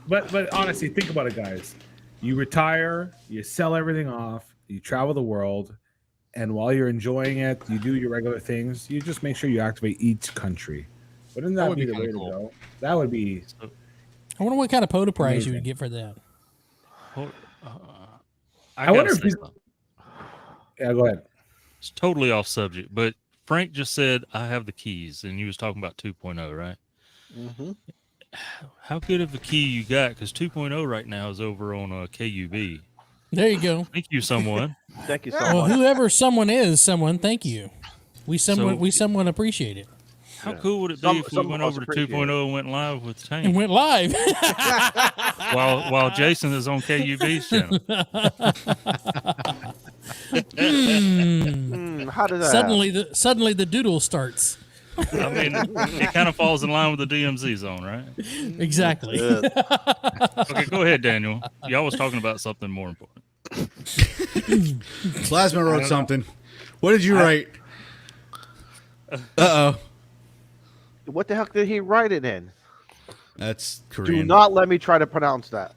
but honestly, think about it, guys. You retire, you sell everything off, you travel the world, and while you're enjoying it, you do your regular things. You just make sure you activate each country. Wouldn't that, That would be be the way kinda to cool. go? That would be. I wonder what kind of POTA prize you Amazing. would get for that. I wonder gotta if say we- something. Yeah, go ahead. It's totally off subject, but Frank just said I have the keys, and you was talking about 2.0, right? Mm-hmm. How good of a key you got? Because 2.0 right now is over on KUB. There you go. Thank you, someone. Thank you so Well, much. whoever someone is, someone, thank you. We someone appreciate it. How cool would it be Some- if we some went of us over to appreciate 2.0 and went live with And Tank went live. while Jason is on KUB's channel? How does that Suddenly the doodle starts. I mean, it kind of falls in line with the DMZ zone, right? Exactly. Okay, go ahead, Daniel. Y'all was talking about something more important. Plasma wrote something. What did you write? Uh-oh. What the heck did he write it in? That's Do Korean. not let me try to pronounce that.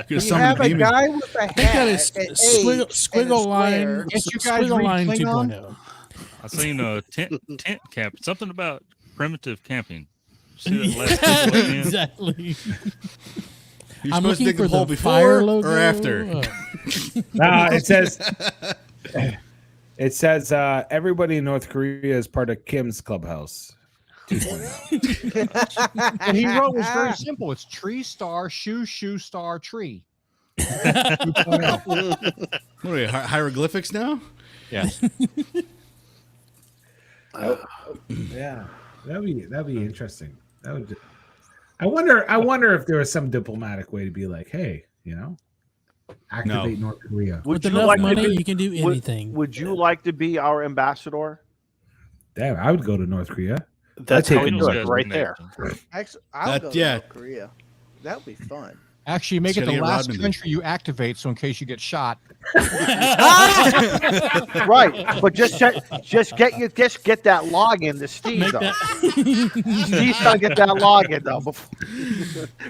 You have a guy with a I think that hat, is an H, squiggle and a line. square. Yes, you guys Squiggle read line Klingon? 2.0. I seen a tent camp. Something about primitive camping. See that last couple of ends? Exactly. You're I'm supposed to looking dig for the hole the before fire logo. or after. No, it says everybody in North Korea is part of Kim's Clubhouse. 2.0. And he wrote was very simple. It's tree star shoe star tree. 2.0. What are we, hieroglyphics now? Yes. Yeah, that'd be interesting. That would. I wonder if there was some diplomatic way to be like, hey, activate North Korea. With enough money, you can do anything. Would you like to be our ambassador? Damn, I would go to North Korea. That's I'd how we take do Those it guys right been there. Actually, I'll go to yeah. North Korea. That would be fun. Actually, make Just it gotta the get last Rodman to- country you activate, so in case you get shot. Right, but just get that login to Steve. Make Though. that. Steve's gonna get that login though.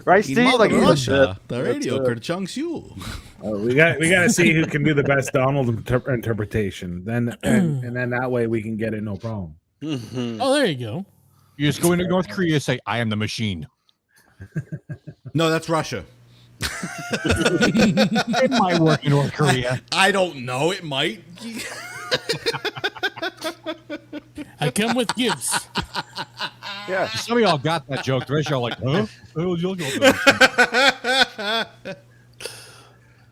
Right, Steve? In Like, Russia, the radio Kerchangsu. We got to see who can do the best Donald interpretation. Then and then that way we can get it no problem. Oh, there you go. You just go into North Korea and say, I am the machine. No, that's Russia. It might work in North Korea. I don't know. It might. I come with gifts. yeah. Some of y'all got that joke. The rest of y'all like, huh? Oh, you'll go.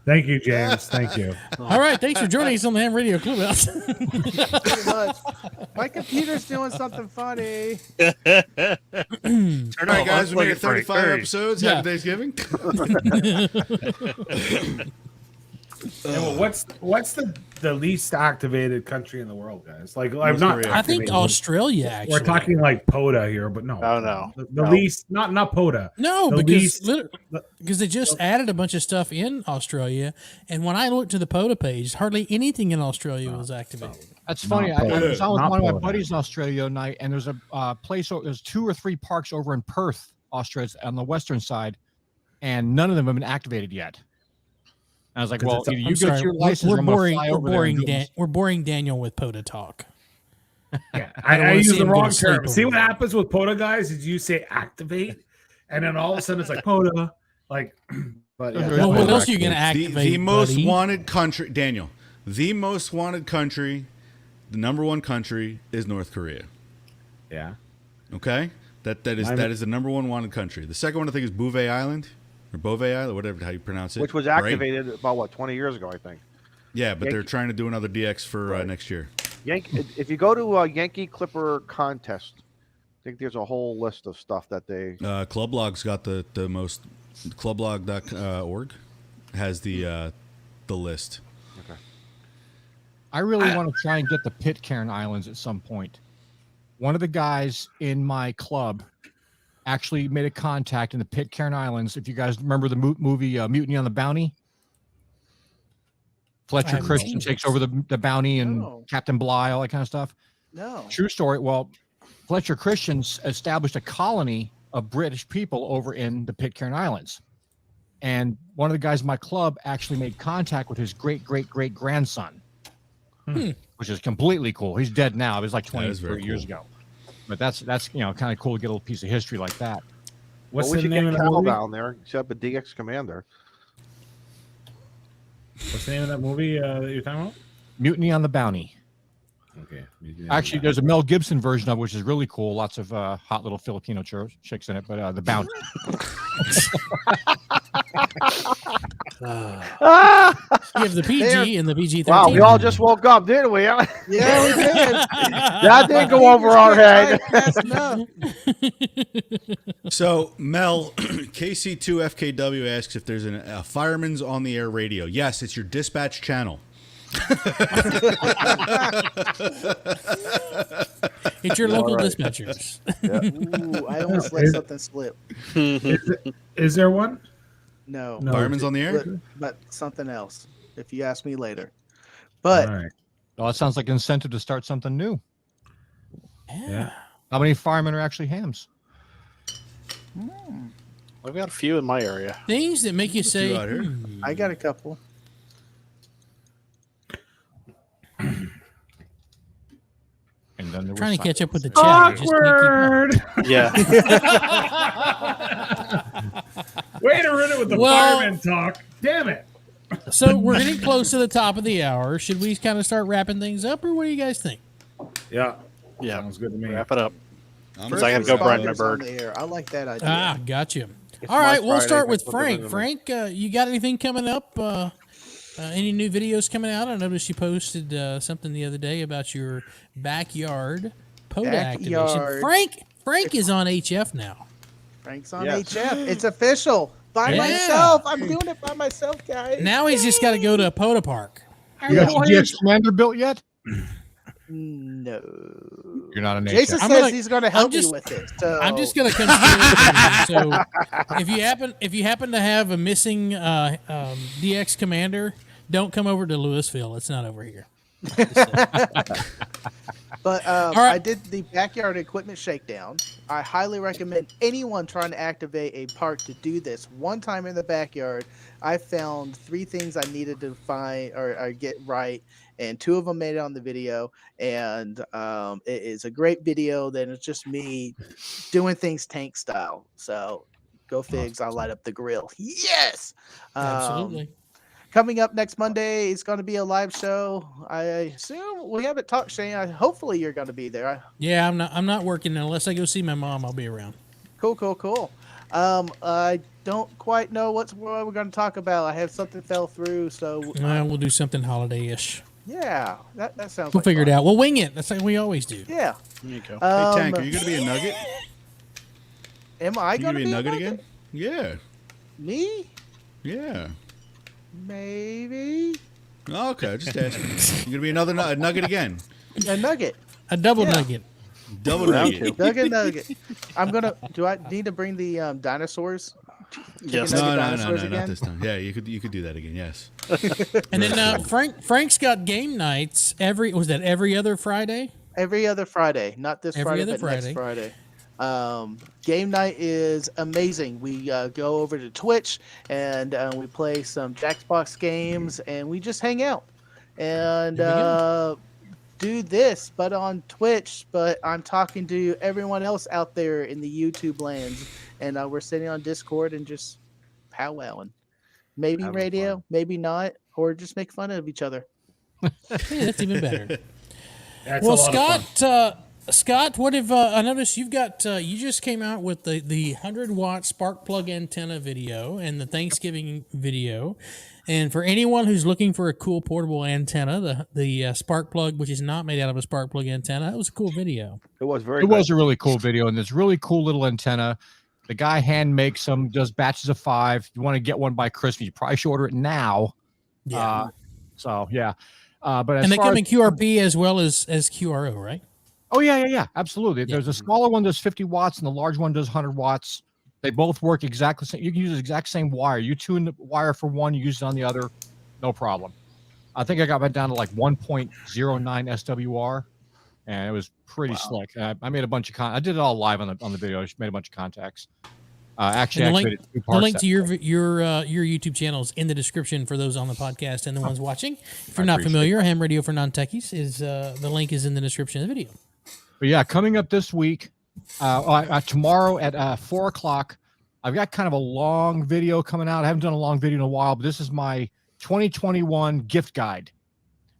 Thank you, James. Thank you. All right. Thanks for joining us on the Ham Radio Clubhouse. Pretty much. My computer's doing something funny. Turn All right, guys, we made it 35 Hurry. episodes. Yeah. Happy Thanksgiving. And what's the least activated country in the world, guys? Like I'm not. Korea. I think activated. Australia, actually. We're talking like POTA here, but no. Oh, no. The least, not POTA. No, The because least- because they just added a bunch of stuff in Australia, and when I looked to the POTA page, hardly anything in Australia was activated. That's funny. Not I was Florida. out with Not one of my Florida. buddies in Australia the other night, and there's a place. There's 2 or 3 parks over in Perth, Australia, on the western side, and none of them have been activated yet. And I was like, Because well, it's a- either I'm you sorry, get your license, we're or I'm gonna boring. fly We're over there and boring. do it. We're boring Daniel with POTA talk. Yeah, I don't I wanna use see the him go wrong to sleep term. See over what there. happens with POTA guys is you say activate, and then all of a sudden it's like POTA. Like, but yeah, Well, Well, definitely what else are you going to The, activate? the most buddy? wanted country, Daniel. The most wanted country, the number one country is North Korea. Yeah. Okay, that is the number one wanted country. The second one I think is Bouvet Island or Beauvais Island, whatever how you pronounce it. Which was Right? activated about 20 years ago, I think. Yeah, but they're Yankee- trying to do another DX for next year. If you go to a Yankee Clipper contest, I think there's a whole list of stuff that they. Clublog's got the most. Clublog.org has the list. I really want to try and get the Pitcairn Islands at some point. One of the guys in my club actually made a contact in the Pitcairn Islands. If you guys remember the movie Mutiny on the Bounty, Fletcher haven't Christian seen takes over the bounty and No. Captain Bligh, all that kind of stuff. No. True story. Well, Fletcher Christians established a colony of British people over in the Pitcairn Islands. And one of the guys in my club actually made contact with his great grandson, which is completely cool. He's dead now. It was like 20, That is very 30 years cool. ago. But that's kind of cool to get a little piece of history like that. What's we the should name get of the Cal movie? down there, except a DX Commander. What's the name of that movie that you're talking about? Mutiny on the Bounty. Okay. Actually, there's a Mel Gibson version of it, which is really cool. Lots of hot little Filipino chicks in it, but the Bounty. You have the PG and the PG-13. Wow, we all just woke up, didn't we? Yeah, we did. That didn't go over our head. So Mel, KC2FKW asks if there's a fireman's on the air radio. Yes, it's your dispatch channel. It's your local dispatchers. Ooh, I almost let something slip. Is there one? No. No. Fireman's on the air. But something else, if you ask me later. But All right. Well, that sounds like an incentive to start something new. Yeah. How many firemen are actually hams? I've got a few in my area. Things that make you say, out here. I got a couple. And then there trying was to catch up with the chat. I just can't keep up. Yeah. Way to ruin it with the Well- fireman talk. Damn it. So we're getting close to the top of the hour. Should we kind of start wrapping things up, or what do you guys think? Yeah. Yeah. Sounds good to me. Wrap it up. I'm Because I got to go brine my Spiders on bird. the air. I like that idea. Ah, got you. It's All my right, we'll Friday, start with that's what they're Frank. gonna Frank, you got anything coming up? Any new videos coming out? I noticed you posted something the other day about your backyard POTA activation. Backyard. Frank is on HF now. Frank's on Yes. HF. It's official. By Yeah. myself. I'm doing it by myself, guys. Now he's just got to go to a POTA park. You got your GX Commander built yet? No. You're not an Jason HF. says he's going to help just- me with it. So I'm just gonna come straight to you. So if you happen to have a missing DX commander, don't come over to Louisville. It's not over here. But right. I did the backyard equipment shakedown. I highly recommend anyone trying to activate a park to do this. One time in the backyard, I found 3 things I needed to find or get right, and 2 of them made it on the video. And it is a great video. Then it's just me doing things tank style. So go figs. I light up the grill. Yes. Absolutely. Coming up next Monday is going to be a live show. I assume we haven't talked, Shane. Hopefully you're going to be there. Yeah, I'm not working unless I go see my mom. I'll be around. Cool. I don't quite know what we're going to talk about. I have something fell through, so We'll do something holiday-ish. yeah, that sounds. We'll like figure it fun. out. We'll wing it. That's like we always do. Yeah. There you go. Hey, Tank, are you going to be a nugget? Am I You going going to to be a nugget again? Yeah. Me? Yeah. Maybe Oh, okay, just asking. You going to be a nugget again? a nugget. A double Yeah. nugget. Double nugget. Nugget. I'm gonna. Do I need to bring the dinosaurs? Yes. Nugget No, dinosaurs not again? this time. Yeah, you could do that again. Yes. And then Frank's got game nights every other Friday? Every other Friday, not this Every Friday, other but next Friday. Game night is amazing. We go over to Twitch and we play some Jackbox games and we just hang out and do this, but on Twitch. But I'm talking to everyone else out there in the YouTube lands, and we're sitting on Discord and just powwowing. Maybe Having radio, fun. maybe not, or just make fun of each other. Hey, that's even better. That's Well, a lot of fun. Scott, what if I noticed you've got you just came out with the 100-watt spark plug antenna video and the Thanksgiving video, and for anyone who's looking for a cool portable antenna, the spark plug, which is not made out of a spark plug antenna, that was a cool video. It was very It good. was a really cool video, and this really cool little antenna. The guy hand makes them, does batches of 5. If you want to get one by Christmas, you probably should order it now. Yeah, So yeah, but as and they far come as, in QRP as well as QRO, right? oh yeah, absolutely. There's a smaller one does 50 watts, and the large one does 100 watts. They both work exactly the same. You can use the exact same wire. You tune the wire for one, you use it on the other, no problem. I think I got that down to like 1.09 SWR, and it was pretty slick. I made a bunch of I did it all live on the video. I just made a bunch of contacts. Actually, And I the created 2 The parts. link to your YouTube channel is in the description for those on the podcast and the ones watching. If you're not appreciate familiar, Ham Radio for Non-Techies is the link is in the description of the video. But yeah, coming up this week, tomorrow at 4:00, I've got kind of a long video coming out. I haven't done a long video in a while, but this is my 2021 gift guide.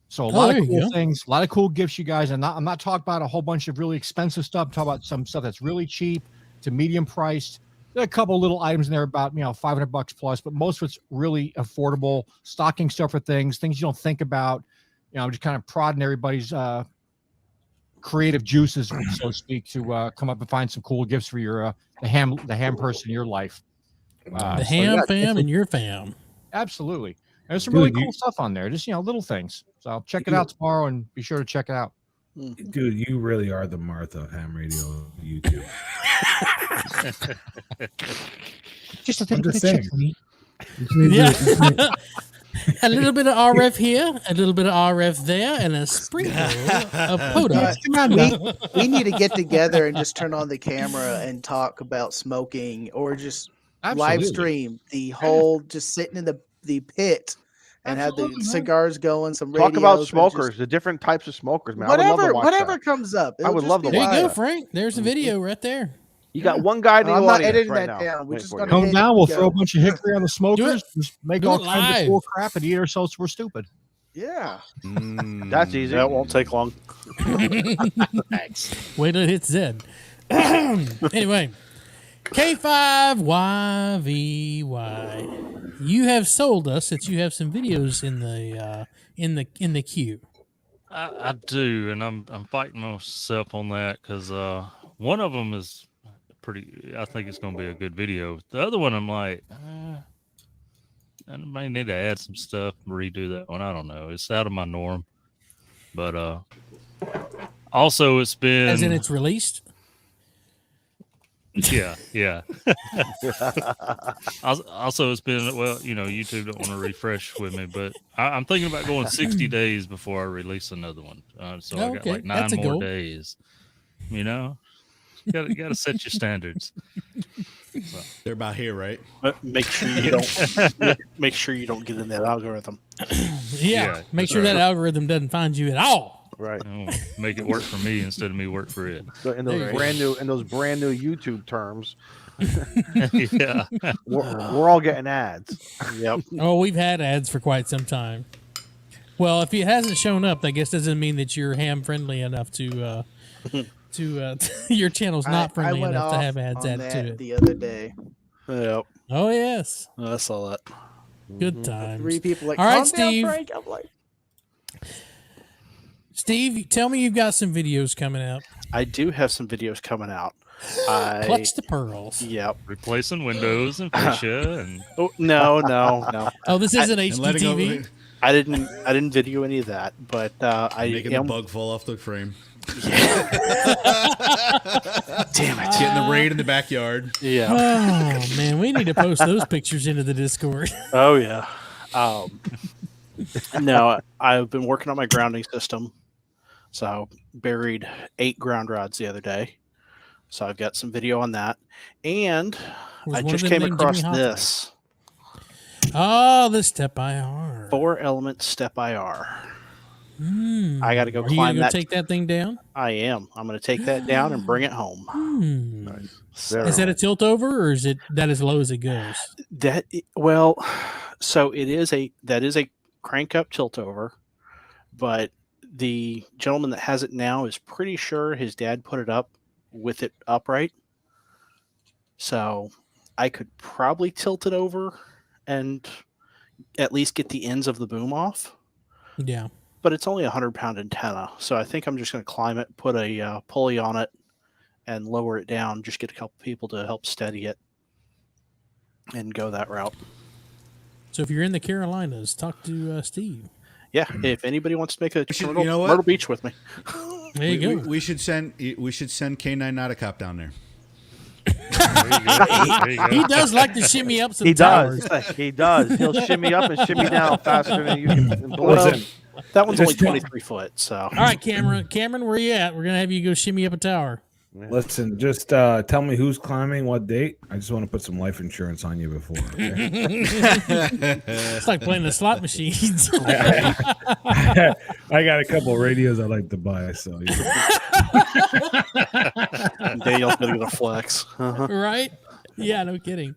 So a lot there of you cool go. things, a lot of cool gifts, you guys. And I'm not talking about a whole bunch of really expensive stuff. I'm talking about some stuff that's really cheap to medium priced. There are a couple little items in there about $500 plus, but most of it's really affordable. Stocking stuff for things you don't think about. Just kind of prodding everybody's creative juices, so to speak, to come up and find some cool gifts for your the ham person in your life. The ham fam and your fam. Absolutely. There's some really Dude, cool stuff on there. Just little things. So check it out tomorrow and be sure to check it out. Dude, you really are the Martha of Ham Radio YouTube. Just I'm just saying. Yeah. A little bit of RF here, a little bit of RF there, and a sprinkle of Poda. We need to get together and just turn on the camera and talk about smoking, or just live Absolutely. stream the whole, just sitting in the pit and have the cigars going, some radios. Talk about and smokers, just the different types of smokers, man. I would love whatever to watch whatever that. comes up. I would love to There you watch go, that. Frank. There's a video right there. You got one guy in the I'm not audience editing right that now. down. We're Wait just for gonna it. Come hit down, it, we'll go. throw a bunch of hickory on the smokers. Just make Do all it kinds of live. cool crap and eat ourselves. We're stupid. Yeah. That's easy. That won't take long. Thanks. Wait till it hits Zed. Anyway, K5YVY. You have sold us that you have some videos in the queue. I do, and I'm fighting myself on that because one of them is pretty. I think it's going to be a good video. The other one, I'm like, I may need to add some stuff, redo that one. I don't know. It's out of my norm, but also it's been As in it's released? yeah. Also, it's been, well, YouTube don't want to refresh with me, but I'm thinking about going 60 days before I release another one. So I got Okay, like 9 that's a more goal. days. Got to set your standards. They're about here, right? But make sure you don't get in that algorithm. Yeah. Make sure that algorithm doesn't find you at all. Right. Make it work for me instead of me work for it. So in those brand new YouTube terms, Yeah. we're all getting ads. Yep. Oh, we've had ads for quite some time. Well, if it hasn't shown up, I guess doesn't mean that you're ham friendly enough to your channel's not friendly went enough to off have ads on added that to it. the other day. Yep. Oh yes, I saw that. good times. 3 people like, All right, calm Steve. down, Frank. I'm like, Steve, tell me you've got some videos coming out. I do have some videos coming out. Clutch the pearls. Yep. Replacing windows and fascia and Oh no. Oh, this isn't And letting HDTV. I didn't video any of that, but I making the am. bug fall off the frame. Damn it. Getting the raid in the backyard. Yeah. Oh man, we need to post those pictures into the Discord. Oh yeah. No, I've been working on my grounding system. So buried 8 ground rods the other day. So I've got some video on that. And Was I one of just them came named across Jimmy Hoffa? this Oh, the Step IR. 4-element step IR. Hmm. I got to go Are you climb gonna that. go take that thing down? I am. I'm going to take that down and bring it home. Very Is that a tilt over, or is it that as low as it goes? So that is a crank up tilt over, but the gentleman that has it now is pretty sure his dad put it up with it upright. So I could probably tilt it over and at least get the ends of the boom off. Yeah. But it's only a 100-pound antenna, so I think I'm just going to climb it, put a pulley on it, and lower it down. Just get a couple people to help steady it, and go that route. So if you're in the Carolinas, talk to Steve. Yeah, if anybody wants to make a should- Myrtle, you know what? Myrtle Beach with me, There you go. We should send K9 Nauticop down there. there you go. He does like to shimmy up some He towers. does. He does. He'll shimmy up and shimmy down faster than you can believe. Listen, that one's only Just- 23 foot. So All right, Cameron, where you at? We're gonna have you go shimmy up a tower. listen, just tell me who's climbing, what date. I just want to put some life insurance on you before. Okay? It's like playing the slot machines. I got a couple of radios I like to buy, so Daniel's gonna get a flex. Uh-huh. Right? Yeah, no kidding.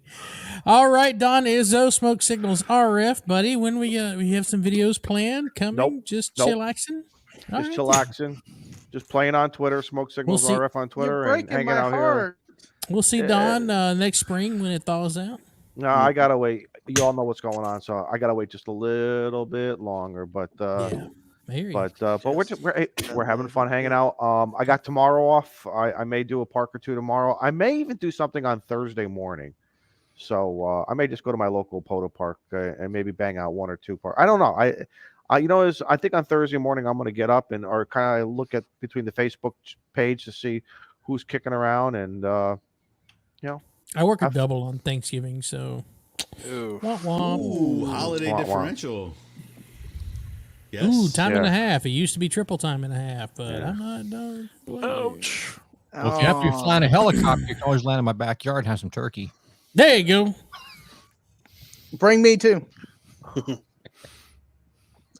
All right, Don Izzo, Smoke Signals RF, buddy. When we have some videos planned coming? Nope. Just Nope. chillaxing? All Just right. chillaxing. Just playing on Twitter, Smoke Signals see. RF on Twitter, you're and breaking hanging my out here. heart. We'll see Don next spring when it thaws out. No, I gotta wait. You all know what's going on, so I gotta wait just a little bit longer. But Yeah. I hear you. but we're having fun hanging out. I got tomorrow off. I may do a park or two tomorrow. I may even do something on Thursday morning. So I may just go to my local Poda park and maybe bang out 1 or 2 parks. I don't know. I think on Thursday morning I'm going to get up or kind of look at between the Facebook page to see who's kicking around and I work a double on Thanksgiving, so Ooh. Womp womp. Ooh, holiday Wah, wah. differential. Yes. Ooh, time and a Yeah. half. It used to be triple time and a half, but I'm not done. Ouch. Well, if you have to be flying a helicopter, you can always land in my backyard and have some turkey. There you go. Bring me too.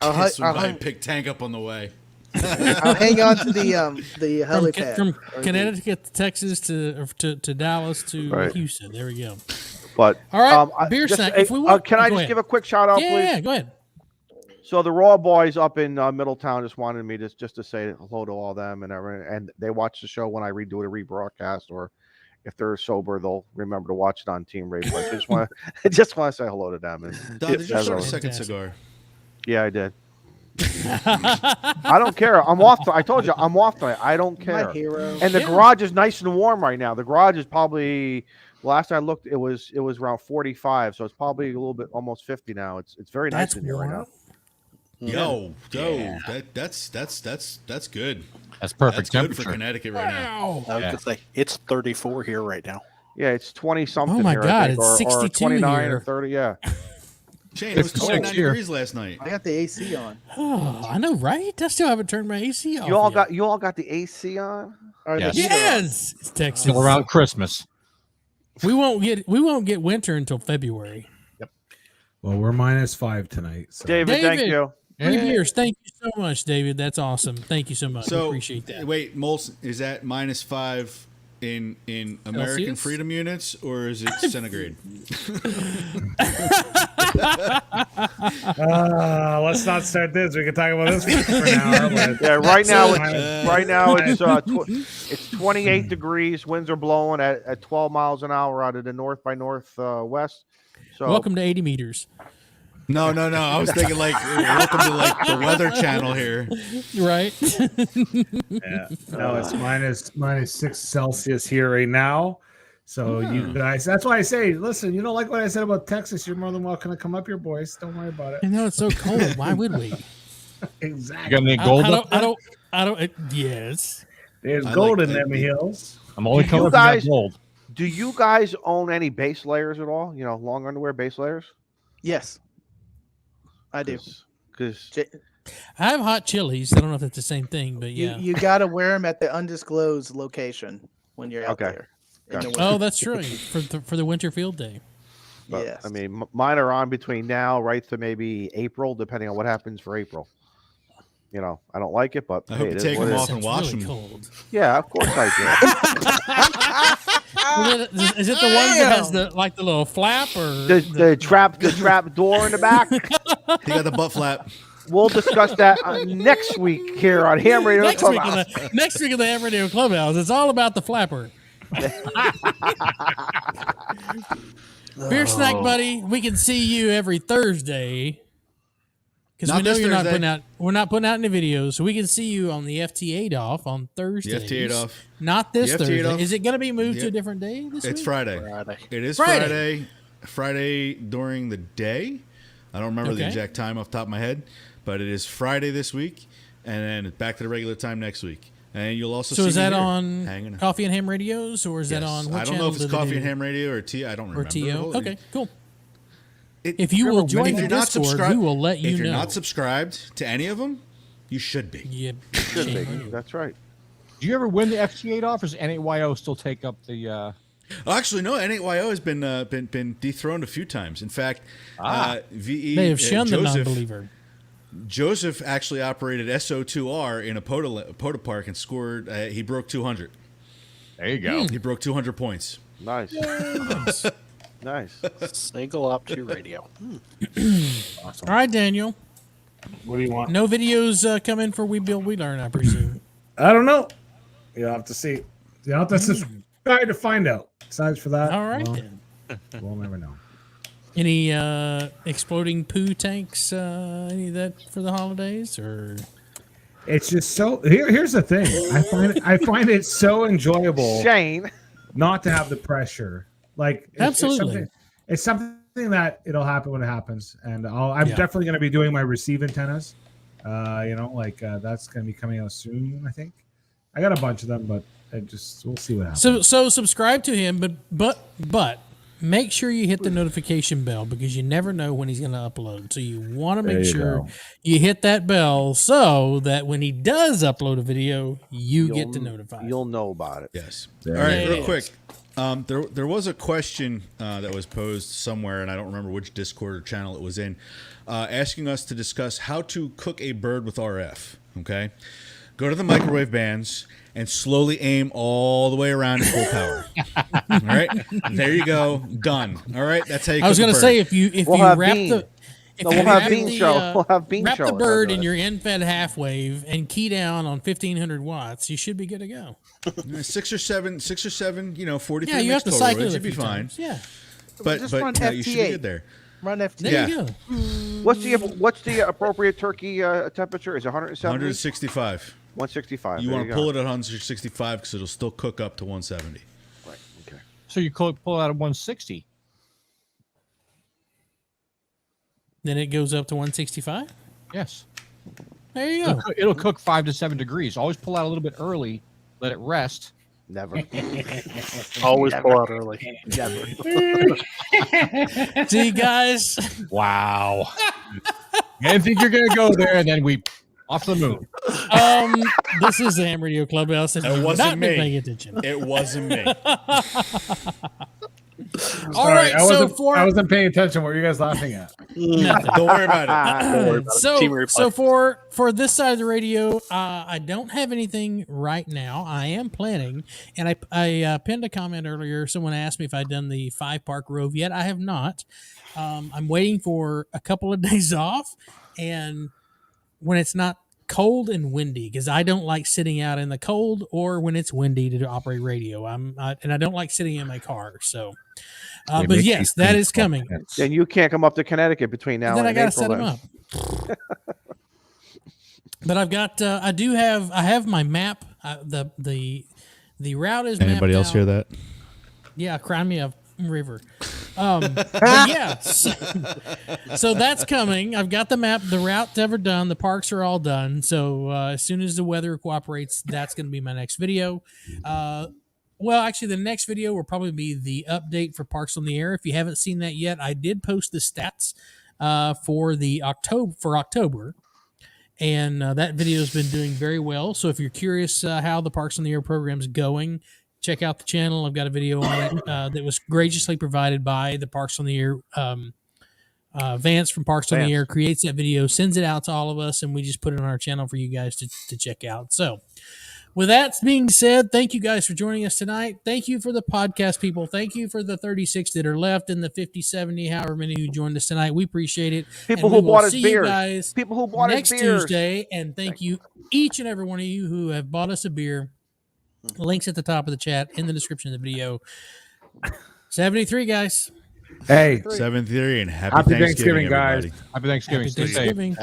Some guy picked tank up on the way. I'll hang on to the helipad. From Connecticut to Texas to Dallas to Houston. There we go. But All right, I- beer just, snack. hey, If we want, can I go just ahead. give a quick shout out, please? Yeah, go ahead. So the Raw Boys up in Middletown just wanted me just to say hello to all them and everything, and they watch the show when I redo a rebroadcast, or if they're sober, they'll remember to watch it on Team Radio. I just want to say hello to them. And Don, did you that's start a all. second Fantastic. cigar? Yeah, I did. I don't care. I'm off. I told you I'm off tonight. I don't care. My hero. And the garage is nice and warm right now. The garage is probably last I looked, it was around 45, so it's probably a little bit almost 50 now. It's very nice That's in here right now. Yo, that's good. That's perfect That's good temperature. for Connecticut right now. Wow. I was gonna say it's 34 here right now. Yeah, it's 20 something. Oh my here, I God, think, it's or 62 29 here. or 30. Yeah. Shane, it was 56 29 here. degrees last night. I got the AC on. Oh, I know, right? I still haven't turned my AC off. You all yet. got the AC on? Or the Yes. heater on. Yes, it's Texas. Still around Christmas. We won't get winter until February. Well, we're -5 tonight. So. David, thank David. you. 3 beers. Thank you so much, David. That's awesome. Thank you so much. So Appreciate that. wait, Molson, is that -5 in American Celsius? freedom units, or is it centigrade? Let's not start this. We can talk about this for an hour. But Yeah, right now So- it's 28 degrees. Winds are blowing at 12 miles an hour out of the north by northwest. So Welcome to 80 meters. No. I was thinking welcome to the Weather Channel here. Right? Yeah. No, it's -6 Celsius here right now. So you guys, that's why I say, listen, you don't like what I said about Texas, you're more than welcome to come up here, boys. Don't worry about I it. know it's so cold. Why would we? You Exactly. got any gold up there? I don't. Yes. There's I gold like in that. them hills. I'm only Do coming you if you got guys- gold. do you guys own any base layers at all? You know, long underwear base layers? Yes, I do. Because I have hot chilies. I don't know if that's the same thing, but yeah. You got to wear them at the undisclosed location when you're out Okay. there. in the Gotcha. winter. Oh, that's true. For the winter field day. Yes. I mean, mine are on between now right to maybe April, depending on what happens for April. You know, I don't like it, but I hope it you is take what them it off is. and It's wash really them. cold. Yeah, of course I Is it the one that has the little flap or do. The trap door in the back. You got the butt flap. We'll discuss that next week here on Ham Radio next week Clubhouse. next week of the Ham Radio Clubhouse? It's all about the flapper. Beer snack buddy, we can see you every Thursday because we Not know this you're not Thursday. putting out. We're not putting out any videos, so we can see you on the FT8 off on Thursday. FT8 off. Not this The FT8 Thursday. off. Is it going to be moved to Yep. a different day this It's week? Friday. Friday. It is Friday. Friday during the day. I don't remember the Okay. exact time off the top of my head, but it is Friday this week, and then back to the regular time next week. And you'll also So see is me that here on hanging out. Coffee and Ham Radios, or is that Yes. on? What I don't know channel if it's do they Coffee do? and Ham Radio or T. I don't Or remember. TO. Okay, cool. If you will you're- join if the you're not Discord, subscribed- we will let you If you're know. not subscribed to any of them, you should be. Yeah, Should be. shame on you. That's right. Do you ever win the FT8 off, or does NAYO still take up the? Oh, actually, no. N8YO has been dethroned a few times. In fact, VE They have shunned the Joseph, non-believer. Joseph actually operated SO2R in a Poda Park and scored. He broke 200. There you go. He broke 200 points. Nice. Nice. Single up to radio. All right, Daniel. What do you want? No videos coming for We Build, We Learn, I presume. I don't know. You'll have to see. You'll have to subscribe to find out. Besides for that, All right, well, then. we'll never know. Any exploding poo tanks? Any of that for the holidays, or It's just so. Here's the thing. I find it so enjoyable Shane. not to have the pressure. Like Absolutely. it's something that it'll happen when it happens, and I'm definitely going to be doing my receive antennas. That's going to be coming out soon. I think I got a bunch of them, but we'll see what happens. so subscribe to him, but make sure you hit the notification bell because you never know when he's going to upload. So you want to make sure you hit that bell so that when he does upload a video, you'll get to notify. You'll know about it. Yes. All right, real quick. There was a question that was posed somewhere, and I don't remember which Discord or channel it was in, asking us to discuss how to cook a bird with RF. Okay, go to the microwave bands and slowly aim all the way around at full power. All right, there you go, done. All right, that's how you. I was going to say if you wrap the. We'll have Bean Show. Wrap the bird in your end-fed half wave and key down on 1500 watts. You should be good to go. 6 or 7, 43 you have to total. cycle It it should be fine. Times. Yeah, but just run you should be FT8. good there. Run FT8. There you go. What's the appropriate turkey temperature? Is it 170? 165. 165. You want to pull it at 165 because it'll still cook up to 170. Right. Okay. So you pull out at 160. Then it goes up to 165. Yes. There you go. It'll cook 5 to 7 degrees. Always pull out a little bit early. Let it rest. Never. Always pull out early. Never. See, guys. Wow. I didn't think you're gonna go there, and then we off the moon. This is the Ham Radio Clubhouse, and It you've wasn't not been me. paying attention. It wasn't me. All right, so I wasn't paying attention. What were you guys laughing at? nothing. Don't worry about it. Team replay. So for this side of the radio, I don't have anything right now. I am planning, and I pinned a comment earlier. Someone asked me if I'd done the 5-park Rove yet. I have not. I'm waiting for a couple of days off, and when it's not cold and windy, because I don't like sitting out in the cold or when it's windy to operate radio. And I don't like sitting in my car. So, but yes, that is coming. Then you can't come up to Connecticut between now Then and I got to April. set them up. But I've got, I have my map. The route is. Anybody mapped else out. hear that? Yeah, cry me a river. But yeah, so that's coming. I've got the map. The route's ever done. The parks are all done. So as soon as the weather cooperates, that's going to be my next video. Well, actually, the next video will probably be the update for Parks on the Air. If you haven't seen that yet, I did post the stats for October. And that video has been doing very well. So if you're curious how the Parks on the Air program is going, check out the channel. I've got a video on it that was graciously provided by the Parks on the Air. Vance from Parks on the Air creates that video, sends it out to all of us, and we just put it on our channel for you guys to check out. So with that being said, thank you guys for joining us tonight. Thank you for the podcast people. Thank you for the 36 that are left and the 50, 70, however many who joined us tonight. We appreciate it. People And who we will bought us see beers. you guys People who bought us next beers. Tuesday. And thank you, each and every one of you who have bought us a beer. Links at the top of the chat, in the description of the video. 73, guys. Hey, 73 and happy Thanksgiving, guys. everybody. Happy Thanksgiving. Happy Stay safe. Thanksgiving.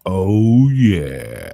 oh yeah.